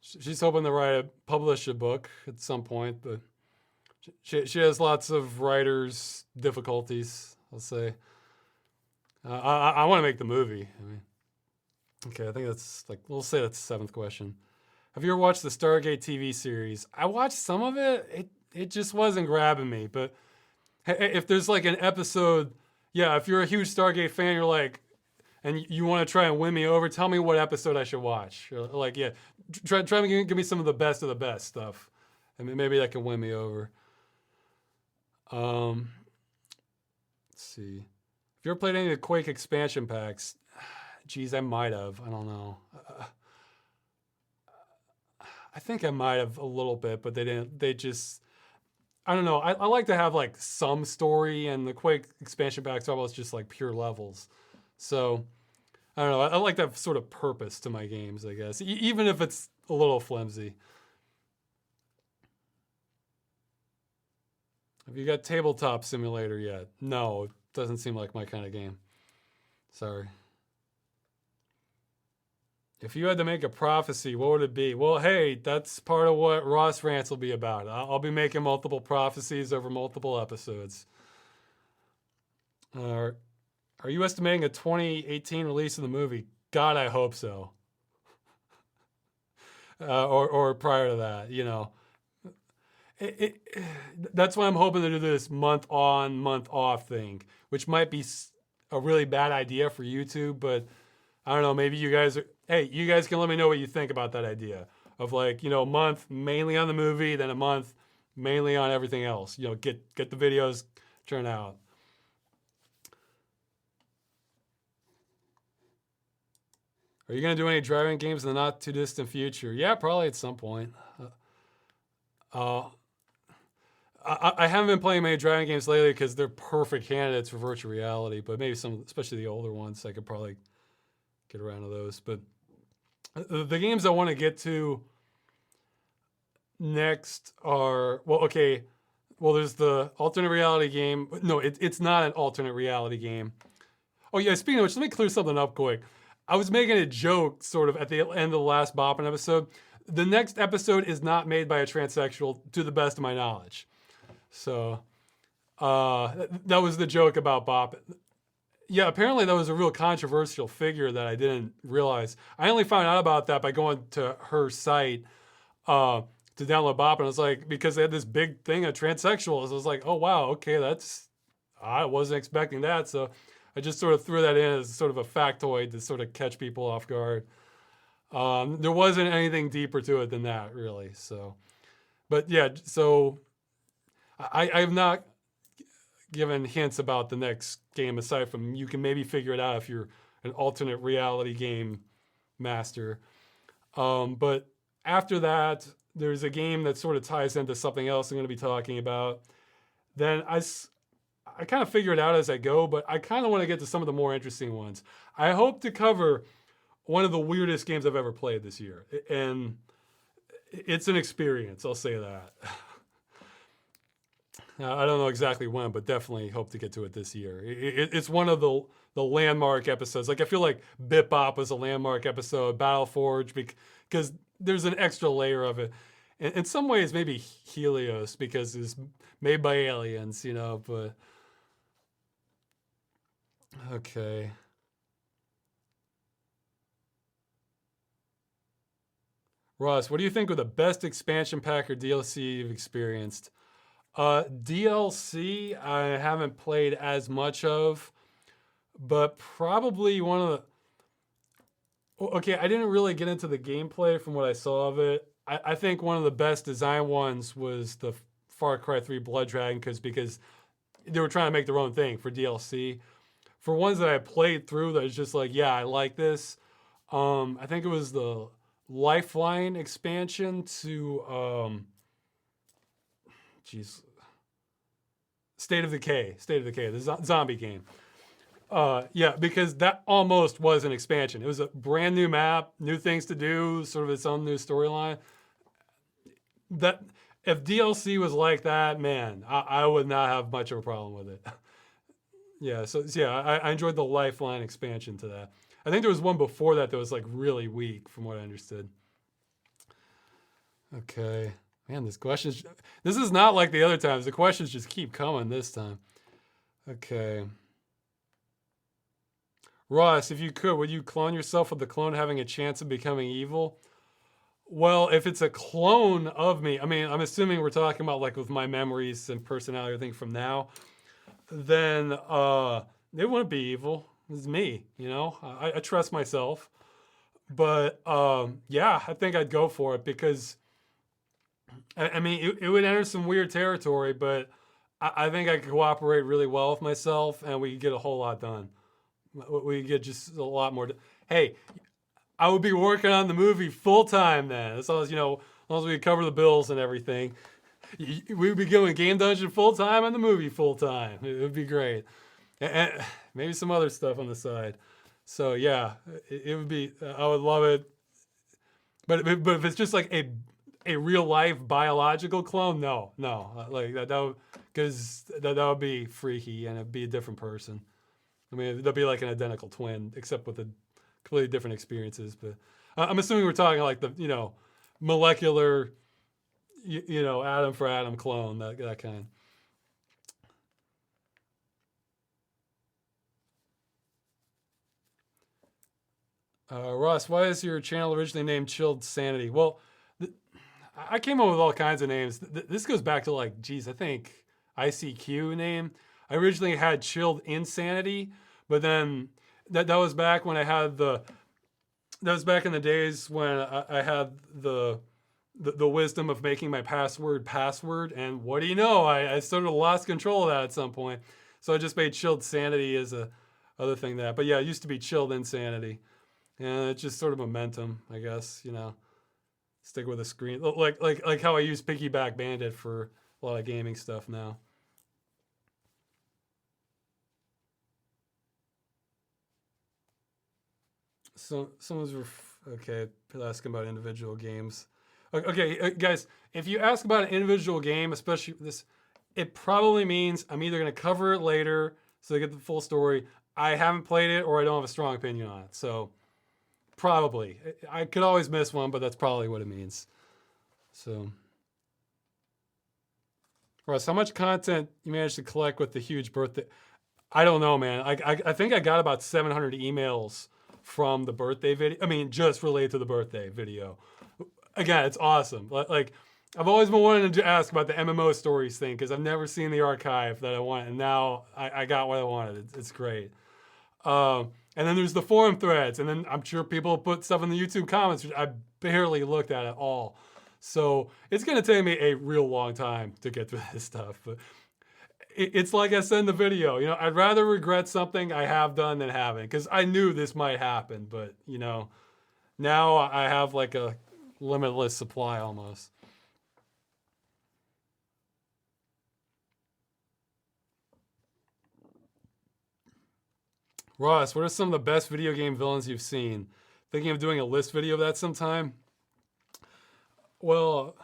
She's hoping to publish a book at some point, but she has lots of writers' difficulties, I'll say. I want to make the movie. I mean, okay, I think that's we'll say that's the 7th question. Have you ever watched the Stargate TV series? I watched some of it. It just wasn't grabbing me. But if there's like an episode, yeah, if you're a huge Stargate fan, you're like, and you want to try and win me over, tell me what episode I should watch. Like, yeah, try and give me some of the best stuff. I mean, maybe that can win me over. Let's see. Have you ever played any of the Quake expansion packs? Geez, I might have. I don't know. I think I might have a little bit, but they didn't. They just. I don't know. I like to have like some story, and the Quake expansion packs are almost just like pure levels. So I don't know. I like to have sort of purpose to my games, I guess, even if it's a little flimsy. Have you got Tabletop Simulator yet? No, it doesn't seem like my kind of game. Sorry. If you had to make a prophecy, what would it be? Well, hey, that's part of what Ross Rants will be about. I'll be making multiple prophecies over multiple episodes. Are you estimating a 2018 release of the movie? God, I hope so. Or prior to that, that's why I'm hoping to do this month on, month off thing, which might be a really bad idea for YouTube, but I don't know, maybe you guys can let me know what you think about that idea of a month mainly on the movie, then a month mainly on everything else. Get the videos churn out. Are you going to do any driving games in the not too distant future? Yeah, probably at some point. Uh, I haven't been playing many driving games lately because they're perfect candidates for virtual reality. But maybe some, especially the older ones, I could probably get around to those. But the games I want to get to next are, well, okay. Well, there's the alternate reality game. No, it's not an alternate reality game. Oh yeah, speaking of which, let me clear something up quick. I was making a joke sort of at the end of the last Boppin' episode. The next episode is not made by a transsexual, to the best of my knowledge. So that was the joke about Boppin'. Yeah, apparently that was a real controversial figure that I didn't realize. I only found out about that by going to her site to download Boppin'. I was like, because they had this big thing of transsexuals. I was like, oh wow, okay, I wasn't expecting that. So I just sort of threw that in as sort of a factoid to sort of catch people off guard. There wasn't anything deeper to it than that, really. So, but yeah, so I have not given hints about the next game aside from you can maybe figure it out if you're an alternate reality game master. But after that, there's a game that sort of ties into something else I'm going to be talking about. Then I kind of figure it out as I go, but I kind of want to get to some of the more interesting ones. I hope to cover one of the weirdest games I've ever played this year. And it's an experience, I'll say that. I don't know exactly when, but definitely hope to get to it this year. It's one of the landmark episodes. Like I feel like Bip Bop was a landmark episode, Battle Forge, because there's an extra layer of it. In some ways, maybe Helios, because it's made by aliens, but okay. Ross, what do you think of the best expansion pack or DLC you've experienced? DLC, I haven't played as much of, but probably one of the. Okay, I didn't really get into the gameplay from what I saw of it. I think one of the best design ones was the Far Cry 3 Blood Dragon because they were trying to make their own thing for DLC. For ones that I played through, that was just like, yeah, I like this. I think it was the Lifeline expansion to State of Decay, the zombie game. Yeah, because that almost was an expansion. It was a brand new map, new things to do, sort of its own new storyline. That if DLC was like that, man, I would not have much of a problem with it. Yeah, so yeah, I enjoyed the Lifeline expansion to that. I think there was one before that was like really weak, from what I understood. Okay. Man, this is not like the other times. The questions just keep coming this time. Okay. Ross, if you could, would you clone yourself with the clone having a chance of becoming evil? Well, if it's a clone of me, I mean, I'm assuming we're talking about like with my memories and personality, everything from now, then it wouldn't be evil. It's me, I trust myself. But yeah, I think I'd go for it because I mean, it would enter some weird territory, but I think I could cooperate really well with myself, and we could get a whole lot done. We could get just a lot more. Hey, I would be working on the movie full time then, as long as as long as we could cover the bills and everything. We'd be going Game Dungeon full time and the movie full time. It would be great, and maybe some other stuff on the side. So yeah, it would be. I would love it. But if it's just like a real life biological clone, no, like that because that would be freaky and it'd be a different person. I mean, they'll be like an identical twin, except with completely different experiences. But I'm assuming we're talking like the molecular, atom for atom clone, that kind. Ross, why is your channel originally named Chilled Sanity? Well, I came up with all kinds of names. This goes back to like, geez, I think ICQ name. I originally had Chilled Insanity, but then that was back when I had that was back in the days when I had the wisdom of making my password, and what do you know? I sort of lost control of that at some point. So I just made Chilled Sanity as a other thing but yeah, it used to be Chilled Insanity. And it's just sort of momentum, I guess, stick with a screen, like how I use Piggyback Bandit for a lot of gaming stuff now. So someone's okay. Asking about individual games. Okay, guys, if you ask about an individual game, especially this, it probably means I'm either going to cover it later so they get the full story. I haven't played it, or I don't have a strong opinion on it. So probably I could always miss one, but that's probably what it means. So, Russ, how much content you managed to collect with the huge birthday? I don't know, man. I think I got about 700 emails from the birthday video. I mean, just related to the birthday video. Again, it's awesome. Like, I've always been wanting to ask about the MMO stories thing because I've never seen the archive that I want, and now I got what I wanted. It's great. And then there's the forum threads, and then I'm sure people put stuff in the YouTube comments, which I barely looked at all. So it's going to take me a real long time to get through this stuff. But it's like I said in the video, you know, I'd rather regret something I have done than haven't, because I knew this might happen. But, you know, now I have like a limitless supply almost. Ross, what are some of the best video game villains you've seen? Thinking of doing a list video of that sometime? Well,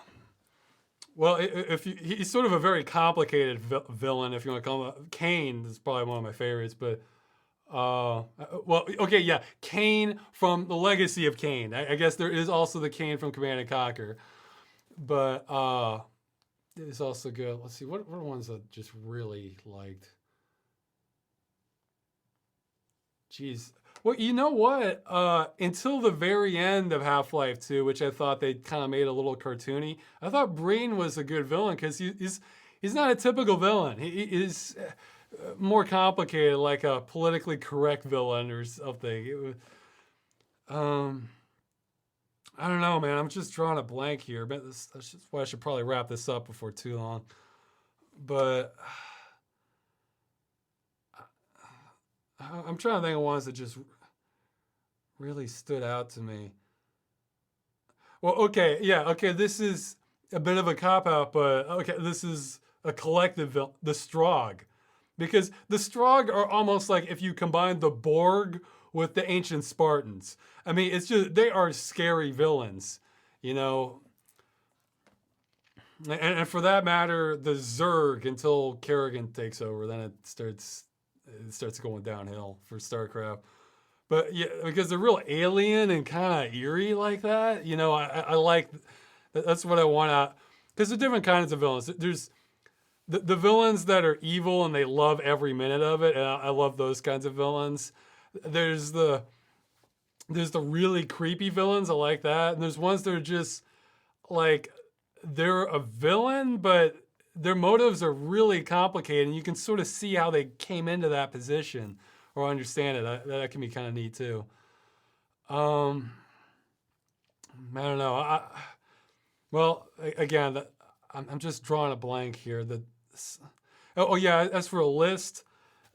if you, he's sort of a very complicated villain, if you want to call him. Kane is probably one of my favorites, but well, okay, yeah, Kane from the Legacy of Kane. I guess there is also the Kane from Command and Conquer, but it's also good. Let's see, what are ones that just really liked? Jeez. Well, you know what? Until the very end of Half-Life 2, which I thought they kind of made a little cartoony, I thought Breen was a good villain because he's not a typical villain. He is more complicated, like a politically correct villain or something. It was, I don't know, man. I'm just drawing a blank here. But that's just why I should probably wrap this up before too long. But I'm trying to think of ones that just really stood out to me. Well, okay, yeah, okay, this is a bit of a cop-out, but okay, this is a collective villain, the Strogg. Because the Strogg are almost like if you combine the Borg with the ancient Spartans. I mean, it's just, they are scary villains, you know? And for that matter, the Zerg, until Kerrigan takes over, then it starts going downhill for StarCraft. But yeah, because they're real alien and kind of eerie like that. You know, I like, that's what I want out. Because there's different kinds of villains. There's the villains that are evil and they love every minute of it. And I love those kinds of villains. There's the really creepy villains. I like that. And there's ones that are just like, they're a villain, but their motives are really complicated, and you can sort of see how they came into that position or understand it. That can be kind of neat too. I don't know. Well, again, I'm just drawing a blank here. Oh yeah, as for a list,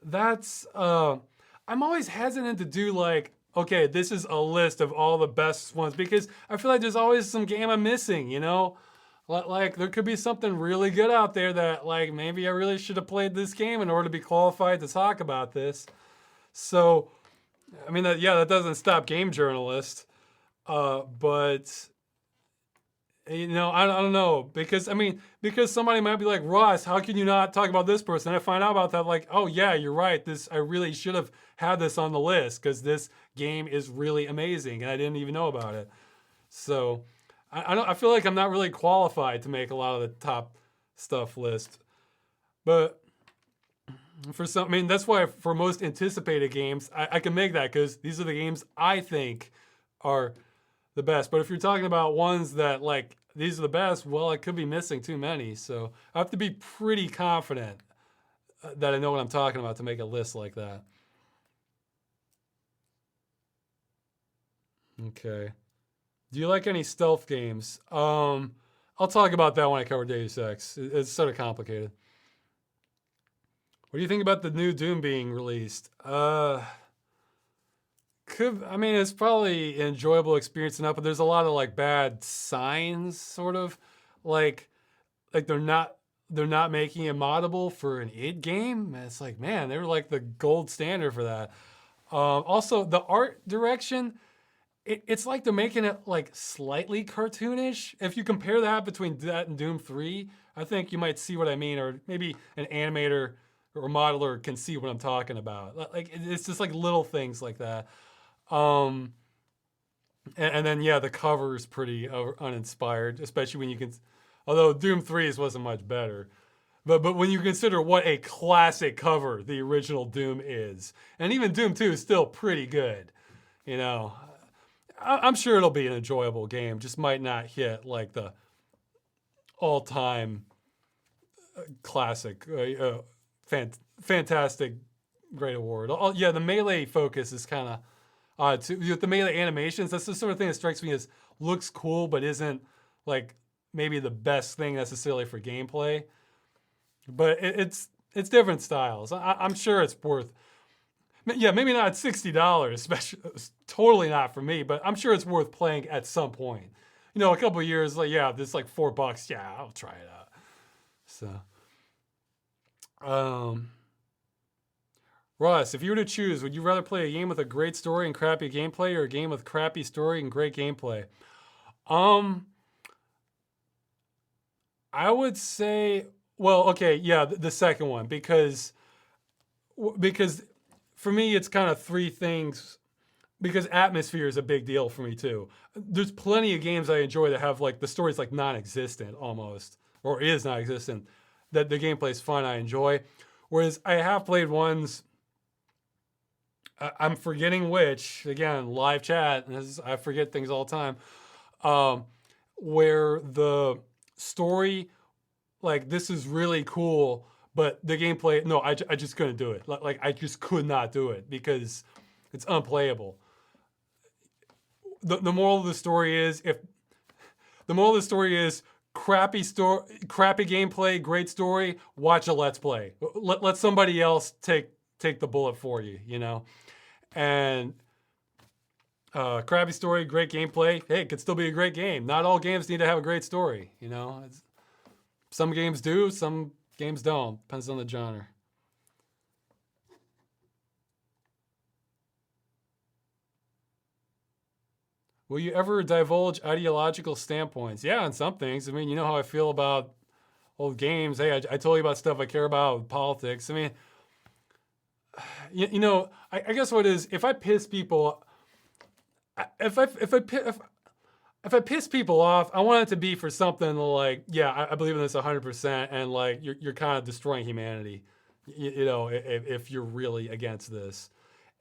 that's I'm always hesitant to do like, okay, this is a list of all the best ones, because I feel like there's always some game I'm missing, you know? Like, there could be something really good out there that, like, maybe I really should have played this game in order to be qualified to talk about this. So, I mean, that doesn't stop game journalists. But, you know, I don't know. Because somebody might be like, Ross, how can you not talk about this person? And I find out about that, like, oh, yeah, you're right. I really should have had this on the list because this game is really amazing, and I didn't even know about it. So I feel like I'm not really qualified to make a lot of the top stuff list. But for some, I mean, that's why for most anticipated games, I can make that, because these are the games I think are the best. But if you're talking about ones that, like, these are the best, well, I could be missing too many. So I have to be pretty confident that I know what I'm talking about to make a list like that. Okay. Do you like any stealth games? I'll talk about that when I cover Deus Ex. It's sort of complicated. What do you think about the new Doom being released? I mean, it's probably an enjoyable experience enough, but there's a lot of like bad signs, sort of, like like they're not making it moddable for an id game. And it's like, man, they were like the gold standard for that. Also, the art direction, it's like they're making it like slightly cartoonish. If you compare that between that and Doom 3, I think you might see what I mean, or maybe an animator or modeler can see what I'm talking about. Like it's just like little things like that. Um, and then yeah, the cover is pretty uninspired, especially when you can. Although Doom 3's wasn't much better, but when you consider what a classic cover the original Doom is, and even Doom 2 is still pretty good, you know, I'm sure it'll be an enjoyable game. Just might not hit like the all-time classic, fantastic, great award. Yeah, the melee focus is kind of with the melee animations. That's the sort of thing that strikes me as looks cool, but isn't like maybe the best thing necessarily for gameplay. But it's different styles. I'm sure it's worth. Yeah, maybe not at $60, especially totally not for me. But I'm sure it's worth playing at some point. You know, a couple of years, like yeah, this like $4. Yeah, I'll try it out. So, um, Ross, if you were to choose, would you rather play a game with a great story and crappy gameplay, or a game with crappy story and great gameplay? Um, I would say, well, okay, yeah, the second one, because for me it's kind of three things. Because atmosphere is a big deal for me too. There's plenty of games I enjoy that have like the story's like non-existent almost, or is non-existent. That the gameplay is fun, I enjoy. Whereas I have played ones. I'm forgetting which. Again, live chat. I forget things all the time. Um, where the story, like this is really cool, but the gameplay, no, I just couldn't do it. Like I just could not do it because it's unplayable. The moral of the story is if the moral of the story is crappy gameplay, great story, watch a let's play. Let somebody else take the bullet for you, you know. And crappy story, great gameplay. Hey, it could still be a great game. Not all games need to have a great story, you know. Some games do, some games don't. Depends on the genre. Will you ever divulge ideological standpoints? Yeah, on some things. I mean, you know how I feel about old games. Hey, I told you about stuff I care about with politics. I mean, you know, I guess what is if I piss people, if I piss people off, I want it to be for something like, yeah, I believe in this 100%, and like you're kind of destroying humanity. You know, if you're really against this.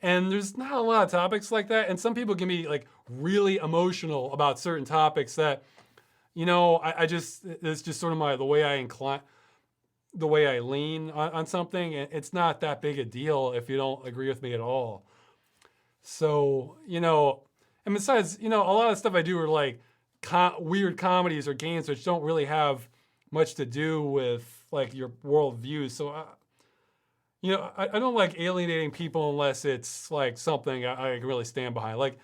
And there's not a lot of topics like that. And some people can be like really emotional about certain topics that, you know, I just, it's just sort of the way I incline, the way I lean on something. And it's not that big a deal if you don't agree with me at all. So, you know, and besides, you know, a lot of stuff I do are like weird comedies or games which don't really have much to do with like your worldview. So, you know, I don't like alienating people unless it's like something I can really stand behind. Like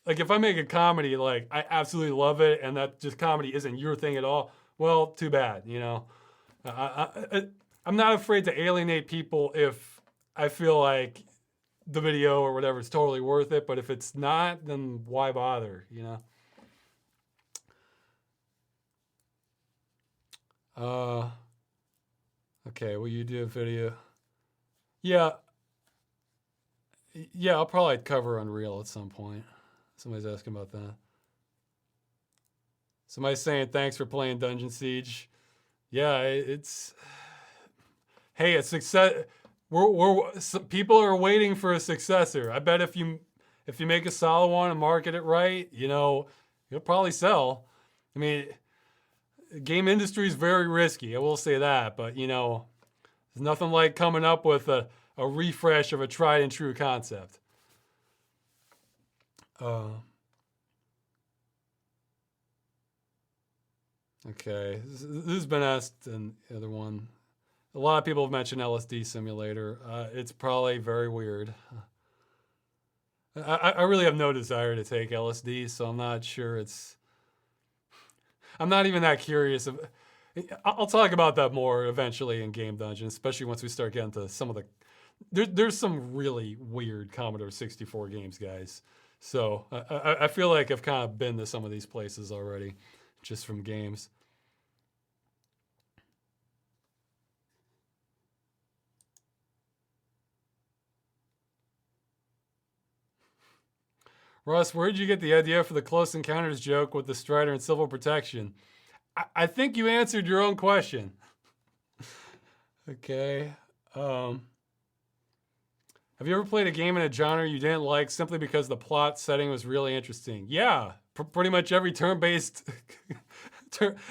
if I make a comedy, like I absolutely love it, and that just comedy isn't your thing at all. Well, too bad, you know. I'm not afraid to alienate people if I feel like the video or whatever is totally worth it. But if it's not, then why bother, you know? Okay, will you do a video? Yeah, yeah, I'll probably cover Unreal at some point. Somebody's asking about that. Somebody's saying thanks for playing Dungeon Siege. Yeah, it's hey, a success. People are waiting for a successor. I bet if you make a solid one and market it right, you know, you'll probably sell. I mean, game industry is very risky. I will say that, but you know, there's nothing like coming up with a refresh of a tried and true concept. Okay, this has been asked in the other one. A lot of people have mentioned LSD Simulator. It's probably very weird. I really have no desire to take LSD, so I'm not sure it's. I'm not even that curious. I'll talk about that more eventually in Game Dungeon, especially once we start getting to some of the. There's some really weird Commodore 64 games, guys. So I feel like I've kind of been to some of these places already, just from games. Russ, where did you get the idea for the Close Encounters joke with the Strider and Civil Protection? I think you answered your own question. Okay. Have you ever played a game in a genre you didn't like simply because the plot setting was really interesting? Yeah, pretty much every turn-based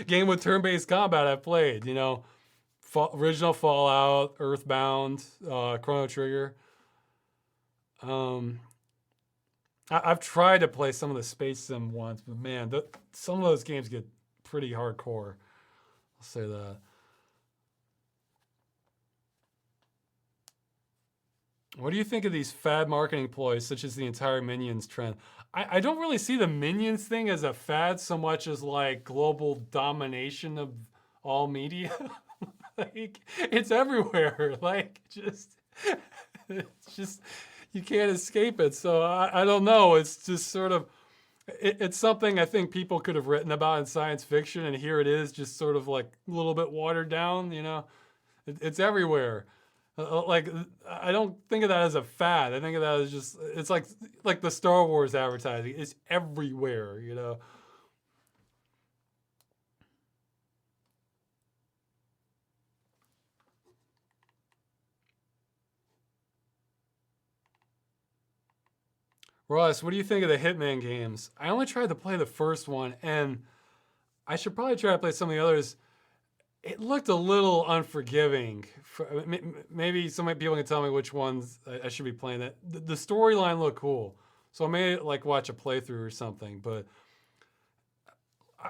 game with turn-based combat I've played. You know, original Fallout, Earthbound, Chrono Trigger. I've tried to play some of the Space Sim ones, but man, some of those games get pretty hardcore. I'll say that. What do you think of these fad marketing ploys, such as the entire Minions trend? I don't really see the Minions thing as a fad so much as like global domination of all media. Like, it's everywhere. Like, it's just, you can't escape it. So I don't know. It's just sort of, it's something I think people could have written about in science fiction, and here it is, just sort of like a little bit watered down. You know, it's everywhere. Like, I don't think of that as a fad. I think of that as just, it's like the Star Wars advertising. It's everywhere, you know. Ross, what do you think of the Hitman games? I only tried to play the first one, and I should probably try to play some of the others. It looked a little unforgiving. Maybe some people can tell me which ones I should be playing. That the storyline looked cool, so I may like watch a playthrough or something. But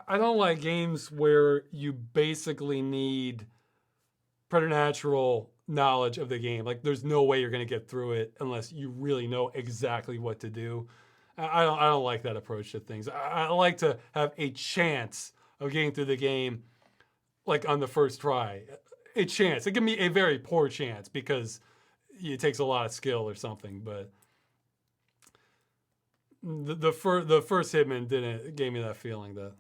I don't like games where you basically need preternatural knowledge of the game. Like, there's no way you're going to get through it unless you really know exactly what to do. I don't like that approach to things. I like to have a chance of getting through the game, like on the first try. A chance. It can be a very poor chance because it takes a lot of skill or something. But the first Hitman didn't gave me that feeling that.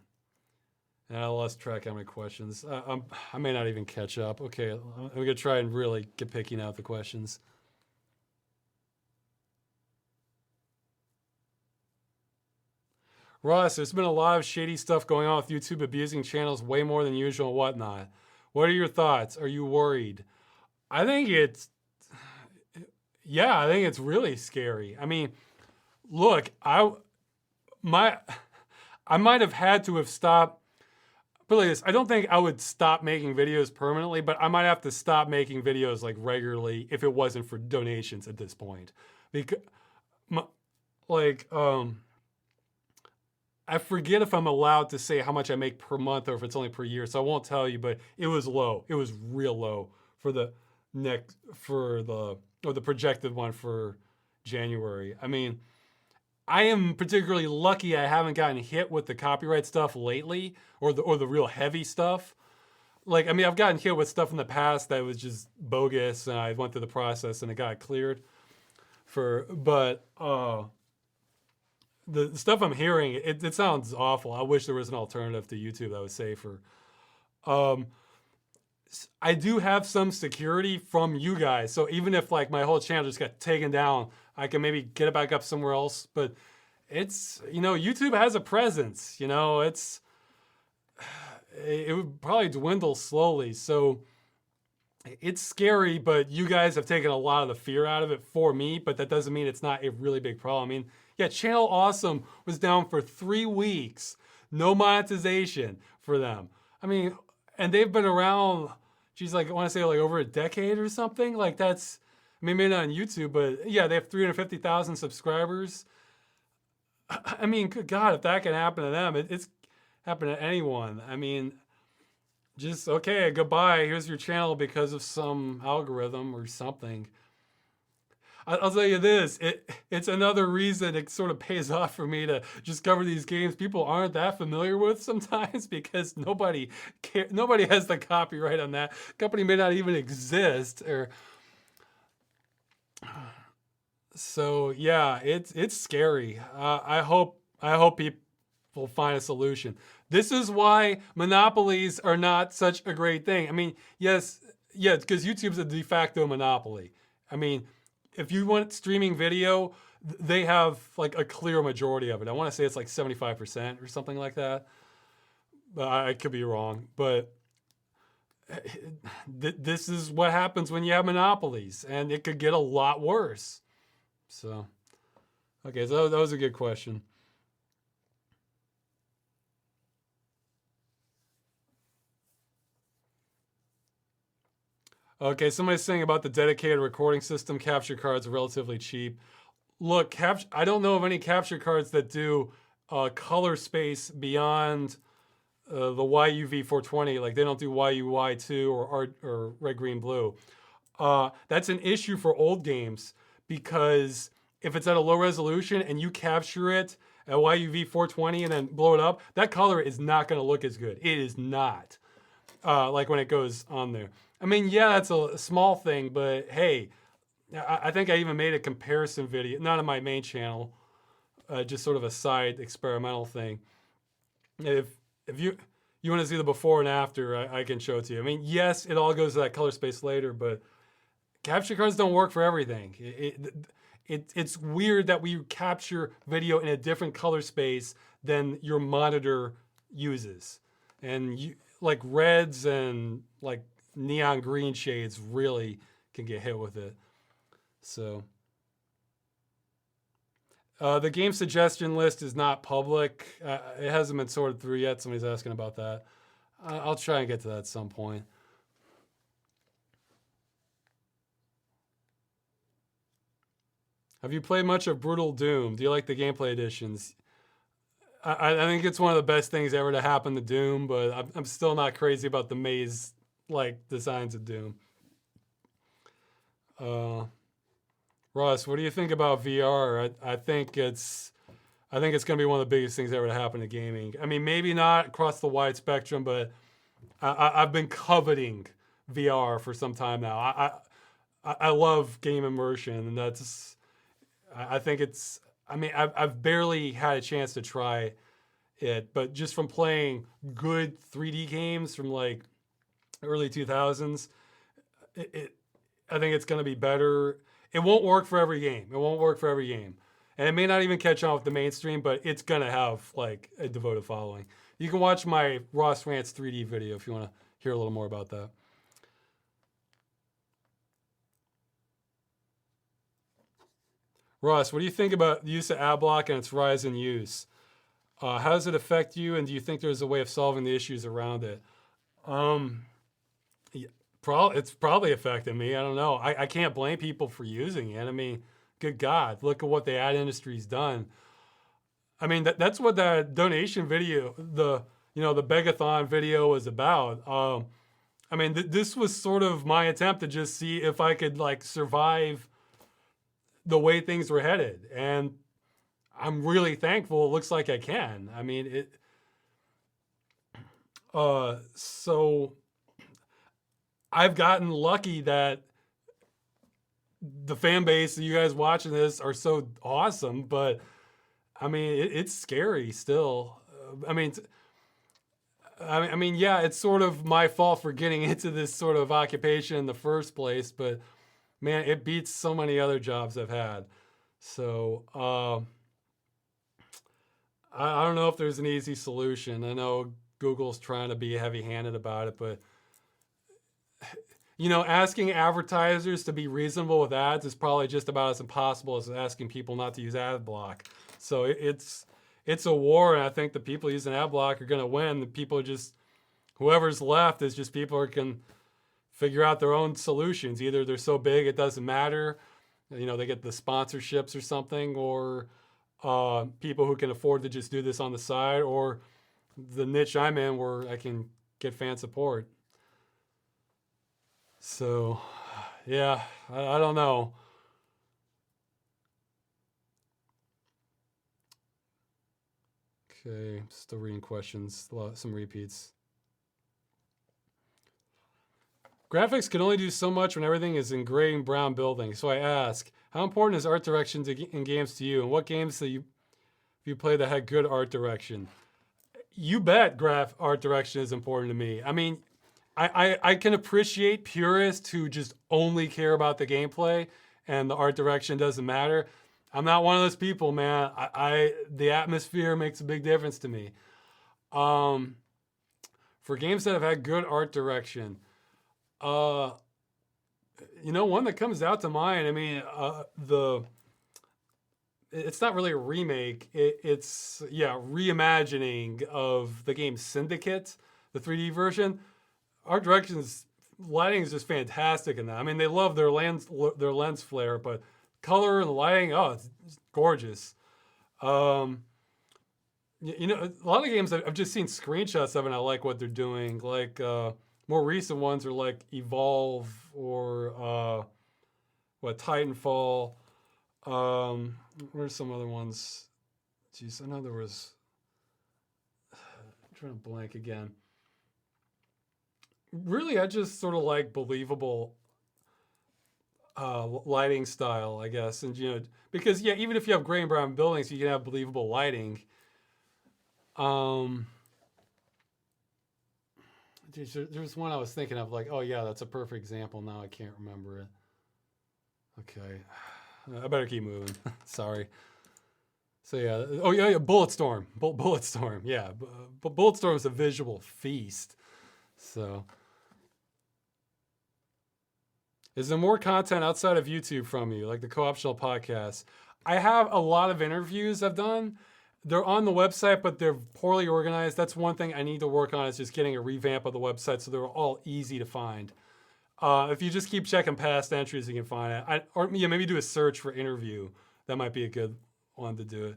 And I lost track how many questions. I may not even catch up. Okay, I'm gonna try and really get picking out the questions. Ross, there's been a lot of shady stuff going on with YouTube abusing channels way more than usual and whatnot. What are your thoughts? Are you worried? I think it's, yeah, I think it's really scary. I mean, look, my, I might have had to have stopped. But like this, I don't think I would stop making videos permanently, but I might have to stop making videos like regularly if it wasn't for donations at this point. Because, like, I forget if I'm allowed to say how much I make per month or if it's only per year, so I won't tell you. But it was low. It was real low for the the projected one for January. I mean, I am particularly lucky I haven't gotten hit with the copyright stuff lately, or the real heavy stuff. Like, I mean, I've gotten hit with stuff in the past that was just bogus, and I went through the process and it got cleared. But the stuff I'm hearing, it sounds awful. I wish there was an alternative to YouTube that was safer. Um, I do have some security from you guys, so even if like my whole channel just got taken down, I can maybe get it back up somewhere else. But it's, YouTube has a presence. It would probably dwindle slowly. So it's scary, but you guys have taken a lot of the fear out of it for me, but that doesn't mean it's not a really big problem. I mean, yeah, Channel Awesome was down for 3 weeks. No monetization for them. I mean, and they've been around, geez, like I want to say like over a decade or something. Like that's, I mean, maybe not on YouTube, but yeah, they have 350,000 subscribers. I mean, good God, if that can happen to them, it's happened to anyone. I mean, just, okay, goodbye, here's your channel because of some algorithm or something. I'll tell you this, it's another reason it sort of pays off for me to just cover these games people aren't that familiar with sometimes because nobody has the copyright on that. Company may not even exist or so yeah, it's scary. I hope people find a solution. This is why monopolies are not such a great thing. I mean, yes, yeah, because YouTube's a de facto monopoly. I mean, if you want streaming video, they have like a clear majority of it. I want to say it's like 75% or something like that. But I could be wrong. But this is what happens when you have monopolies, and it could get a lot worse. So, okay, so that was a good question. Okay, somebody's saying about the dedicated recording system, capture cards are relatively cheap. Look, I don't know of any capture cards that do color space beyond the YUV 420. Like they don't do YUY2 or red, green, blue. That's an issue for old games because if it's at a low resolution and you capture it at YUV 420 and then blow it up, that color is not going to look as good. It is not. Like when it goes on there. I mean, yeah, that's a small thing, but hey, I think I even made a comparison video, not on my main channel, just sort of a side experimental thing. If you want to see the before and after, I can show it to you. I mean, yes, it all goes to that color space later, but capture cards don't work for everything. It's weird that we capture video in a different color space than your monitor uses. And like reds and like neon green shades really can get hit with it. So the game suggestion list is not public. It hasn't been sorted through yet. Somebody's asking about that. I'll try and get to that at some point. Have you played much of Brutal Doom? Do you like the gameplay editions? I think it's one of the best things ever to happen to Doom, but I'm still not crazy about the maze like designs of Doom. Ross, what do you think about VR? I think it's going to be one of the biggest things ever to happen to gaming. I mean, maybe not across the wide spectrum, but I've been coveting VR for some time now. I love game immersion, and I think it's. I mean, I've barely had a chance to try it, but just from playing good 3D games from like early 2000s, I think it's going to be better. It won't work for every game. And it may not even catch on with the mainstream, but it's going to have like a devoted following. You can watch my Ross Rants 3D video if you want to hear a little more about that. Ross, what do you think about the use of AdBlock and its rise in use? How does it affect you, and do you think there's a way of solving the issues around it? Yeah, it's probably affecting me. I don't know. I can't blame people for using it. I mean, good God, look at what the ad industry's done. I mean, that's what that donation video, the Begathon video was about. I mean, this was sort of my attempt to just see if I could like survive the way things were headed, and I'm really thankful. It looks like I can. I mean, so I've gotten lucky that the fan base of you guys watching this are so awesome, but I mean, it's scary still. I mean, yeah, it's sort of my fault for getting into this sort of occupation in the first place, but man, it beats so many other jobs I've had. So I don't know if there's an easy solution. I know Google's trying to be heavy-handed about it, but asking advertisers to be reasonable with ads is probably just about as impossible as asking people not to use ad block. So it's a war, and I think the people using ad block are going to win. The people whoever's left is just people who can figure out their own solutions. Either they're so big it doesn't matter, they get the sponsorships or something, or people who can afford to just do this on the side, or the niche I'm in where I can get fan support. So, yeah, I don't know. Okay, still reading questions. Some repeats. Graphics can only do so much when everything is in gray and brown buildings. So I ask, how important is art direction in games to you? And what games that you play that had good art direction? You bet art direction is important to me. I mean, I can appreciate purists who just only care about the gameplay and the art direction doesn't matter. I'm not one of those people, man. The atmosphere makes a big difference to me. For games that have had good art direction, one that comes out to mind. I mean, it's not really a remake. It's reimagining of the game Syndicate, the 3D version. Art direction's lighting is just fantastic in that. I mean, they love their lens flare, but color and lighting, it's gorgeous. A lot of games I've just seen screenshots of, and I like what they're doing. Like more recent ones are like Evolve or Titanfall. Where's some other ones? Jeez, I know there was. I'm trying to blank again. Really, I just sort of like believable lighting style, I guess, and because even if you have gray and brown buildings, you can have believable lighting. There's one I was thinking of, like, oh yeah, that's a perfect example. Now I can't remember it. Okay, I better keep moving. Sorry. So yeah, Bulletstorm. Bulletstorm. Yeah, but Bulletstorm is a visual feast. So. Is there more content outside of YouTube from you, like the Co-optional podcast? I have a lot of interviews I've done. They're on the website, but they're poorly organized. That's one thing I need to work on, is just getting a revamp of the website so they're all easy to find. If you just keep checking past entries, you can find it. Maybe do a search for interview. That might be a good one to do it.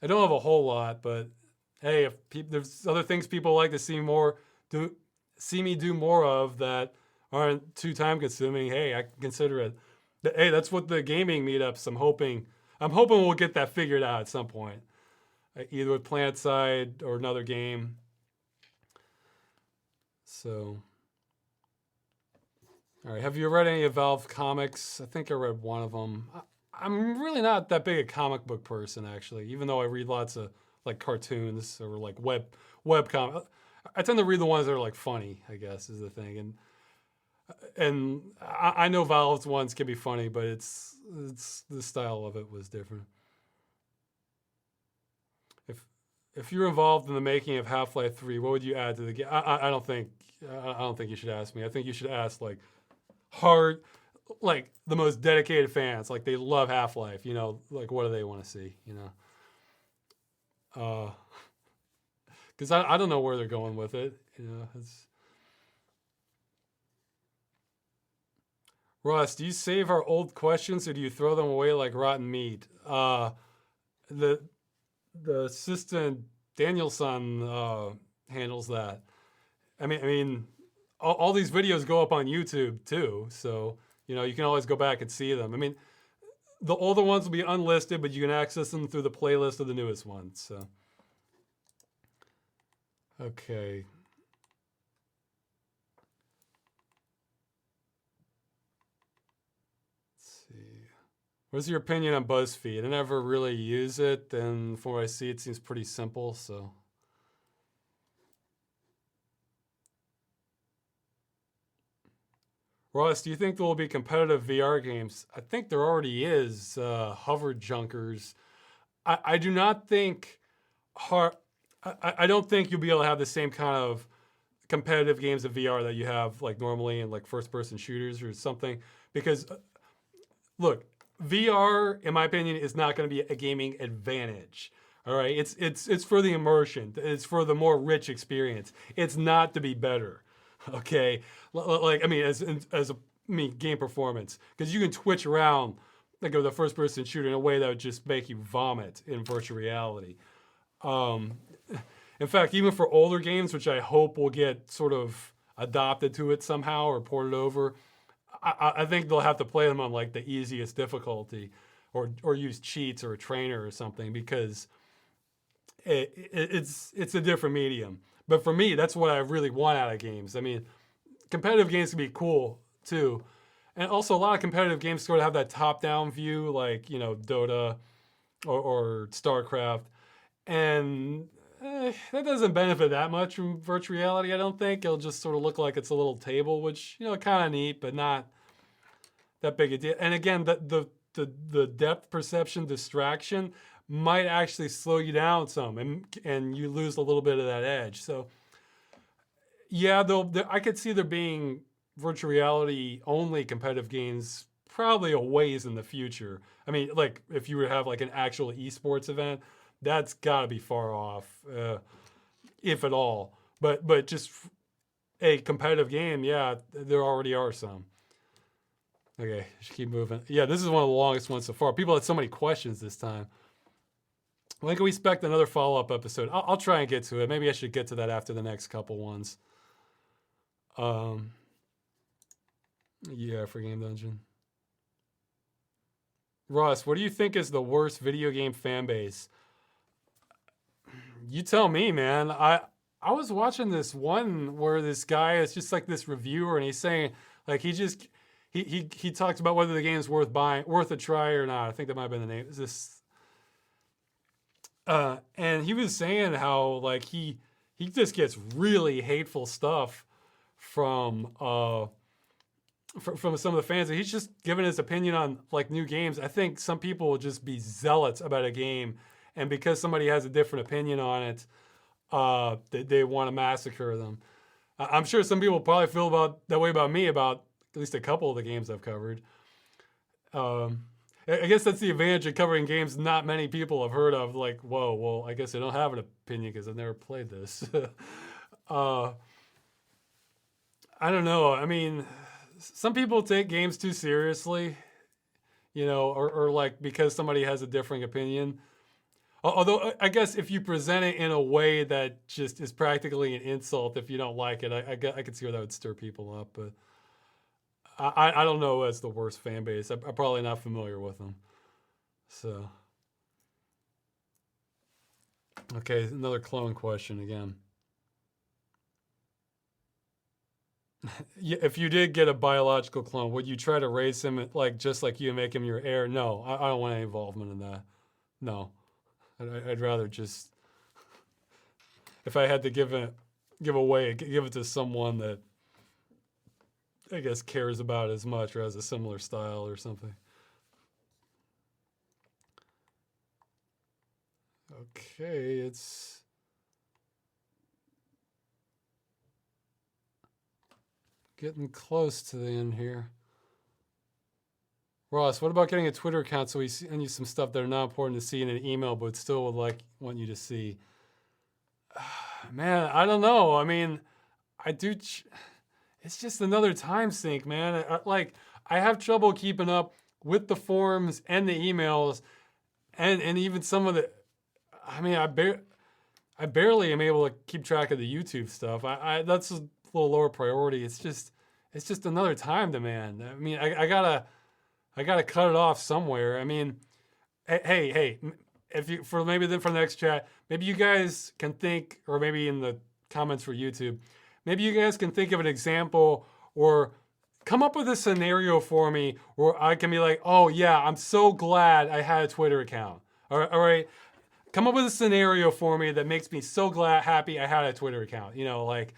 I don't have a whole lot, but hey, if there's other things people like to see me do more of that aren't too time consuming, hey, I consider it. Hey, that's what the gaming meetups. I'm hoping we'll get that figured out at some point, either with PlanetSide or another game. So, all right. Have you read any of Valve comics? I think I read one of them. I'm really not that big a comic book person, actually, even though I read lots of like cartoons or like web comic. I tend to read the ones that are like funny, I guess, is the thing. And I know Valve's ones can be funny, but it's the style of it was different. If you're involved in the making of Half-Life 3, what would you add to the game? I don't think you should ask me. I think you should ask like the most dedicated fans. Like they love Half-Life. Like what do they want to see? Because I don't know where they're going with it. Ross, do you save our old questions or do you throw them away like rotten meat? The assistant Danielson handles that. I mean, all these videos go up on YouTube too, so you can always go back and see them. I mean, the older ones will be unlisted, but you can access them through the playlist of the newest ones. So, okay. What's your opinion on BuzzFeed? I never really use it, and from what I see, it seems pretty simple, so. Ross, do you think there will be competitive VR games? I think there already is. Hover Junkers. I do not think I don't think you'll be able to have the same kind of competitive games of VR that you have like normally in like first-person shooters or something, because look, VR, in my opinion, is not going to be a gaming advantage. All right, it's for the immersion. It's for the more rich experience. It's not to be better. Okay, like I mean, game performance, because you can twitch around like with a first-person shooter in a way that would just make you vomit in virtual reality. In fact, even for older games, which I hope will get sort of adopted to it somehow or ported over, I think they'll have to play them on like the easiest difficulty, or use cheats or a trainer or something, because it's a different medium. But for me, that's what I really want out of games. I mean, competitive games can be cool too, and also a lot of competitive games sort of have that top-down view, like Dota or StarCraft, and that doesn't benefit that much from virtual reality. I don't think it'll just sort of look like it's a little table, which kind of neat, but not that big a deal. And again, the depth perception distraction might actually slow you down some, and you lose a little bit of that edge. So yeah, though I could see there being virtual reality only competitive games probably a ways in the future. I mean, like if you were to have like an actual esports event, that's got to be far off, if at all. But just a competitive game, yeah, there already are some. Okay, should keep moving. Yeah, this is one of the longest ones so far. People had so many questions this time. When can we expect another follow-up episode? I'll try and get to it. Maybe I should get to that after the next couple ones. Yeah, for Game Dungeon. Ross, what do you think is the worst video game fan base? You tell me, man. I was watching this one where this guy is just like this reviewer, and he's saying like he talks about whether the game's worth buying, worth a try or not. I think that might have been the name. Is this? And he was saying how like he just gets really hateful stuff from some of the fans. And he's just giving his opinion on like new games. I think some people will just be zealots about a game, and because somebody has a different opinion on it, they want to massacre them. I'm sure some people probably feel that way about me about at least a couple of the games I've covered. I guess that's the advantage of covering games not many people have heard of. Like, whoa, well, I guess I don't have an opinion because I've never played this. I don't know. I mean, some people take games too seriously, or like because somebody has a differing opinion. Although I guess if you present it in a way that just is practically an insult if you don't like it, I could see where that would stir people up. But I don't know as the worst fan base. I'm probably not familiar with them. So, okay, another clone question again. If you did get a biological clone, would you try to raise him like just like you and make him your heir? No, I don't want any involvement in that. No, I'd rather just, if I had to give it to someone that I guess cares about it as much or has a similar style or something. Okay, it's getting close to the end here. Ross, what about getting a Twitter account so we send you some stuff that are not important to see in an email, but still would want you to see? Man, I don't know. I mean, I do. It's just another time sink, man. I have trouble keeping up with the forums and the emails, and even some of the. I mean, I barely am able to keep track of the YouTube stuff. That's a little lower priority. It's just another time demand. I mean, I gotta cut it off somewhere. I mean, hey, if you for maybe then for the next chat, maybe you guys can think, or maybe in the comments for YouTube, maybe you guys can think of an example or come up with a scenario for me where I can be like, oh yeah, I'm so glad I had a Twitter account. All right. Come up with a scenario for me that makes me so happy I had a Twitter account. Like,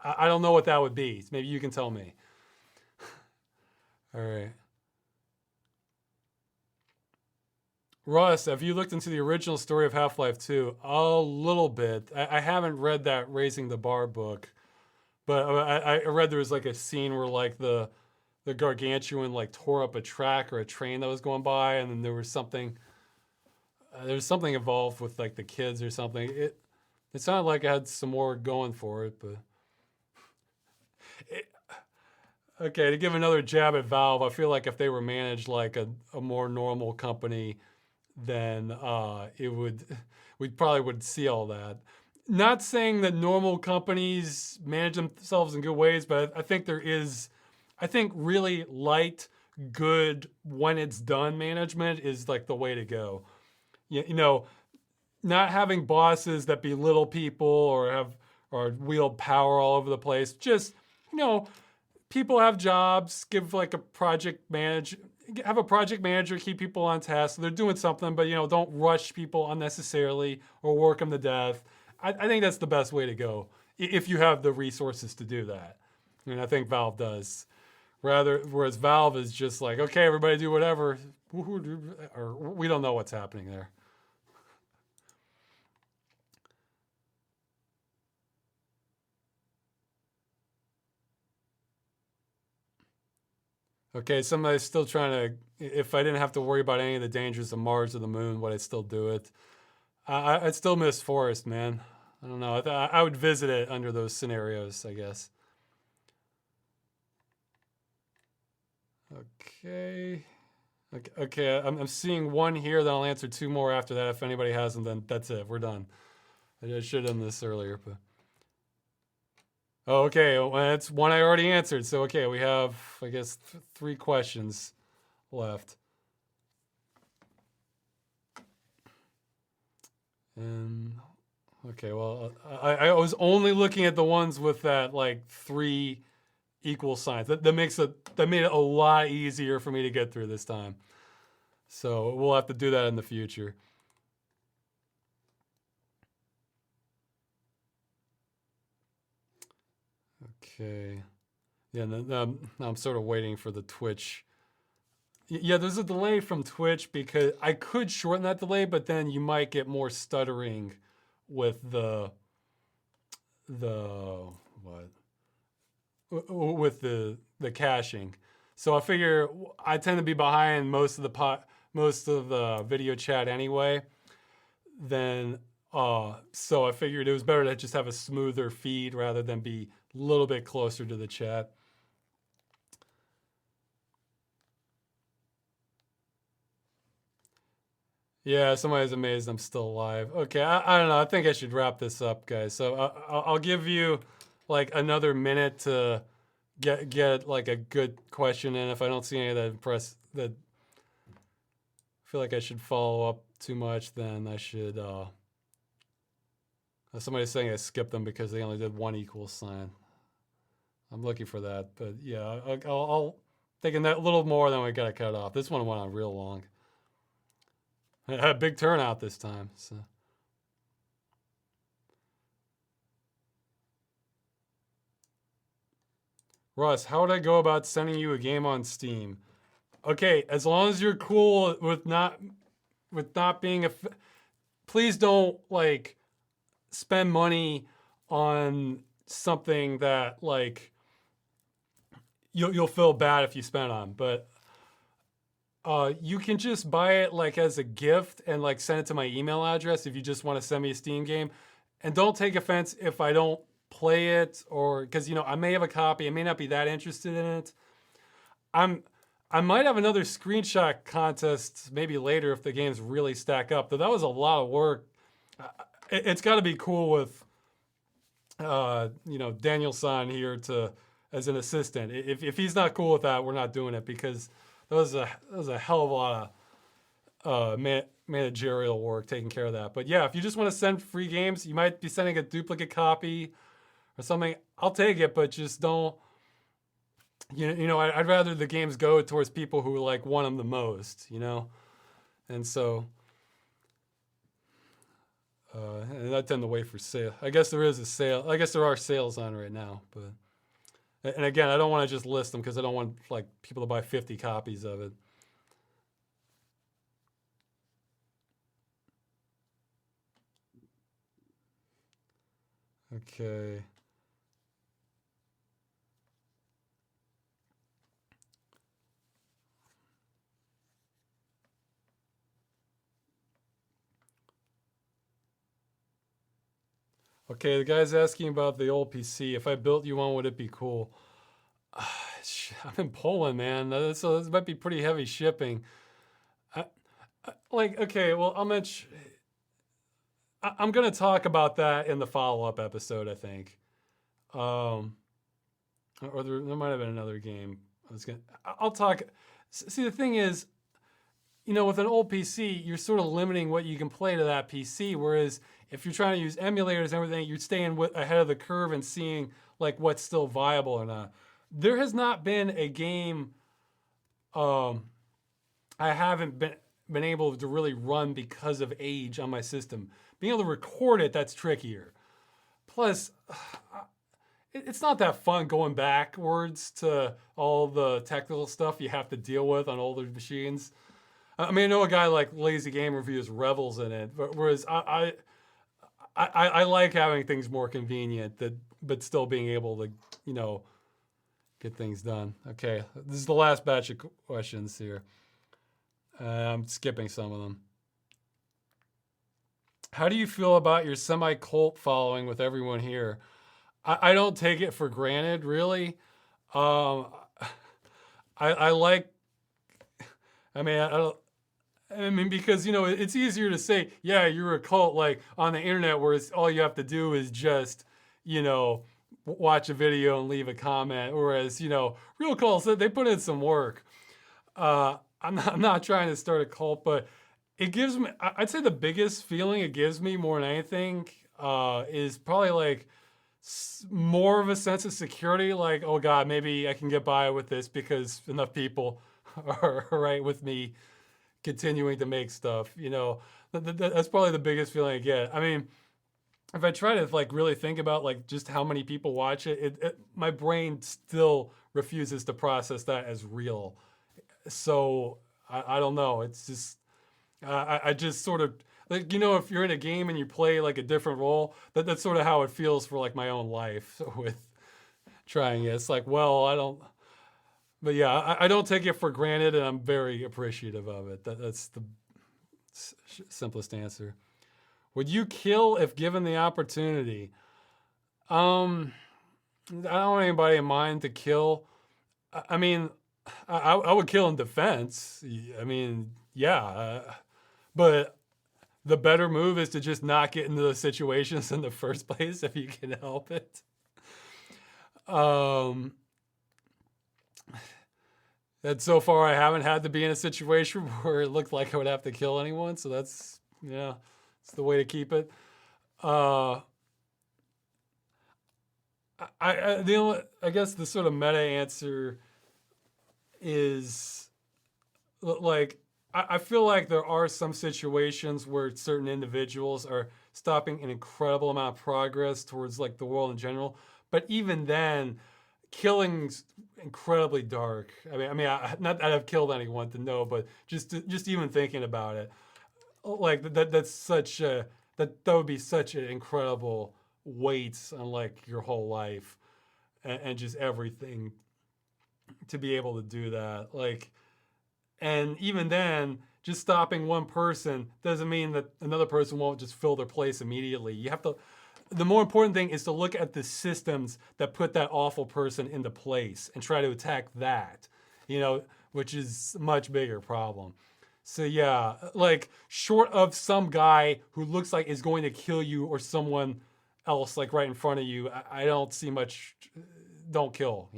I don't know what that would be. Maybe you can tell me. All right. Russ, have you looked into the original story of Half-Life 2? A little bit. I haven't read that Raising the Bar book, but I read there was like a scene where like the gargantuan like tore up a track or a train that was going by, and then there was something involved with like the kids or something. It sounded like it had some more going for it, but okay, to give another jab at Valve, I feel like if they were managed like a more normal company, then we probably would see all that. Not saying that normal companies manage themselves in good ways, but I think really light, good, when it's done management is like the way to go. not having bosses that belittle people or wield power all over the place. Just, you know, people have jobs, give like a project manager, have a project manager keep people on task. So they're doing something, but don't rush people unnecessarily or work them to death. I think that's the best way to go if you have the resources to do that. And I think Valve does. Whereas Valve is just like, okay, everybody do whatever, or we don't know what's happening there. Okay, somebody's still trying to. If I didn't have to worry about any of the dangers of Mars or the Moon, would I still do it? I'd still miss Forest, man. I don't know. I would visit it under those scenarios, I guess. Okay. Okay. I'm seeing one here. Then I'll answer two more after that. If anybody has them, then that's it. We're done. I should have done this earlier, but. Oh, okay. Well, that's one I already answered. So, okay, we have, I guess, three questions left. And, okay, well, I was only looking at the ones with that, like, three equal signs. That made it a lot easier for me to get through this time. So, we'll have to do that in the future. Okay. Yeah, now I'm sort of waiting for the Twitch. Yeah, there's a delay from Twitch because I could shorten that delay, but then you might get more stuttering with the what with the caching. So I figure I tend to be behind most of the video chat anyway. Then so I figured it was better to just have a smoother feed rather than be a little bit closer to the chat. Yeah, somebody's amazed I'm still alive. Okay, I don't know. I think I should wrap this up, guys. So I'll give you like another minute to get like a good question in. If I don't see any that feel like I should follow up too much, then I should. Somebody's saying I skipped them because they only did one equal sign. I'm looking for that, but yeah, I'll taking that little more than we got to cut off. This one went on real long. It had a big turnout this time. So. Russ, how would I go about sending you a game on Steam? Okay, as long as you're cool with not being a. Please don't like spend money on something that like you'll feel bad if you spend on, but you can just buy it like as a gift and like send it to my email address if you just want to send me a Steam game. And don't take offense if I don't play it, or because I may have a copy, I may not be that interested in it. I might have another screenshot contest maybe later if the games really stack up. Though that was a lot of work. It's got to be cool with Daniel-san here as an assistant. If he's not cool with that, we're not doing it because that was a hell of a lot of managerial work taking care of that. But yeah, if you just want to send free games, you might be sending a duplicate copy or something. I'll take it, but just don't. I'd rather the games go towards people who like want them the most. And so. And I tend to wait for sale. I guess there is a sale. I guess there are sales on right now, but and again, I don't want to just list them because I don't want like people to buy 50 copies of it. Okay. Okay, the guy's asking about the old PC. If I built you one, would it be cool? I'm in Poland, man. So this might be pretty heavy shipping. Okay, well, I'm going to talk about that in the follow-up episode, I think. Or there might have been another game. I'll talk. See, the thing is, with an old PC, you're sort of limiting what you can play to that PC. Whereas if you're trying to use emulators and everything, you're staying ahead of the curve and seeing like what's still viable or not. There has not been a game I haven't been able to really run because of age on my system. Being able to record it, that's trickier. Plus, it's not that fun going backwards to all the technical stuff you have to deal with on older machines. I mean, I know a guy like Lazy Game Reviews revels in it, whereas I like having things more convenient, but still being able to, get things done. Okay, this is the last batch of questions here. I'm skipping some of them. How do you feel about your semi-cult following with everyone here? I don't take it for granted, really. I like, I mean, because, it's easier to say, yeah, you're a cult, like on the internet where all you have to do is just, watch a video and leave a comment. Whereas, real cults, they put in some work. I'm not trying to start a cult, but it gives me, I'd say the biggest feeling it gives me more than anything is probably like more of a sense of security. Like, oh God, maybe I can get by with this because enough people are right with me continuing to make stuff. That's probably the biggest feeling I get. I mean, if I try to like really think about like just how many people watch it, my brain still refuses to process that as real. So I don't know. It's just I just sort of like, if you're in a game and you play like a different role, that's sort of how it feels for like my own life with trying it. It's like, well, I don't. But yeah, I don't take it for granted, and I'm very appreciative of it. That's the simplest answer. Would you kill if given the opportunity? I don't want anybody in mind to kill. I mean, I would kill in defense. I mean, yeah. But the better move is to just not get into those situations in the first place if you can help it. And so far, I haven't had to be in a situation where it looked like I would have to kill anyone. So that's, it's the way to keep it. I guess the sort of meta answer is like, I feel like there are some situations where certain individuals are stopping an incredible amount of progress towards like the world in general. But even then, killing's incredibly dark. I mean, not that I've killed anyone to know, but just even thinking about it, like that's such a that would be such an incredible weight on like your whole life, and just everything to be able to do that. Like, and even then, just stopping one person doesn't mean that another person won't just fill their place immediately. You have to. The more important thing is to look at the systems that put that awful person into place and try to attack that, which is a much bigger problem. So yeah, like short of some guy who looks like is going to kill you or someone else like right in front of you, I don't see much. Don't kill,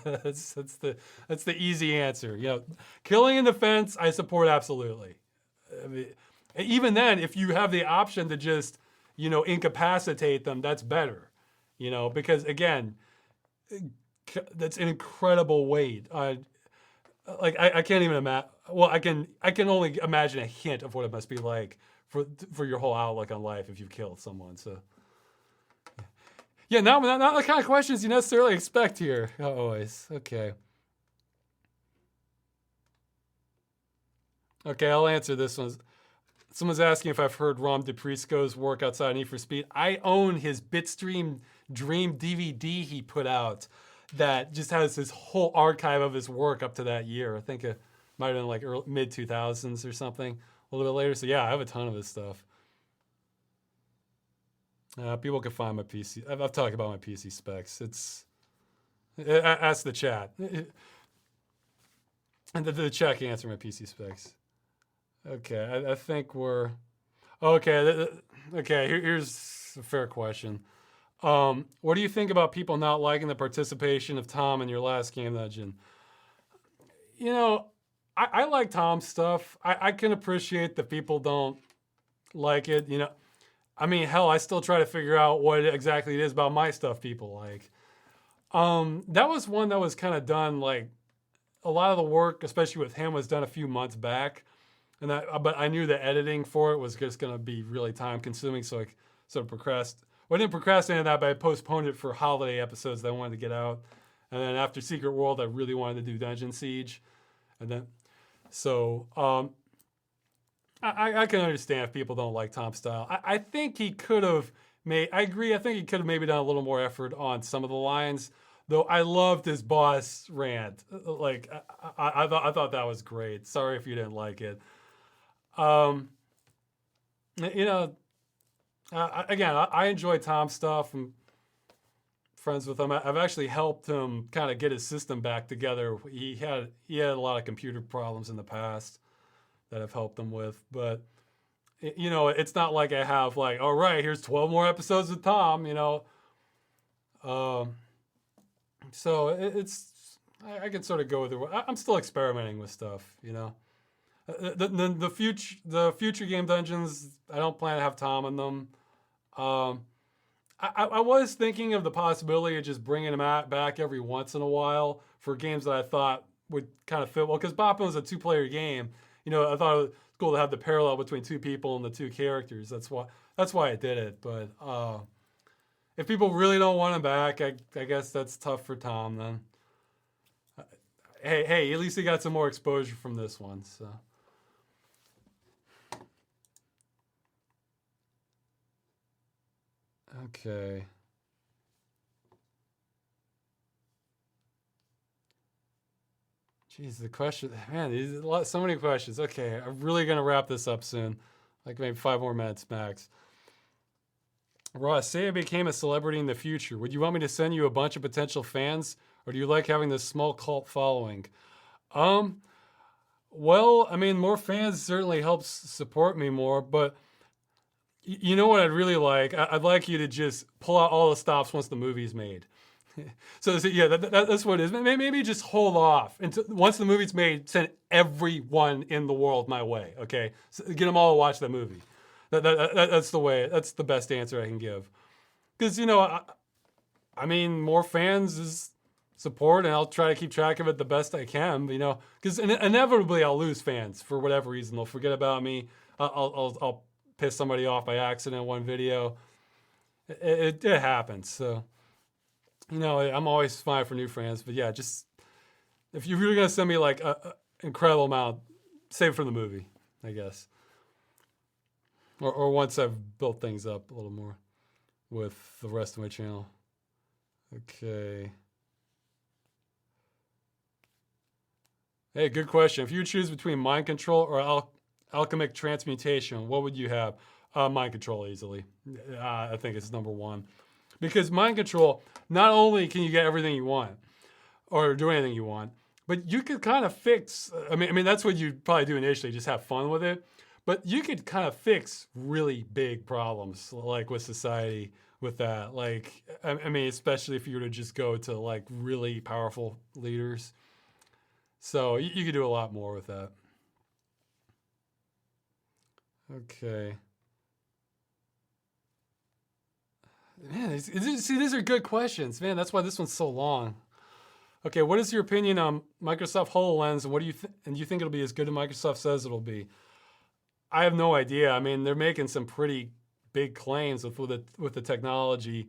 that's the easy answer. Killing in defense, I support absolutely. I mean, even then, if you have the option to just incapacitate them, that's better, because again, that's an incredible weight. I can't even imagine. Well, I can only imagine a hint of what it must be like for your whole outlook on life if you've killed someone. So, yeah, not the kind of questions you necessarily expect here. Always. Okay, I'll answer this one. Someone's asking if I've heard Rom DePrisco's work outside Need for Speed. I own his Bitstream Dream DVD he put out that just has his whole archive of his work up to that year. I think it might have been like mid-2000s or something, a little bit later. So yeah, I have a ton of his stuff. People can find my PC. I've talked about my PC specs. Ask the chat. And the chat can answer my PC specs. Okay, I think we're okay. Okay, here's a fair question. What do you think about people not liking the participation of Tom in your last game dungeon? I like Tom's stuff. I can appreciate that people don't like it. I mean, hell, I still try to figure out what exactly it is about my stuff people like. That was one that was kind of done like a lot of the work, especially with him, was done a few months back, but I knew the editing for it was just going to be really time consuming, so I sort of procrastinated. Well, I didn't procrastinate that, but I postponed it for holiday episodes that I wanted to get out. And then after Secret World, I really wanted to do Dungeon Siege, and then so I can understand if people don't like Tom's style. I think he could have made. I agree. I think he could have maybe done a little more effort on some of the lines. Though I loved his boss rant. Like I thought that was great. Sorry if you didn't like it. Um, you know, again, I enjoy Tom's stuff. I'm friends with him. I've actually helped him kind of get his system back together. He had a lot of computer problems in the past that I've helped him with, but it's not like I have like, all right, here's 12 more episodes with Tom. Um, so it's I can sort of go with it. I'm still experimenting with stuff. The future game dungeons, I don't plan to have Tom in them. Um, I was thinking of the possibility of just bringing him back every once in a while for games that I thought would kind of fit well. Because Boppin was a two-player game. I thought it was cool to have the parallel between two people and the two characters. That's why I did it. But if people really don't want him back, I guess that's tough for Tom then. Hey, at least he got some more exposure from this one. So. Okay. Jeez, the question, man, so many questions. Okay, I'm really gonna wrap this up soon, like maybe 5 more minutes max. Ross, say I became a celebrity in the future. Would you want me to send you a bunch of potential fans, or do you like having this small cult following? Um, well, I mean, more fans certainly helps support me more, but you know what I'd really like? I'd like you to just pull out all the stops once the movie's made. So yeah, that's what it is. Maybe just hold off until once the movie's made. Send everyone in the world my way. Okay, so get them all to watch the movie. That's the way. That's the best answer I can give. Because I mean, more fans is support, and I'll try to keep track of it the best I can. Because inevitably I'll lose fans for whatever reason. They'll forget about me. I'll piss somebody off by accident in one video. It happens. So. I'm always fine for new fans, but yeah, just if you're really gonna send me like a incredible amount, save it for the movie, I guess, or once I've built things up a little more with the rest of my channel. Okay. Hey, good question. If you choose between mind control or alchemic transmutation, what would you have? Mind control easily. I think it's number one. Because mind control, not only can you get everything you want or do anything you want, but you could kind of fix. I mean that's what you'd probably do initially, just have fun with it. But you could kind of fix really big problems, like with society, with that. Like, I mean, especially if you were to just go to like really powerful leaders. So you could do a lot more with that. Okay. Man, see, these are good questions. Man, that's why this one's so long. Okay, what is your opinion on Microsoft HoloLens, and what do you and do you think it'll be as good as Microsoft says it'll be? I have no idea. I mean, they're making some pretty big claims with the technology.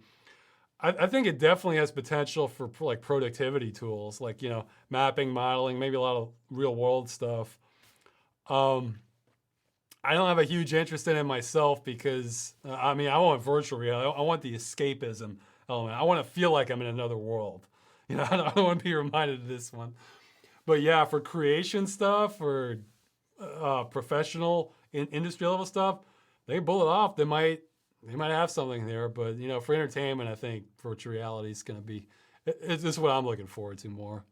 I think it definitely has potential for like productivity tools, like mapping, modeling, maybe a lot of real world stuff. Um, I don't have a huge interest in it myself because I mean I want virtual reality. I want the escapism element. I want to feel like I'm in another world. I don't want to be reminded of this one. But yeah, for creation stuff or professional industry level stuff, they pull it off. They might have something there. But for entertainment, I think virtual reality is going to be. This is what I'm looking forward to more.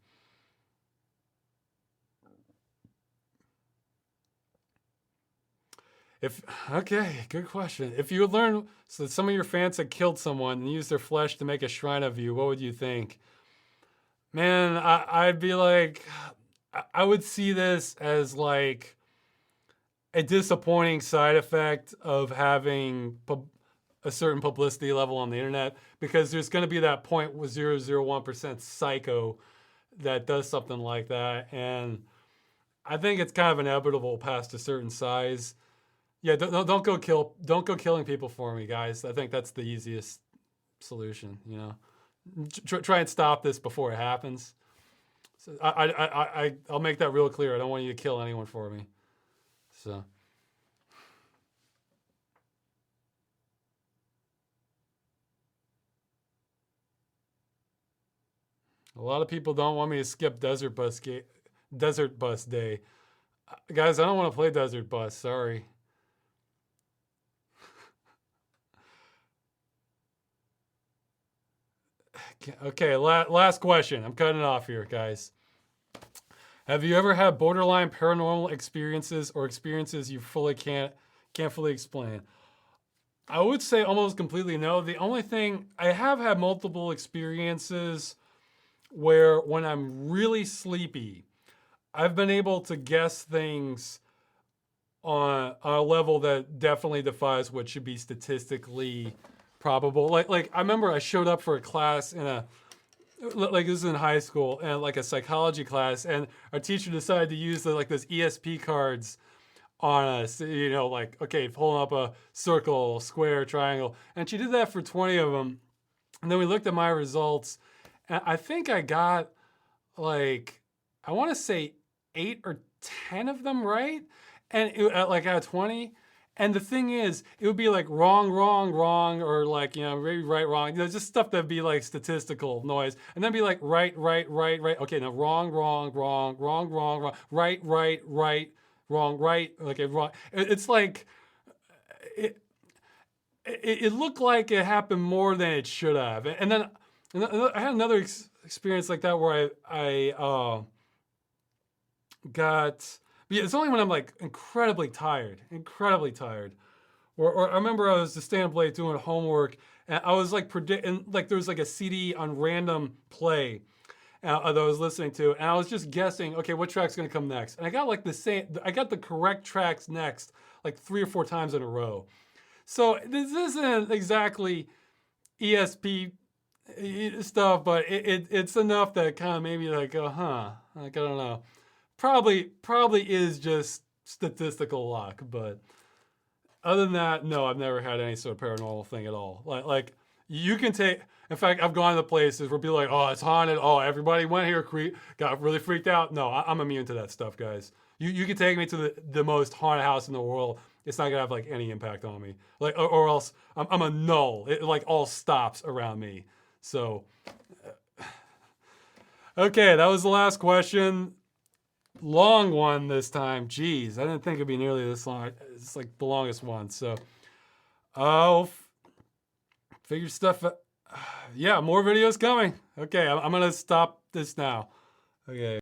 Okay, good question. If you would learn so that some of your fans had killed someone and used their flesh to make a shrine of you, what would you think? Man, I'd be like, I would see this as like a disappointing side effect of having a certain publicity level on the internet, because there's going to be that 0.001% psycho that does something like that. And I think it's kind of inevitable past a certain size. Yeah, don't go killing people for me, guys. I think that's the easiest solution. You know, try and stop this before it happens. So I'll make that real clear. I don't want you to kill anyone for me. So. A lot of people don't want me to skip Desert Bus Day. Guys, I don't want to play Desert Bus. Sorry. Okay, last question. I'm cutting it off here, guys. Have you ever had borderline paranormal experiences or experiences you can't fully explain? I would say almost completely no. The only thing, I have had multiple experiences where when I'm really sleepy, I've been able to guess things on a level that definitely defies what should be statistically probable. Like I remember I showed up for a class in like this is in high school, and like a psychology class, and our teacher decided to use like those ESP cards on us, you know, like, okay, pulling up a circle, square, triangle. And she did that for 20 of them. And then we looked at my results, and I think I got like, I want to say 8 or 10 of them right. And like out of 20. And the thing is, it would be like wrong, or like, you know, maybe right, wrong. You know, just stuff that'd be like statistical noise. And then be like right. Okay, now wrong, right, wrong, right. Okay, wrong. It's like, it looked like it happened more than it should have. And then I had another experience like that where I got, yeah, it's only when I'm like incredibly tired. Or I remember I was just staying up late doing homework, and I was like predicting, like there was like a CD on random play that I was listening to, and I was just guessing, okay, what track's gonna come next? And I got like I got the correct tracks next, like 3 or 4 times in a row. So this isn't exactly ESP stuff, but it's enough that kind of made me like, like, I don't know. Probably is just statistical luck, but other than that, no, I've never had any sort of paranormal thing at all. Like you can take, in fact, I've gone to places where people are like, oh, it's haunted. Oh, everybody went here, got really freaked out. No, I'm immune to that stuff, guys. You can take me to the most haunted house in the world. It's not gonna have like any impact on me. Like, or else I'm a null. It like all stops around me. So, okay, that was the last question. Long one this time. Jeez, I didn't think it'd be nearly this long. It's like the longest one. So, oh, figure stuff. Yeah, more videos coming. Okay, I'm gonna stop this now. Okay.